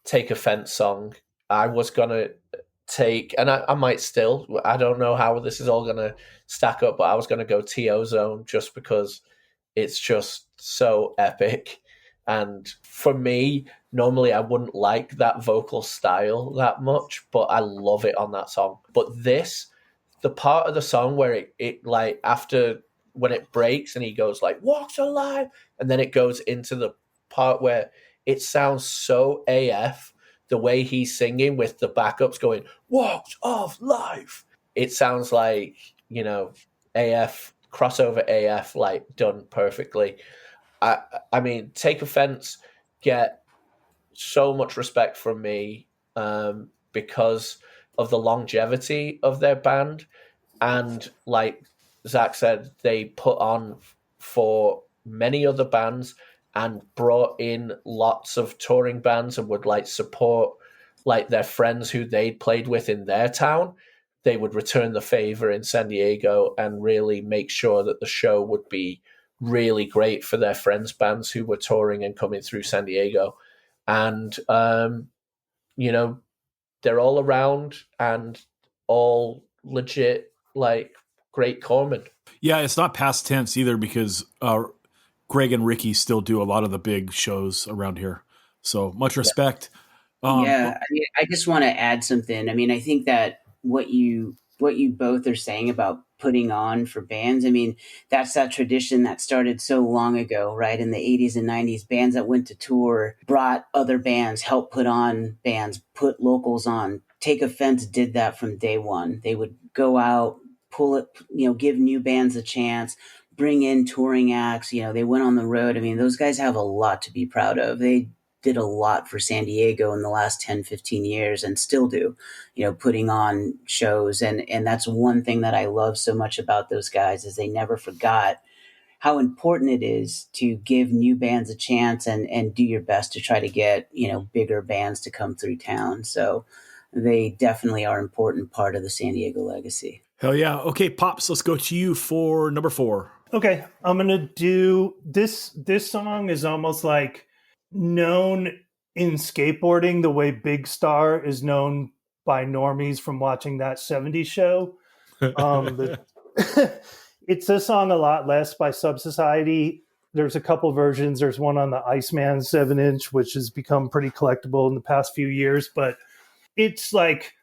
Take Offense song. I was gonna take, and I might still, I don't know how this is all gonna stack up, but I was gonna go T.O. Zone just because it's just so epic. And for me, normally I wouldn't like that vocal style that much, but I love it on that song. But the part of the song where it like after when it breaks and he goes like "Walks Alive," and then it goes into the part where it sounds so AF, the way he's singing with the backups going "Walks of Life." It sounds like, AF, crossover AF, like done perfectly. I mean, Take Offense get so much respect from me because of the longevity of their band. And like Zach said, they put on for many other bands and brought in lots of touring bands and would like support like their friends who they'd played with in their town. They would return the favor in San Diego and really make sure that the show would be really great for their friends' bands who were touring and coming through San Diego. And, they're all around and all legit, like great corpsmen. Yeah, it's not past tense either because Greg and Ricky still do a lot of the big shows around here. So much respect. I mean, I just want to add something. I mean, I think that what you both are saying about putting on for bands, I mean, that's that tradition that started so long ago, right? In the 80s and 90s, bands that went to tour brought other bands, helped put on bands, put locals on. Take Offense did that from day one. They would go out, pull it, give new bands a chance, bring in touring acts. They went on the road. I mean, those guys have a lot to be proud of. They did a lot for San Diego in the last 10, 15 years and still do, putting on shows. And that's one thing that I love so much about those guys is they never forgot how important it is to give new bands a chance and do your best to try to get, bigger bands to come through town. So they definitely are an important part of the San Diego legacy. Hell yeah. Okay, Pops, let's go to you for number 4. Okay, I'm gonna do this. This song is almost like known in skateboarding the way Big Star is known by normies from watching that '70s show. It's a song A Lot Less by Subsociety. There's a couple versions. There's one on the Iceman 7-inch, which has become pretty collectible in the past few years. But it's like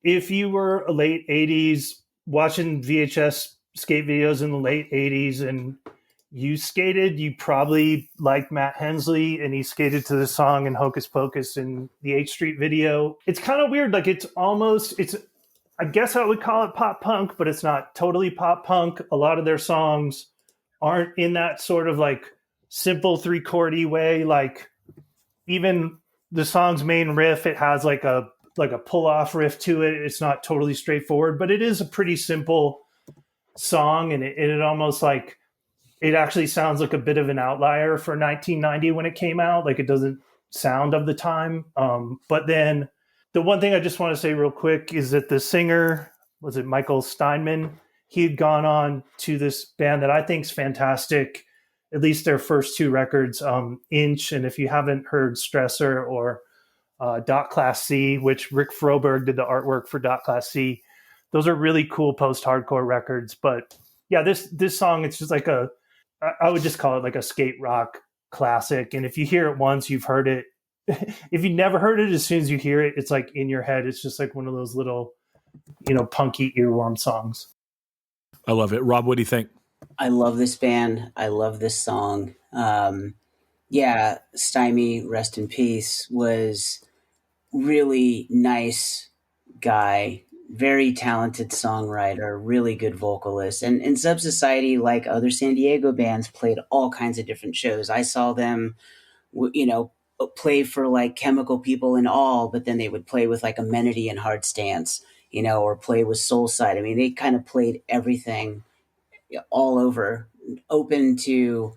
if you were a late 80s watching VHS skate videos in the late 80s and you skated, you probably like Matt Hensley, and he skated to the song in Hocus Pocus in the H Street video. It's kind of weird. Like it's I guess I would call it pop punk, but it's not totally pop punk. A lot of their songs aren't in that sort of like simple 3-chordy way. Like even the song's main riff, it has like a pull off riff to it. It's not totally straightforward, but it is a pretty simple song. And it almost like, it actually sounds like a bit of an outlier for 1990 when it came out. Like it doesn't sound of the time. But then the one thing I just want to say real quick is that the singer, was it Michael Steinman? He had gone on to this band that I think is fantastic, at least their first 2 records, Inch. And if you haven't heard Stressor or Dot Class C, which Rick Froberg did the artwork for Dot Class C, those are really cool post-hardcore records. But yeah, this song, it's just like I would just call it like a skate rock classic. And if you hear it once, you've heard it. If you never heard it, as soon as you hear it, it's like in your head. It's just like one of those little, punky earworm songs. I love it. Rob, what do you think? I love this band. I love this song. Stymie, rest in peace, was really nice guy, very talented songwriter, really good vocalist. And Subsociety, like other San Diego bands, played all kinds of different shows. I saw them, play for like Chemical People and all, but then they would play with like Amenity and Hard Stance, or play with Soulside. I mean, they kind of played everything all over, open to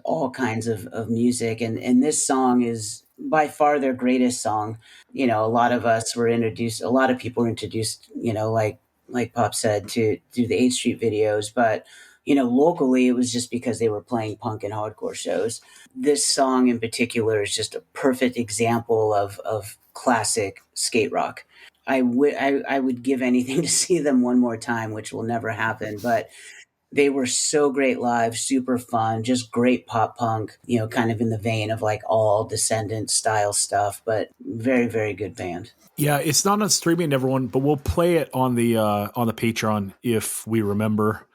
all kinds of music. And this song is by far their greatest song. A lot of people were introduced, like Pop said, to the 8th Street videos, but locally it was just because they were playing punk and hardcore shows. This song in particular is just a perfect example of classic skate rock. I would give anything to see them one more time, which will never happen, but they were so great live, super fun, just great pop punk, kind of in the vein of like all Descendant style stuff, but very, very good band. Yeah, it's not on streaming, everyone, but we'll play it on the Patreon if we remember.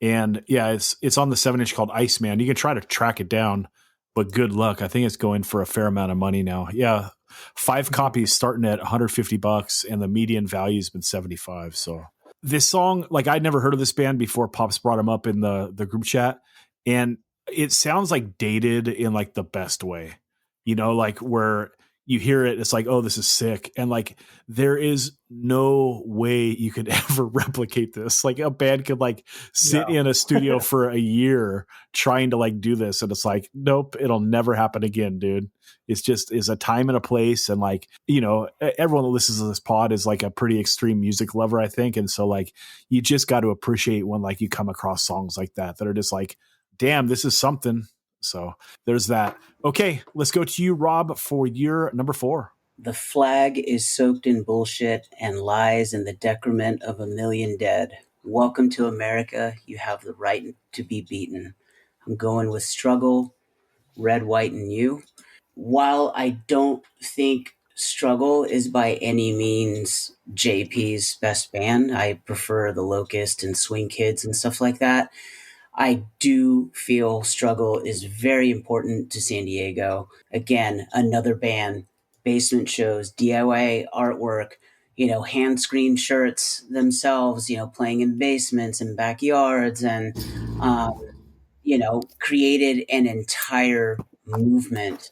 And yeah, it's on the 7-inch called Iceman. You can try to track it down, but good luck. I think it's going for a fair amount of money now. Yeah, 5 copies starting at $150, and the median value has been $75. So this song, like I'd never heard of this band before Pops brought him up in the group chat, and it sounds like dated in like the best way, like where you hear it, it's like, oh, this is sick. And like, there is no way you could ever replicate this. Like a band could like sit in a studio for a year trying to like do this. And it's like, nope, it'll never happen again, dude. It's just is a time and a place. And like, everyone that listens to this pod is like a pretty extreme music lover, I think. And so like, you just got to appreciate when like you come across songs like that are just like, damn, this is something. So there's that. Okay, let's go to you, Rob, for your number 4. The flag is soaked in bullshit and lies in the decrement of a million dead. Welcome to America. You have the right to be beaten. I'm going with Struggle, Red, White, and You. While I don't think Struggle is by any means JP's best band, I prefer The Locust and Swing Kids and stuff like that. I do feel Struggle is very important to San Diego. Again, another band, basement shows, DIY artwork, hand screened shirts themselves, playing in basements and backyards, and, created an entire movement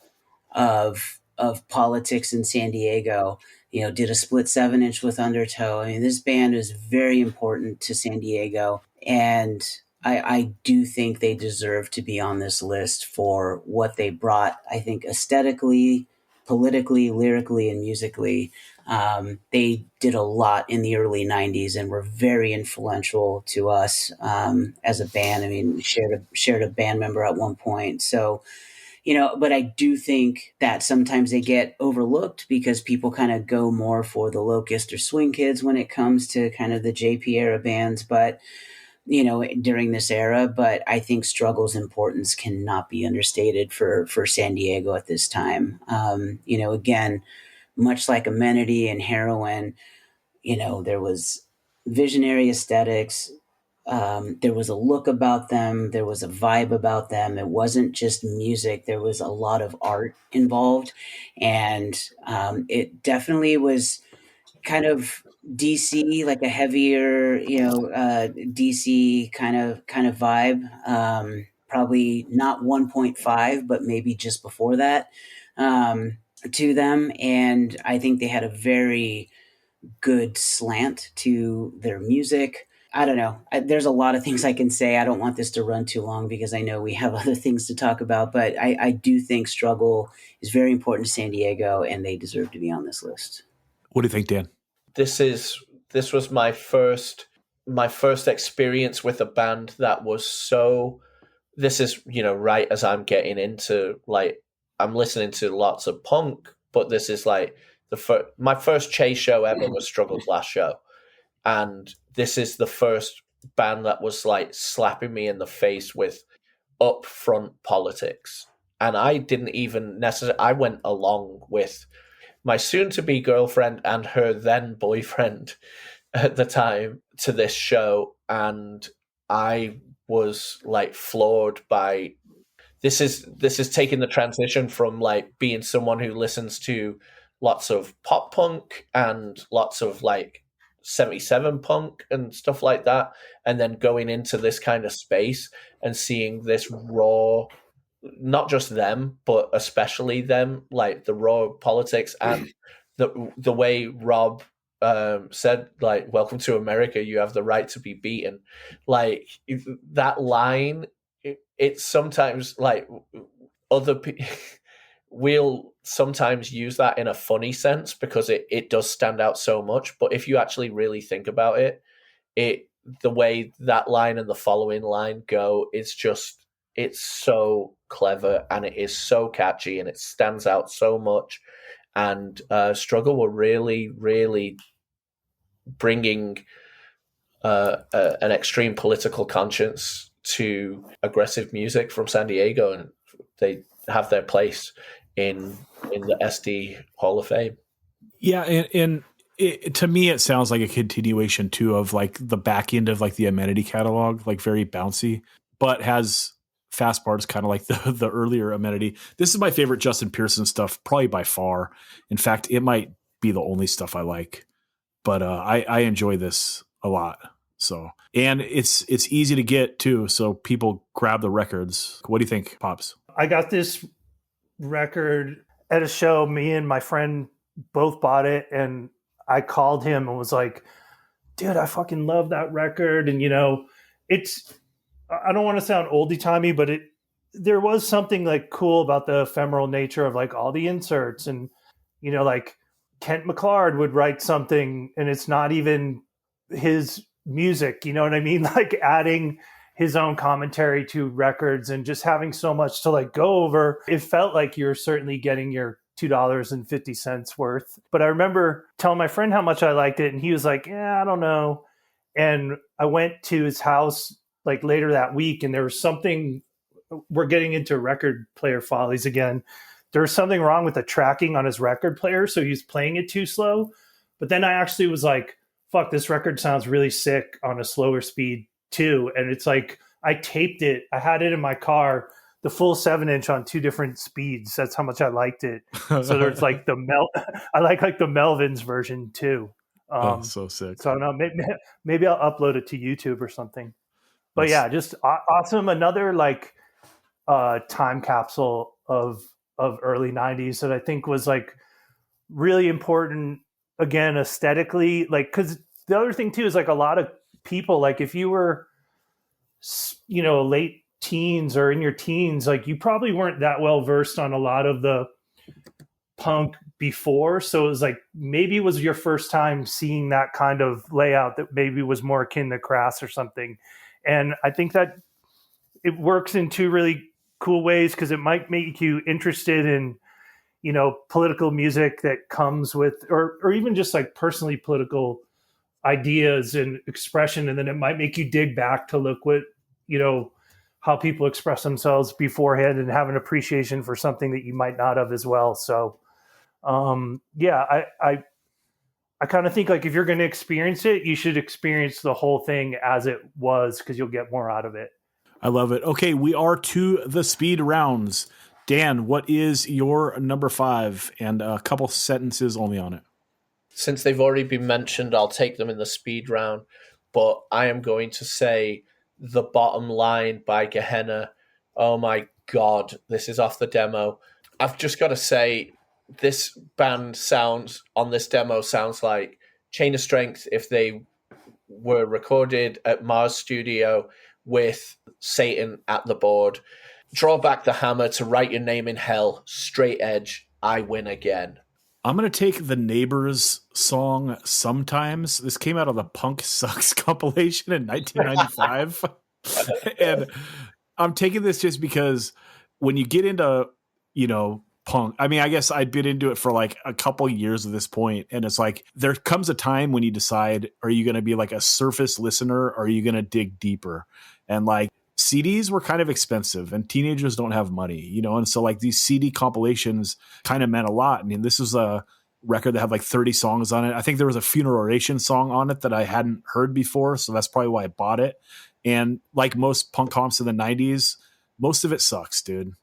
of politics in San Diego. Did a split 7-inch with Undertow. I mean, this band is very important to San Diego, and I do think they deserve to be on this list for what they brought. I think aesthetically, politically, lyrically, and musically, they did a lot in the early '90s and were very influential to us as a band. I mean, shared a band member at one point. So, but I do think that sometimes they get overlooked because people kind of go more for the Locust or Swing Kids when it comes to kind of the JP era bands. But during this era, but I think Struggle's importance cannot be understated for San Diego at this time. Again, much like Amenity and Heroin, there was visionary aesthetics. There was a look about them. There was a vibe about them. It wasn't just music. There was a lot of art involved. And it definitely was kind of DC, like a heavier, DC kind of vibe. Probably not 1.5, but maybe just before that to them. And I think they had a very good slant to their music. I don't know. There's a lot of things I can say. I don't want this to run too long because I know we have other things to talk about, but I do think Struggle is very important to San Diego and they deserve to be on this list. What do you think, Dan? This was my first experience with a band that was so. This is right as I'm getting into I'm listening to lots of punk, but this is my first Chase show ever was Struggle's last show, and this is the first band that was slapping me in the face with upfront politics, and I didn't even necessarily. I went along with my soon-to-be girlfriend and her then boyfriend at the time to this show, and I was floored by this is taking the transition from being someone who listens to lots of pop punk and lots of 77 punk and stuff like that, and then going into this kind of space and seeing this raw, not just them, but especially them, the raw politics and the way Rob said, "Welcome to America, you have the right to be beaten." That line, it's sometimes other people we'll sometimes use that in a funny sense because it does stand out so much. But if you actually really think about it, the way that line and the following line go, it's so clever and it is so catchy and it stands out so much. And Struggle were really, really bringing an extreme political conscience to aggressive music from San Diego, and they have their place in the SD Hall of Fame. Yeah, and to me, it sounds like a continuation too of the back end of the Amenity catalog, very bouncy, but has fast parts, kind of like the earlier Amenity. This is my favorite Justin Pearson stuff, probably by far. In fact, it might be the only stuff I like, but I enjoy this a lot. So, and it's easy to get too, so people grab the records. What do you think, Pops? I got this record at a show. Me and my friend both bought it, and I called him and was like, dude, I fucking love that record. And it's, I don't want to sound oldie timey, but there was something cool about the ephemeral nature of all the inserts, and Kent McClard would write something and it's not even his music, you know what I mean? Adding his own commentary to records and just having so much to go over. It felt like you're certainly getting your $2.50 worth. But I remember telling my friend how much I liked it, and he was like, yeah, I don't know. And I went to his house later that week, and there was something, we're getting into record player follies again. There was something wrong with the tracking on his record player, so he was playing it too slow. But then I actually was like, fuck, this record sounds really sick on a slower speed too. And it's I taped it. I had it in my car, the full 7-inch on 2 different speeds. That's how much I liked it. So there's I like the Melvins version too. So sick. So I don't know, maybe I'll upload it to YouTube or something. But yeah, just awesome. Another time capsule of early 90s that I think was really important, again, aesthetically, because the other thing too is a lot of people, if you were late teens or in your teens, like you probably weren't that well versed on a lot of the punk before. So it was like, maybe it was your first time seeing that kind of layout that maybe was more akin to Crass or something. And I think that it works in two really cool ways, because it might make you interested in, political music that comes with, or even just like personally political ideas and expression. And then it might make you dig back to look what, how people express themselves beforehand and have an appreciation for something that you might not have as well. So, I kind of think like if you're going to experience it, you should experience the whole thing as it was, because you'll get more out of it. I love it. Okay, we are to the speed rounds. Dan, what is your number 5? And a couple sentences only on it. Since they've already been mentioned, I'll take them in the speed round. But I am going to say The Bottom Line by Gehenna. Oh my God, this is off the demo. I've just got to say, this band on this demo sounds like Chain of Strength if they were recorded at Mars Studio with Satan at the board. Draw back the hammer to write your name in hell. Straight edge, I win again. I'm going to take the Neighbors song Sometimes. This came out of the Punk Sucks compilation in 1995. And I'm taking this just because when you get into, punk, I mean, I guess I'd been into it for like a couple years at this point. And it's like, there comes a time when you decide, are you going to be like a surface listener or are you going to dig deeper? And like CDs were kind of expensive and teenagers don't have money, and so like these CD compilations kind of meant a lot. I mean, this was a record that had like 30 songs on it. I think there was a Funeral Oration song on it that I hadn't heard before. So that's probably why I bought it. And like most punk comps in the 90s, most of it sucks, dude.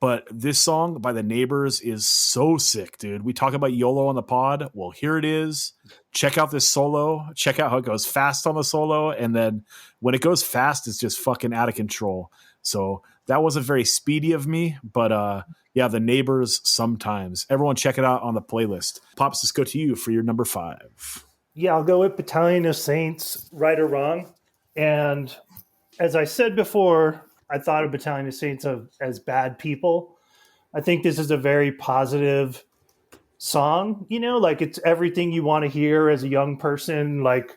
But this song by the Neighbors is so sick, dude. We talk about YOLO on the pod. Well, here it is. Check out this solo. Check out how it goes fast on the solo. And then when it goes fast, it's just fucking out of control. So that wasn't very speedy of me. But the Neighbors Sometimes. Everyone check it out on the playlist. Pops, let's go to you for your number 5. Yeah, I'll go with Battalion of Saints, Right or Wrong. And as I said before, I thought of Battalion of Saints as bad people. I think this is a very positive song, like it's everything you want to hear as a young person, like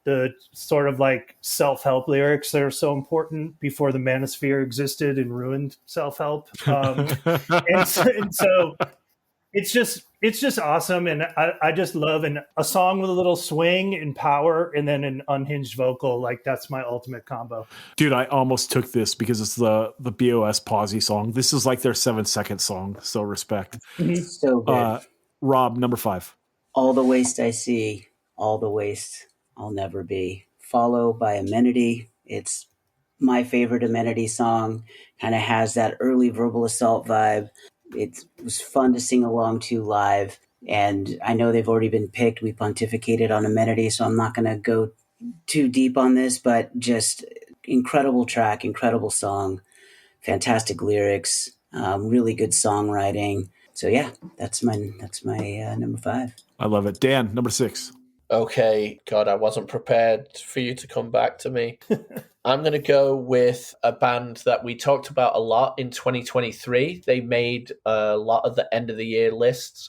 the sort of like self-help lyrics that are so important before the manosphere existed and ruined self-help. And so it's just awesome. And I just love a song with a little swing and power and then an unhinged vocal. Like that's my ultimate combo. Dude, I almost took this because it's the BOS Posy song. This is like their 7-second song. So respect. So good. Rob, number 5. All the Waste I See, All the Waste I'll Never Be. Follow by Amenity. It's my favorite Amenity song. Kind of has that early Verbal Assault vibe. It was fun to sing along to live. And I know they've already been picked. We pontificated on Amenity, so I'm not going to go too deep on this, but just incredible track, incredible song, fantastic lyrics, really good songwriting. So yeah, that's my number 5. I love it. Dan, number 6. Okay, God, I wasn't prepared for you to come back to me. I'm going to go with a band that we talked about a lot in 2023. They made a lot of the end of the year lists,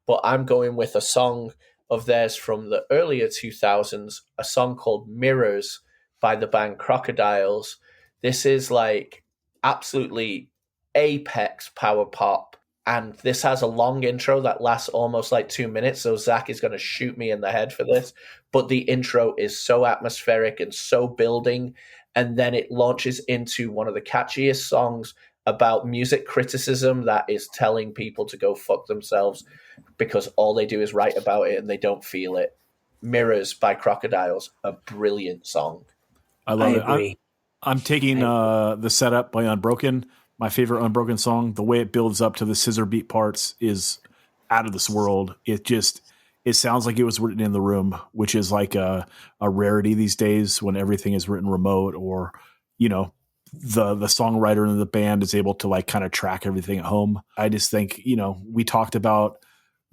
but I'm going with a song of theirs from the earlier 2000s, a song called Mirrors by the band Crocodiles. This is like absolutely apex power pop. And this has a long intro that lasts almost like 2 minutes. So Zach is going to shoot me in the head for this. But the intro is so atmospheric and so building. And then it launches into one of the catchiest songs about music criticism that is telling people to go fuck themselves because all they do is write about it and they don't feel it. Mirrors by Crocodiles, a brilliant song. I love it. I'm taking the setup by Unbroken. My favorite Unbroken song, the way it builds up to the scissor beat parts is out of this world. It sounds like it was written in the room, which is like a rarity these days when everything is written remote or, the songwriter in the band is able to like kind of track everything at home. I just think, we talked about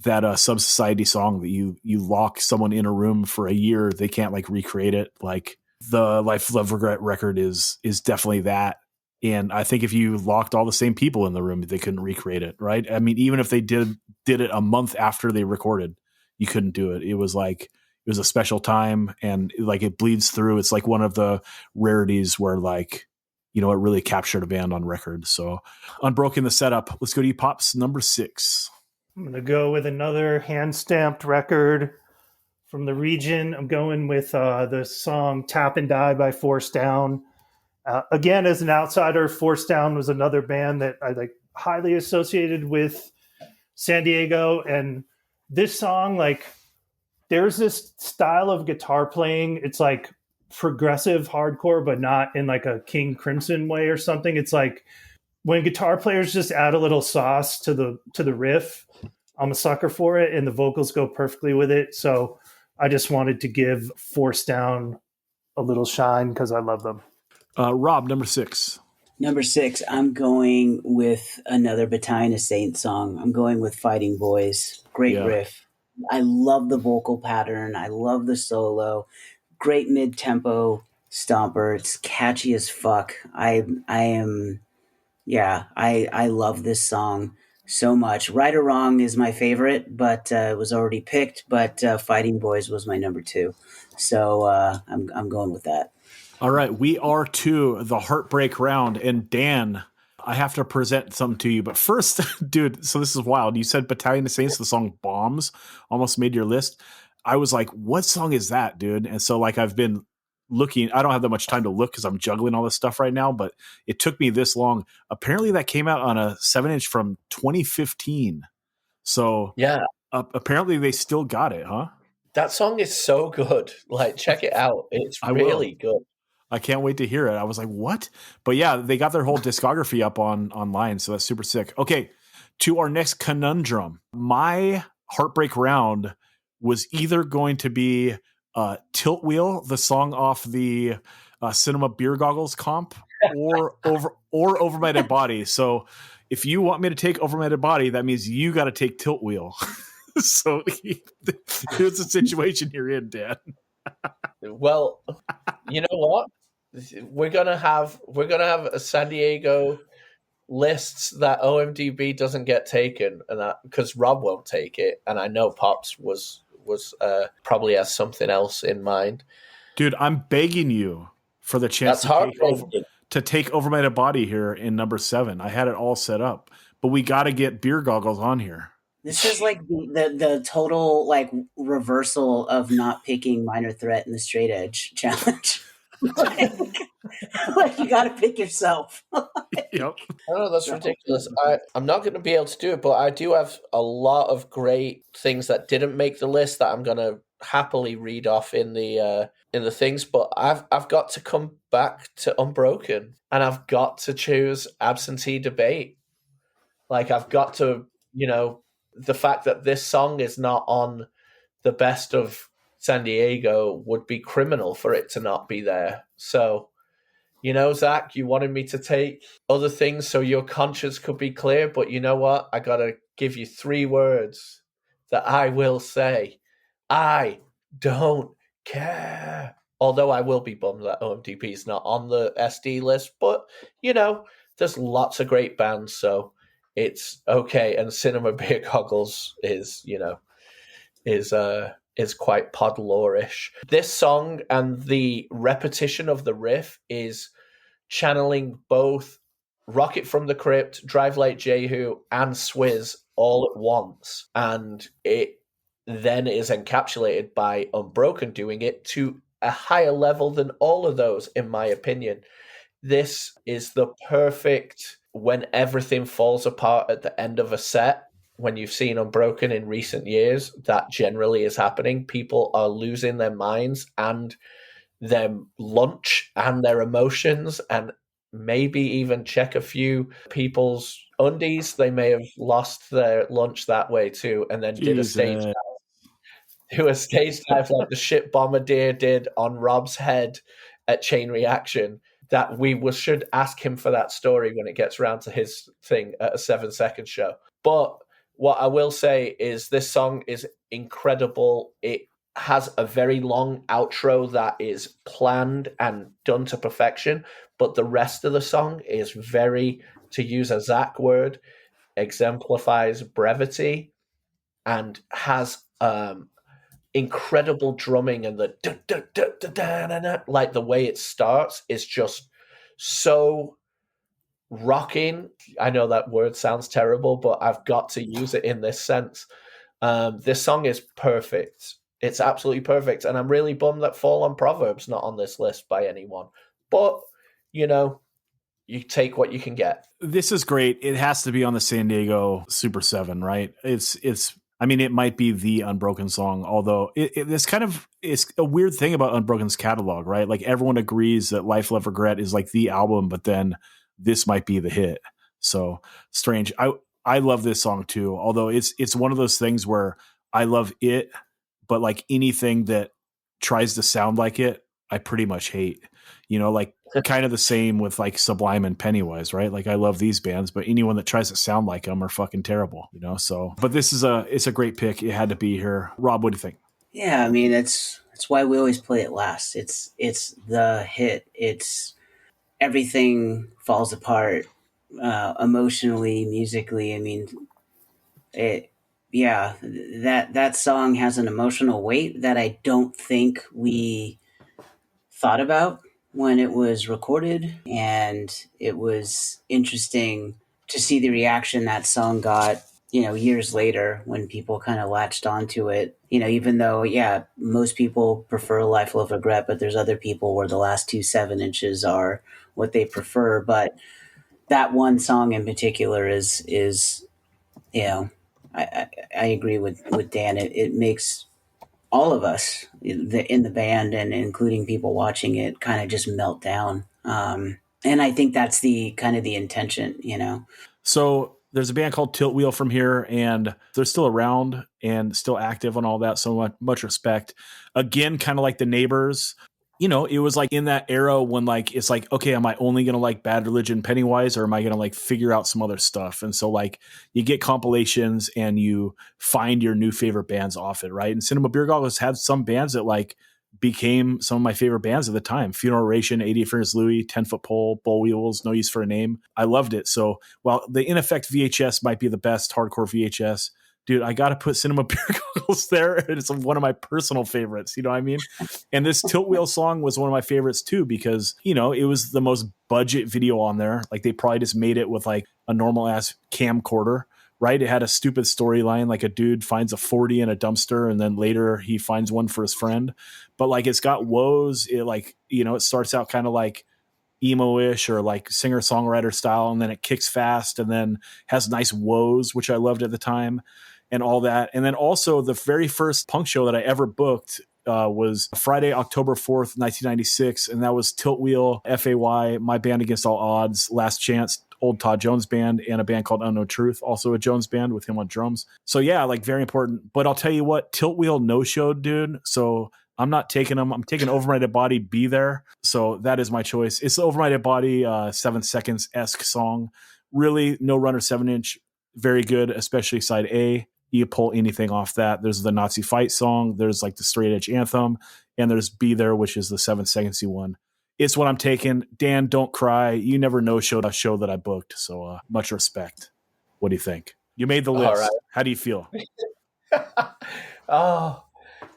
that Sub Society song that you lock someone in a room for a year. They can't like recreate it. Like the Life of Regret record is definitely that. And I think if you locked all the same people in the room, they couldn't recreate it, right? I mean, even if they did it a month after they recorded, you couldn't do it. It was a special time, and like it bleeds through. It's like one of the rarities where like, it really captured a band on record. So Unbroken, the setup. Let's go to you, Pops, number 6. I'm going to go with another hand-stamped record from the region. I'm going with the song Tap and Die by Force Down. Again, as an outsider, Force Down was another band that I like highly associated with San Diego. And this song, like, there's this style of guitar playing. It's like progressive hardcore, but not in like a King Crimson way or something. It's like when guitar players just add a little sauce to the riff. I'm a sucker for it, and the vocals go perfectly with it. So I just wanted to give Force Down a little shine because I love them. Rob, number 6. Number 6, I'm going with another Battalion of Saints song. I'm going with Fighting Boys. Great riff. I love the vocal pattern. I love the solo. Great mid-tempo stomper. It's catchy as fuck. I love this song so much. Right or Wrong is my favorite, but it was already picked. But Fighting Boys was my number 2. So I'm going with that. All right, we are to the heartbreak round. And Dan, I have to present something to you. But first, dude, so this is wild. You said Battalion of Saints, the song Bombs, almost made your list. I was like, what song is that, dude? And so like I've been looking. I don't have that much time to look because I'm juggling all this stuff right now, but it took me this long. Apparently that came out on a 7-inch from 2015. So yeah, apparently they still got it, huh? That song is so good. Like, check it out. It's really good. I can't wait to hear it. I was like, what? But yeah, they got their whole discography up online. So that's super sick. Okay. To our next conundrum. My heartbreak round was either going to be Tilt Wheel, the song off the Cinema Beer Goggles comp, or Over My Dead Body. So if you want me to take Over My Dead Body, that means you got to take Tilt Wheel. So here's the situation you're in, Dan. Well, you know what? We're gonna have a San Diego lists that OMDB doesn't get taken, and that because Rob won't take it, and I know Pops was probably has something else in mind. Dude, I'm begging you for the chance to take Over My Dead Body here in number 7. I had it all set up, but we got to get Beer Goggles on here. This is like the total like reversal of not picking Minor Threat in the Straight Edge challenge. like you got to pick yourself. Yep. Oh, that's ridiculous. I'm not going to be able to do it, but I do have a lot of great things that didn't make the list that I'm going to happily read off in the things. But I've got to come back to Unbroken, and I've got to choose Absentee Debate. Like I've got to, the fact that this song is not on the best of San Diego would be criminal for it to not be there. So, Zach, you wanted me to take other things so your conscience could be clear, but you know what? I got to give you 3 words that I will say. I don't care. Although I will be bummed that OMDB is not on the SD list, but, there's lots of great bands, so it's okay. And Cinema Beer Goggles is quite Podlore-ish. This song and the repetition of the riff is channeling both Rocket from the Crypt, Drive Like Jehu, and Swizz all at once. And it then is encapsulated by Unbroken doing it to a higher level than all of those, in my opinion. This is the perfect when everything falls apart at the end of a set. When you've seen Unbroken in recent years, that generally is happening. People are losing their minds and their lunch and their emotions, and maybe even check a few people's undies. They may have lost their lunch that way too, and then did a stage dive. Do a stage dive like the shit Bombardier did on Rob's head at Chain Reaction. That we should ask him for that story when it gets around to his thing at a 7-second show. But what I will say is this song is incredible. It has a very long outro that is planned and done to perfection, but the rest of the song is very, to use a Zach word, exemplifies brevity and has incredible drumming, and the like the way it starts is just so rocking. I know that word sounds terrible, but I've got to use it in this sense. This song is perfect. It's absolutely perfect, and I'm really bummed that Fall on Proverbs not on this list by anyone. But, you know, you take what you can get. This is great. It has to be on the San Diego Super 7, right? I mean, it might be the Unbroken song, although it's a weird thing about Unbroken's catalog, right? Like everyone agrees that Life, Love, Regret is like the album, but then this might be the hit. So strange. I love this song too, although it's one of those things where I love it, but like anything that tries to sound like it, I pretty much hate. You know, like kind of the same with like Sublime and Pennywise, right? Like I love these bands, but anyone that tries to sound like them are fucking terrible, you know? So, but it's a great pick. It had to be here. Rob, what do you think? Yeah, I mean, that's why we always play it last. It's the hit. It's everything falls apart emotionally, musically. I mean, that song has an emotional weight that I don't think we thought about when it was recorded, and it was interesting to see the reaction that song got, you know, years later when people kind of latched onto it. You know, even though, yeah, most people prefer Life, Love, Regret, but there's other people where the last 2 7-inches are what they prefer. But that one song in particular is you know, I agree with Dan. It makes all of us in the band and including people watching it kind of just melt down. And I think that's the kind of the intention, you know. So there's a band called Tilt Wheel from here, and they're still around and still active and all that. So much respect. Again, kind of like the Neighbors. You know, it was like in that era when like, it's like, okay, am I only going to like Bad Religion, Pennywise, or am I going to like figure out some other stuff? And so like you get compilations and you find your new favorite bands off it, right? And Cinema Beer Goggles had some bands that like became some of my favorite bands at the time. Funeral Oration, 80 Fingers Louie, 10 Foot Pole, Bull Wheels, No Use for a Name. I loved it. So while the In Effect VHS might be the best hardcore VHS, dude, I got to put Cinema Beer Goggles there. It's one of my personal favorites. You know what I mean? And this Tilt Wheel song was one of my favorites too, because, you know, it was the most budget video on there. Like they probably just made it with like a normal ass camcorder, right? It had a stupid storyline. Like a dude finds a 40 in a dumpster and then later he finds one for his friend. But like, it's got woes. It like, you know, it starts out kind of like emo-ish or like singer-songwriter style. And then it kicks fast and then has nice woes, which I loved at the time. And all that. And then also the very first punk show that I ever booked was Friday, October 4th, 1996. And that was Tilt Wheel, FAY, My Band Against All Odds, Last Chance, Old Todd Jones Band, and a band called Unknown Truth, also a Jones band with him on drums. So yeah, like very important. But I'll tell you what, Tilt Wheel no-showed, dude. So I'm not taking them. I'm taking Over My Dead Body, Be There. So that is my choice. It's the Over My Dead Body 7 Seconds-esque song. Really, No Runner 7-inch, very good, especially side A. You pull anything off that. There's the Nazi Fight song. There's like the Straight Edge Anthem. And there's Be There, which is the 7 Secondsy one. It's what I'm taking. Dan, don't cry. You never know-showed a show that I booked. So much respect. What do you think? You made the list. All right. How do you feel? Oh,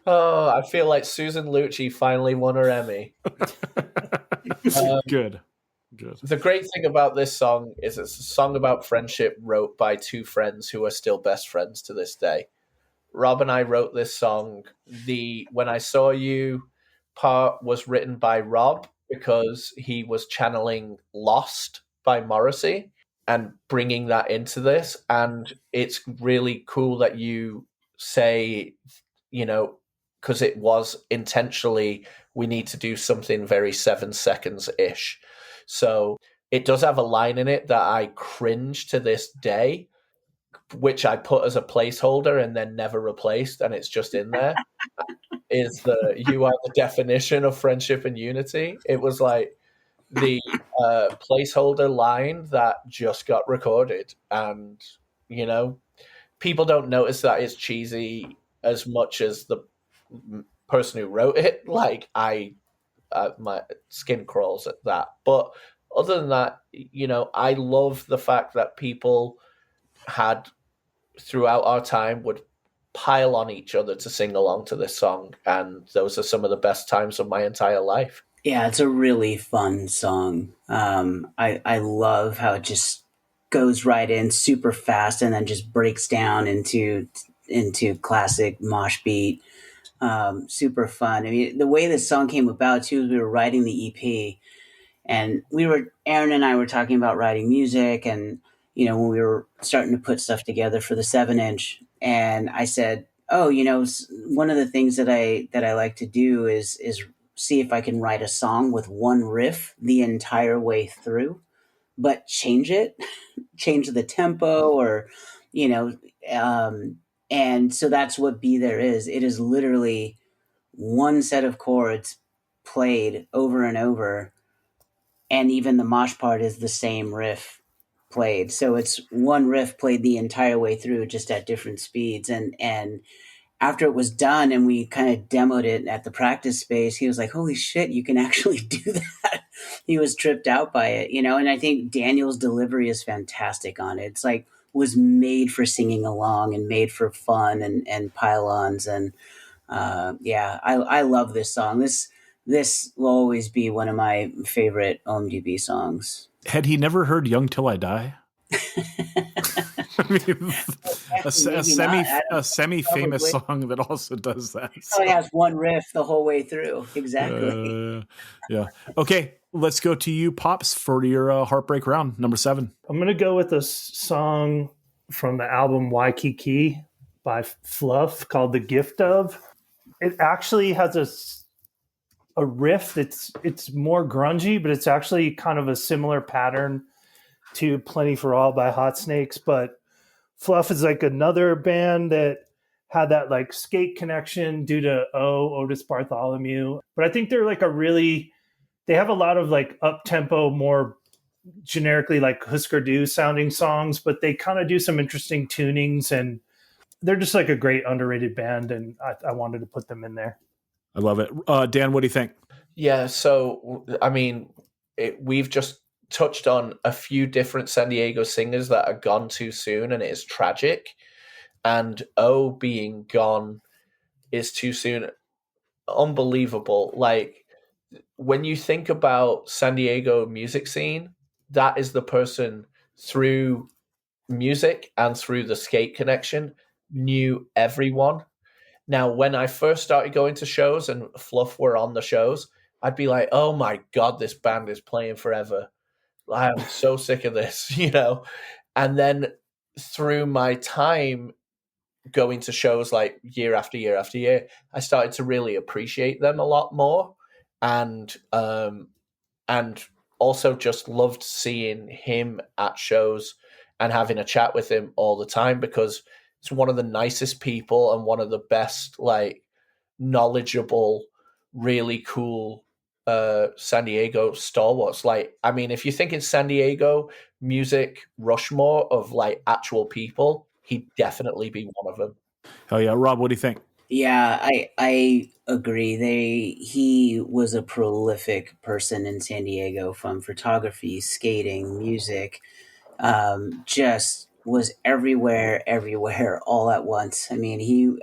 I feel like Susan Lucci finally won her Emmy. Good. The great thing about this song is it's a song about friendship wrote by 2 friends who are still best friends to this day. Rob and I wrote this song. The When I Saw You part was written by Rob because he was channeling Lost by Morrissey and bringing that into this. And it's really cool that you say, you know, because it was intentionally, we need to do something very 7 seconds-ish. So it does have a line in it that I cringe to this day, which I put as a placeholder and then never replaced, and it's just in there, is you are the definition of friendship and unity. It was like the placeholder line that just got recorded. And, you know, people don't notice that it's cheesy as much as the person who wrote it, like my skin crawls at that. But other than that, I love the fact that people had throughout our time would pile on each other to sing along to this song, and those are some of the best times of my entire life. Yeah, it's a really fun song. I love how it just goes right in super fast and then just breaks down into classic mosh beat. Super fun. I mean, the way this song came about too is we were writing the EP, and Aaron and I were talking about writing music, and when we were starting to put stuff together for the 7-inch, and I said, "Oh, one of the things that I like to do is see if I can write a song with one riff the entire way through, but change change the tempo, or you know, and so that's what Be There is. It is literally one set of chords played over and over, and even the mosh part is the same riff played. So it's one riff played the entire way through, just at different speeds. And after it was done and we kind of demoed it at the practice space, he was like, "Holy shit, you can actually do that." He was tripped out by it, and I think Daniel's delivery is fantastic on it. It's like was made for singing along and made for fun and pile-ons. And I love this song. This will always be one of my favorite OMDB songs. Had he never heard Young Till I Die? I mean, a semi-famous song that also does that. So it has one riff the whole way through. Exactly. Yeah. Okay, let's go to you, Pops, for your Heartbreak Round, number 7. I'm going to go with a song from the album Waikiki by Fluff called The Gift Of. It actually has a riff it's more grungy, but it's actually kind of a similar pattern to Plenty for All by Hot Snakes. But Fluff is like another band that had that like skate connection due to Otis Bartholomew. But I think they're like they have a lot of like up-tempo, more generically like Husker Du sounding songs, but they kind of do some interesting tunings, and they're just like a great underrated band, and I wanted to put them in there. I love it. Dan, what do you think? Yeah, so, I mean, we've just touched on a few different San Diego singers that are gone too soon, and it is tragic. And O being gone is too soon. Unbelievable. Like, when you think about San Diego music scene, that is the person through music and through the skate connection knew everyone. Now, when I first started going to shows and Fluff were on the shows, I'd be like, "Oh my God, this band is playing forever. I am so sick of this," And then through my time going to shows like year after year after year, I started to really appreciate them a lot more. And also just loved seeing him at shows and having a chat with him all the time, because it's one of the nicest people and one of the best, like, knowledgeable, really cool San Diego stalwarts. Like, I mean, if you think in San Diego music Rushmore of like actual people, he'd definitely be one of them. Hell yeah. Rob, what do you think? Yeah, I agree. He was a prolific person in San Diego, from photography, skating, music, just was everywhere all at once. I mean, you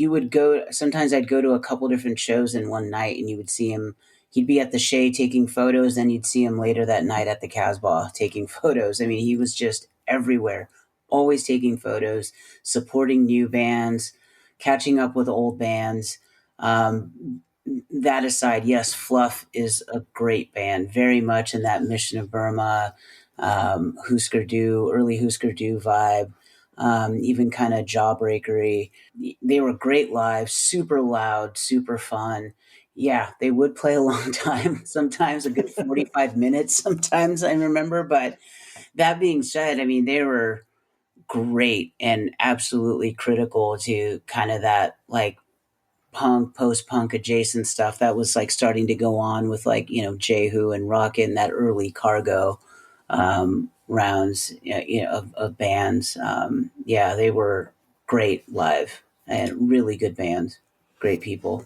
would go, sometimes I'd go to a couple different shows in one night, and you would see him. He'd be at the Shea taking photos, then you'd see him later that night at the Casbah taking photos. I mean, he was just everywhere, always taking photos, supporting new bands, catching up with old bands. That aside, yes, Fluff is a great band, very much in that Mission of Burma, Husker Du, early Husker Du vibe, even kind of jawbreakery. They were great live, super loud, super fun. Yeah, they would play a long time, sometimes a good 45 minutes, sometimes I remember. But that being said, I mean, they were great and absolutely critical to kind of that like punk, post-punk adjacent stuff that was like starting to go on with like, Jehu and Rocket and that early Cargo rounds of bands. They were great live and really good bands. great people.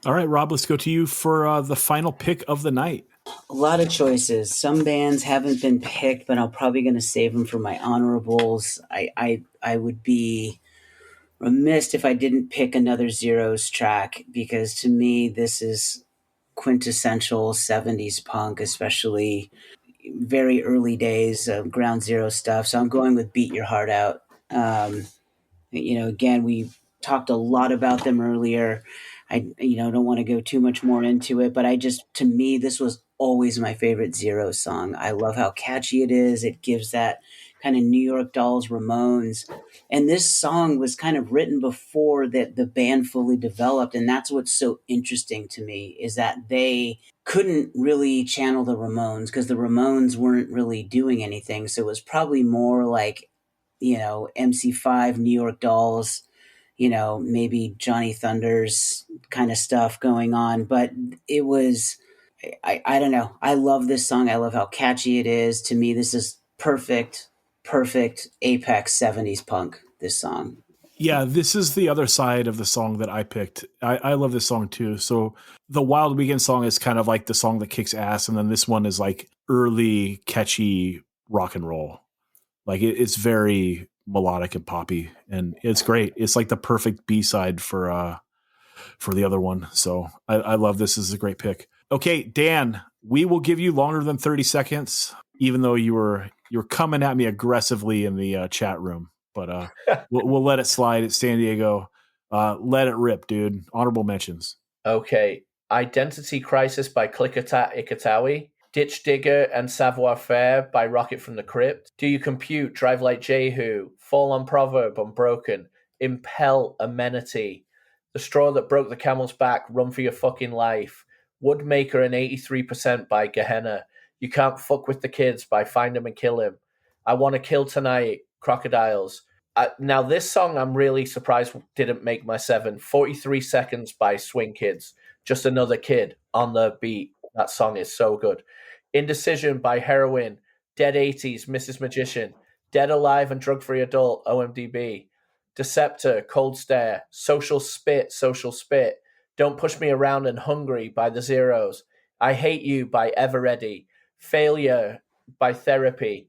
All right, Rob, let's go to you for the final pick of the night. A lot of choices. Some bands haven't been picked, but I'm probably going to save them for my honorables. I would be remiss if I didn't pick another Zeros track, because to me this is quintessential 70s punk, especially very early days of Ground Zero stuff. So I'm going with Beat Your Heart Out. Again, we talked a lot about them earlier. I don't want to go too much more into it, but to me, this was always my favorite Zero song. I love how catchy it is. It gives that kind of New York Dolls, Ramones. And this song was kind of written before that the band fully developed. And that's what's so interesting to me, is that they couldn't really channel the Ramones because the Ramones weren't really doing anything. So it was probably more like, MC5, New York Dolls, maybe Johnny Thunders kind of stuff going on. But it was, I don't know. I love this song. I love how catchy it is. To me, this is perfect apex 70s punk, this song. Yeah, this is the other side of the song that I picked. I love this song too. So the Wild Weekend song is kind of like the song that kicks ass. And then this one is like early catchy rock and roll. Like it's very melodic and poppy, and it's great. It's like the perfect B-side for the other one. So I love this. This is a great pick. Okay, Dan, we will give you longer than 30 seconds, even though you're coming at me aggressively in the chat room. But we'll let it slide. It's San Diego. Let it rip, dude. Honorable mentions. Okay. Identity Crisis by Klickitat Ikatawi. Ditch Digger and Savoir Faire by Rocket from the Crypt. Do You Compute, Drive Like Jehu, Fall on Proverb, Unbroken, Impel, Amenity, The Straw That Broke the Camel's Back, Run for Your Fucking Life, Woodmaker and 83% by Gehenna, You Can't Fuck With the Kids by Find 'Em and Kill Him, I Wanna Kill Tonight, Crocodiles. Now this song I'm really surprised didn't make my 7. 43 Seconds by Swing Kids. Just another kid on the beat. That song is so good. Indecision by Heroin, Dead 80s, Mrs. Magician, Dead Alive and Drug Free Adult, OMDB, Deceptor, Cold Stare, Social Spit, Don't Push Me Around and Hungry by The Zeros, I Hate You by Ever Ready, Failure by Therapy,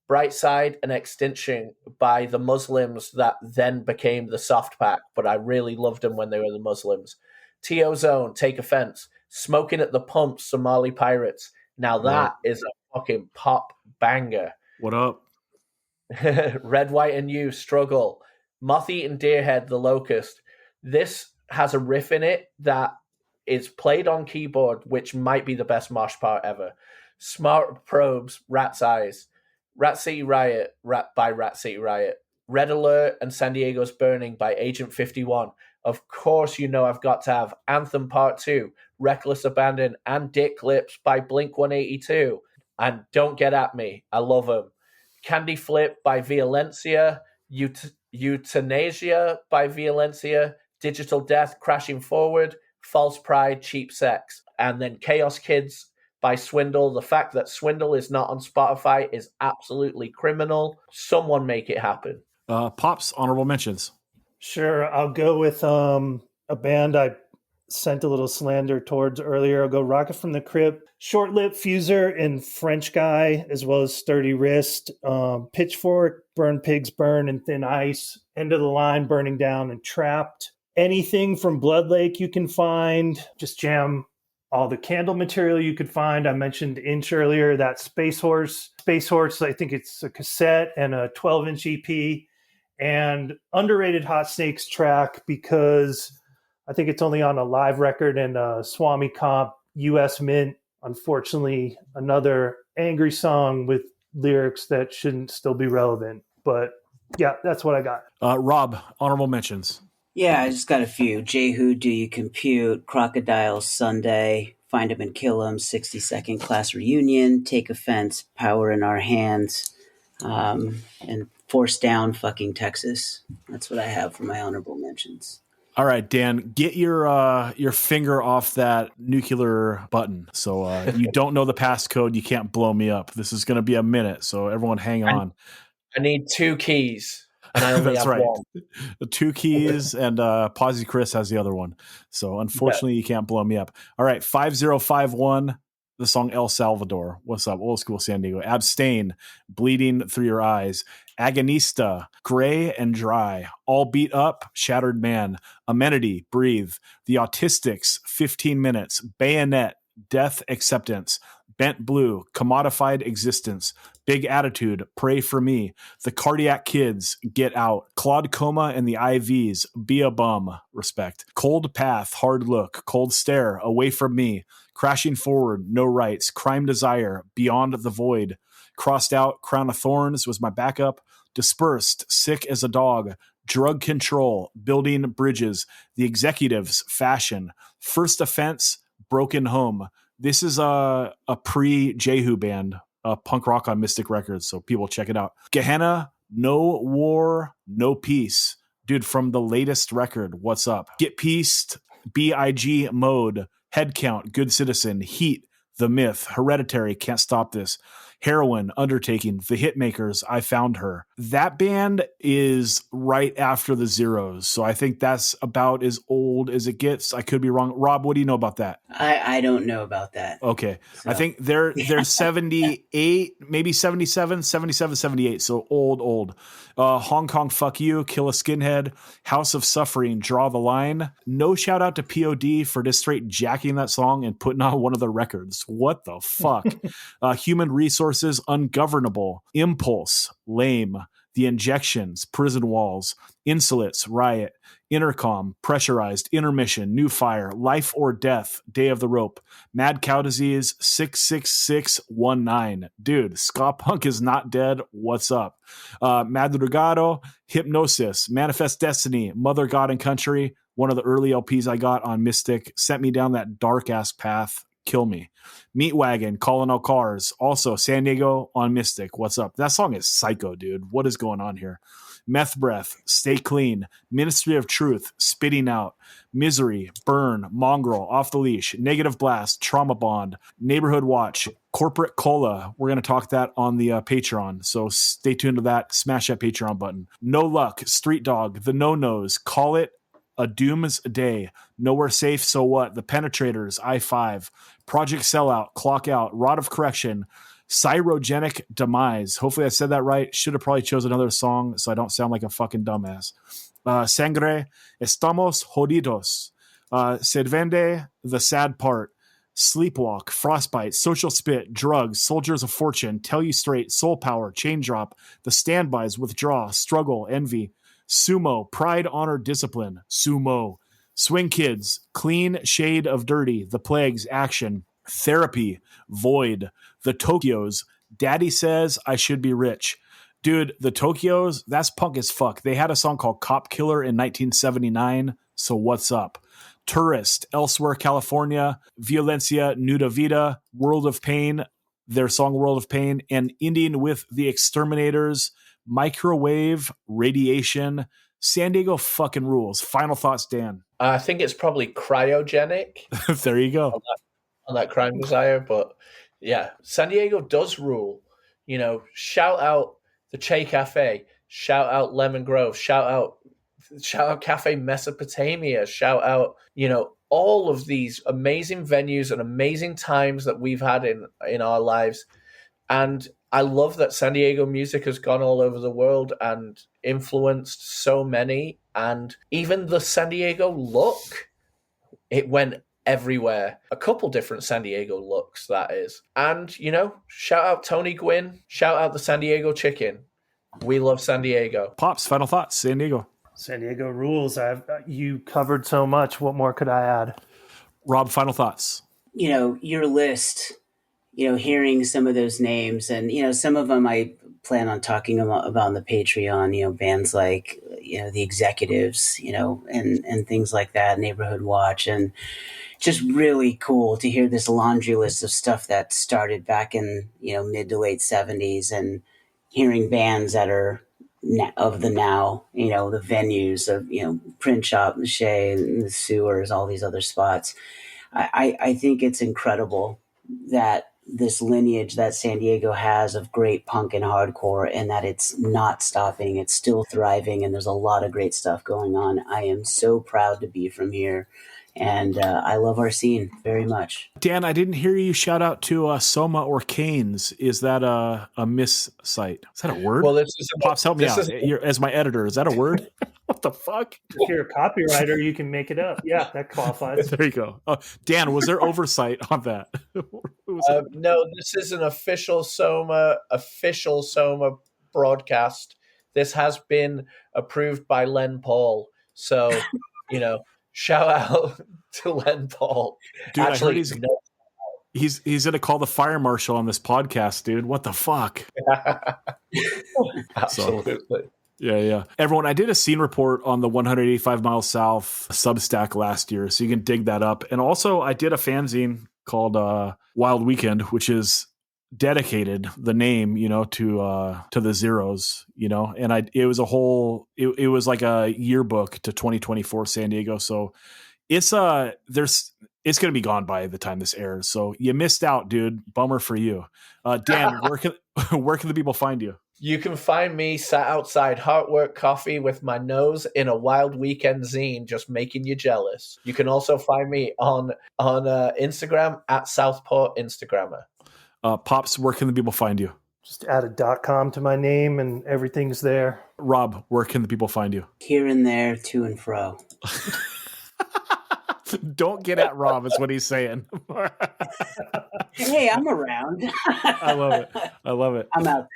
Bright Side and Extinction by the Muslims that then became the Soft Pack, but I really loved them when they were the Muslims. T.O. Zone, Take Offense, Smoking at the Pump, Somali Pirates. Now that is a fucking pop banger. What up? Red, White, and You, Struggle. Moth-Eaten Deerhead, The Locust. This has a riff in it that is played on keyboard, which might be the best mosh part ever. Smart Probes, Rat's Eyes. Rat City Riot by Rat City Riot. Red Alert and San Diego's Burning by Agent 51. Of course, I've got to have Anthem Part 2, Reckless Abandon, and Dick Lips by Blink-182. And Don't Get At Me. I love them. Candy Flip by Violencia. Euthanasia by Violencia. Digital Death, Crashing Forward. False Pride, Cheap Sex. And then Chaos Kids by Swindle. The fact that Swindle is not on Spotify is absolutely criminal. Someone make it happen. Pops, honorable mentions. Sure, I'll go with a band I sent a little slander towards earlier. I'll go Rocket from the Crypt, Short Lip Fuser and French Guy, as well as Sturdy Wrist, Pitchfork, Burn Pigs Burn, and Thin Ice, End of the Line, Burning Down, and Trapped. Anything from Blood Lake you can find, just jam all the Candle material you could find. I mentioned Inch earlier, that Space Horse, I think it's a cassette and a 12-inch EP. And underrated Hot Snakes track, because I think it's only on a live record and a Swami Comp US Mint. Unfortunately, another angry song with lyrics that shouldn't still be relevant. But yeah, that's what I got. Rob, honorable mentions. Yeah, I just got a few. Jehu, Do You Compute, Crocodiles, Sunday, Find 'Em and Kill 'Em, 60-Second Class Reunion, Take Offense, Power in Our Hands, and Force Down, Fucking Texas. That's what I have for my honorable mentions. All right, Dan, get your finger off that nuclear button. So you don't know the passcode. You can't blow me up. This is going to be a minute. So everyone hang on. I need 2 keys. and I only That's have right. one. The 2 keys and Posy Chris has the other one. So unfortunately, you can't blow me up. All right, 5051. The song El Salvador. What's up? Old school San Diego. Abstain. Bleeding Through Your Eyes. Agonista. Gray and Dry. All Beat Up. Shattered Man. Amenity. Breathe. The Autistics. 15 Minutes. Bayonet. Death Acceptance. Bent Blue. Commodified Existence. Big Attitude. Pray for Me. The Cardiac Kids. Get Out. Claude Coma and the IVs. Be a Bum. Respect. Cold Path. Hard Look. Cold Stare. Away From Me. Crashing Forward, No Rights, Crime Desire, Beyond the Void, Crossed Out, Crown of Thorns was my backup, Dispersed, Sick as a Dog, Drug Control, Building Bridges, The Executives, Fashion, First Offense, Broken Home. This is a pre-Jehu band, punk rock on Mystic Records, so people check it out. Gehenna, No War, No Peace. Dude, from the latest record, what's up? Get Pieced, B.I.G. Mode, Head Count, Good Citizen, Heat, The Myth, Hereditary, Can't Stop This, Heroin, Undertaking, The Hitmakers, I Found Her. That band is right after the Zeros, so I think that's about as old as it gets. I could be wrong. Rob, what do you know about that? I don't know about that. Okay. So. I think they're 78, maybe 77, 78. So old. Hong Kong Fuck You, Kill a Skinhead, House of Suffering, Draw the Line. No shout out to POD for just straight jacking that song and putting on one of the records. What the fuck? Human Resources, Ungovernable, Impulse, Lame, The Injections, Prison Walls, Insulates, Riot, Intercom, Pressurized, Intermission, New Fire, Life or Death, Day of the Rope, Mad Cow Disease, 66619. Dude, ska punk is not dead. What's up? Madrugado, Hypnosis, Manifest Destiny, Mother, God, and Country, one of the early LPs I got on Mystic, sent me down that dark-ass path. Kill Me. Meat Wagon, Calling All Cars, also San Diego on Mystic. What's up? That song is psycho, dude. What is going on here? Meth Breath, Stay Clean, Ministry of Truth, Spitting Out, Misery, Burn, Mongrel, Off the Leash, Negative Blast, Trauma Bond, Neighborhood Watch, Corporate Cola. We're going to talk that on the Patreon, so stay tuned to that. Smash that Patreon button. No Luck, Street Dog, The No-Nos, Call It a Doom's Day, Nowhere Safe, So What, The Penetrators, I-5, Project Sellout, Clock Out, Rod of Correction, Cyrogenic Demise. Hopefully I said that right. Should have probably chose another song so I don't sound like a fucking dumbass. Sangre, Estamos Jodidos, Se Vende, The Sad Part, Sleepwalk, Frostbite, Social Spit, Drugs, Soldiers of Fortune, Tell You Straight, Soul Power, Chain Drop, The Standbys, Withdraw, Struggle, Envy, Sumo, Pride, Honor, Discipline, Sumo, Swing Kids, Clean Shade of Dirty, The Plagues, Action, Therapy, Void, The Tokyos, Daddy Says I Should Be Rich. Dude, The Tokyos, that's punk as fuck. They had a song called Cop Killer in 1979, so what's up? Tourist, Elsewhere, California, Violencia, Nuda Vida, World of Pain, their song World of Pain, and ending with The Exterminators, Microwave, Radiation, San Diego fucking rules. Final thoughts, Dan. I think it's probably Cryogenic. There you go. On that Crime Desire, but yeah, San Diego does rule. You know, shout out the Che Cafe, shout out Lemon Grove, shout out Cafe Mesopotamia, shout out, you know, all of these amazing venues and amazing times that we've had in our lives. And I love that San Diego music has gone all over the world and influenced so many. And even the San Diego look, it went everywhere. A couple different San Diego looks, that is. And, you know, shout out Tony Gwynn, shout out the San Diego Chicken. We love San Diego. Pops, final thoughts, San Diego. San Diego rules. You covered so much. What more could I add? Rob, final thoughts. You know, your list, you know, hearing some of those names, and, you know, some of them I plan on talking about on the Patreon, you know, bands like, you know, The Executives, you know, and things like that, Neighborhood Watch, and just really cool to hear this laundry list of stuff that started back in, you know, mid to late 70s, and hearing bands that are of the now, you know, the venues of, you know, Print Shop, Shea, and the Sewers, all these other spots. I think it's incredible that this lineage that San Diego has of great punk and hardcore, and that it's not stopping. It's still thriving, and there's a lot of great stuff going on. I am so proud to be from here, and I love our scene very much. Dan, I didn't hear you shout out to Soma or Canes. Is that a miscite? Is that a word? Well, this is Pops, help me out. As my editor, is that a word? What the fuck? If you're a copywriter, you can make it up. Yeah, that qualifies. There you go. Dan, was there oversight on that? No, this is an official Soma broadcast. This has been approved by Len Paul. So, shout out to Len Paul. Dude, actually, I heard he's going to call the fire marshal on this podcast, dude. What the fuck? Absolutely. So, yeah. Everyone, I did a scene report on the 185 Miles South Substack last year, so you can dig that up. And also, I did a fanzine called Wild Weekend, which is dedicated, the name, to the Zeros, and it was it was like a yearbook to 2024 San Diego. So it's going to be gone by the time this airs. So you missed out, dude. Bummer for you. Dan, where can the people find you? You can find me sat outside Heartwork Coffee with my nose in a Wild Weekend zine, just making you jealous. You can also find me on Instagram at Southport Instagrammer. Pops, where can the people find you? Just add a .com to my name and everything's there. Rob, where can the people find you? Here and there, to and fro. Don't get at Rob, is what he's saying. Hey, I'm around. I love it. I'm out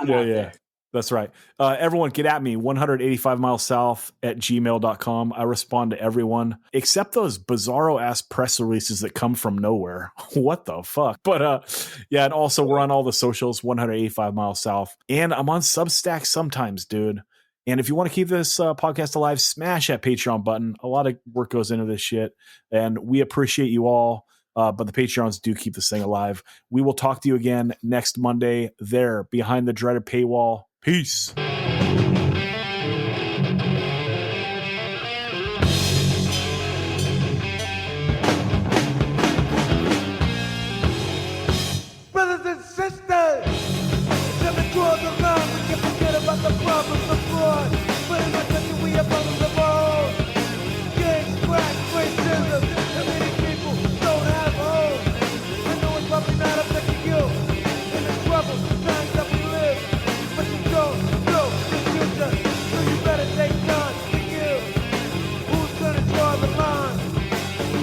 there. Yeah. That's right. Everyone, get at me, 185 Miles South at gmail.com. I respond to everyone, except those bizarro-ass press releases that come from nowhere. What the fuck? But and also we're on all the socials, 185 Miles South. And I'm on Substack sometimes, dude. And if you want to keep this podcast alive, smash that Patreon button. A lot of work goes into this shit, and we appreciate you all. But the Patreons do keep this thing alive. We will talk to you again next Monday there behind the dreaded paywall. Peace. Brothers and sisters, never draw the line. We can forget about the problems of fraud. But in my country, we have problems of our own. Gangs, crack, racism, and many people don't have hope. I know it's probably not affecting you in the troubled times that we live. But you don't know the future, so you better take time to give. Who's gonna draw the line?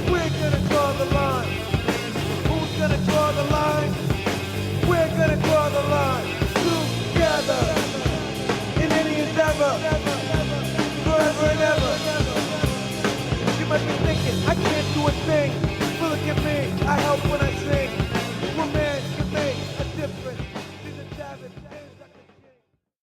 We're gonna draw the line. Who's gonna draw the line? We're gonna draw the line. Together, in any endeavor, forever and ever. You might be thinking, I can't do a thing. But look at me, I help when I sing.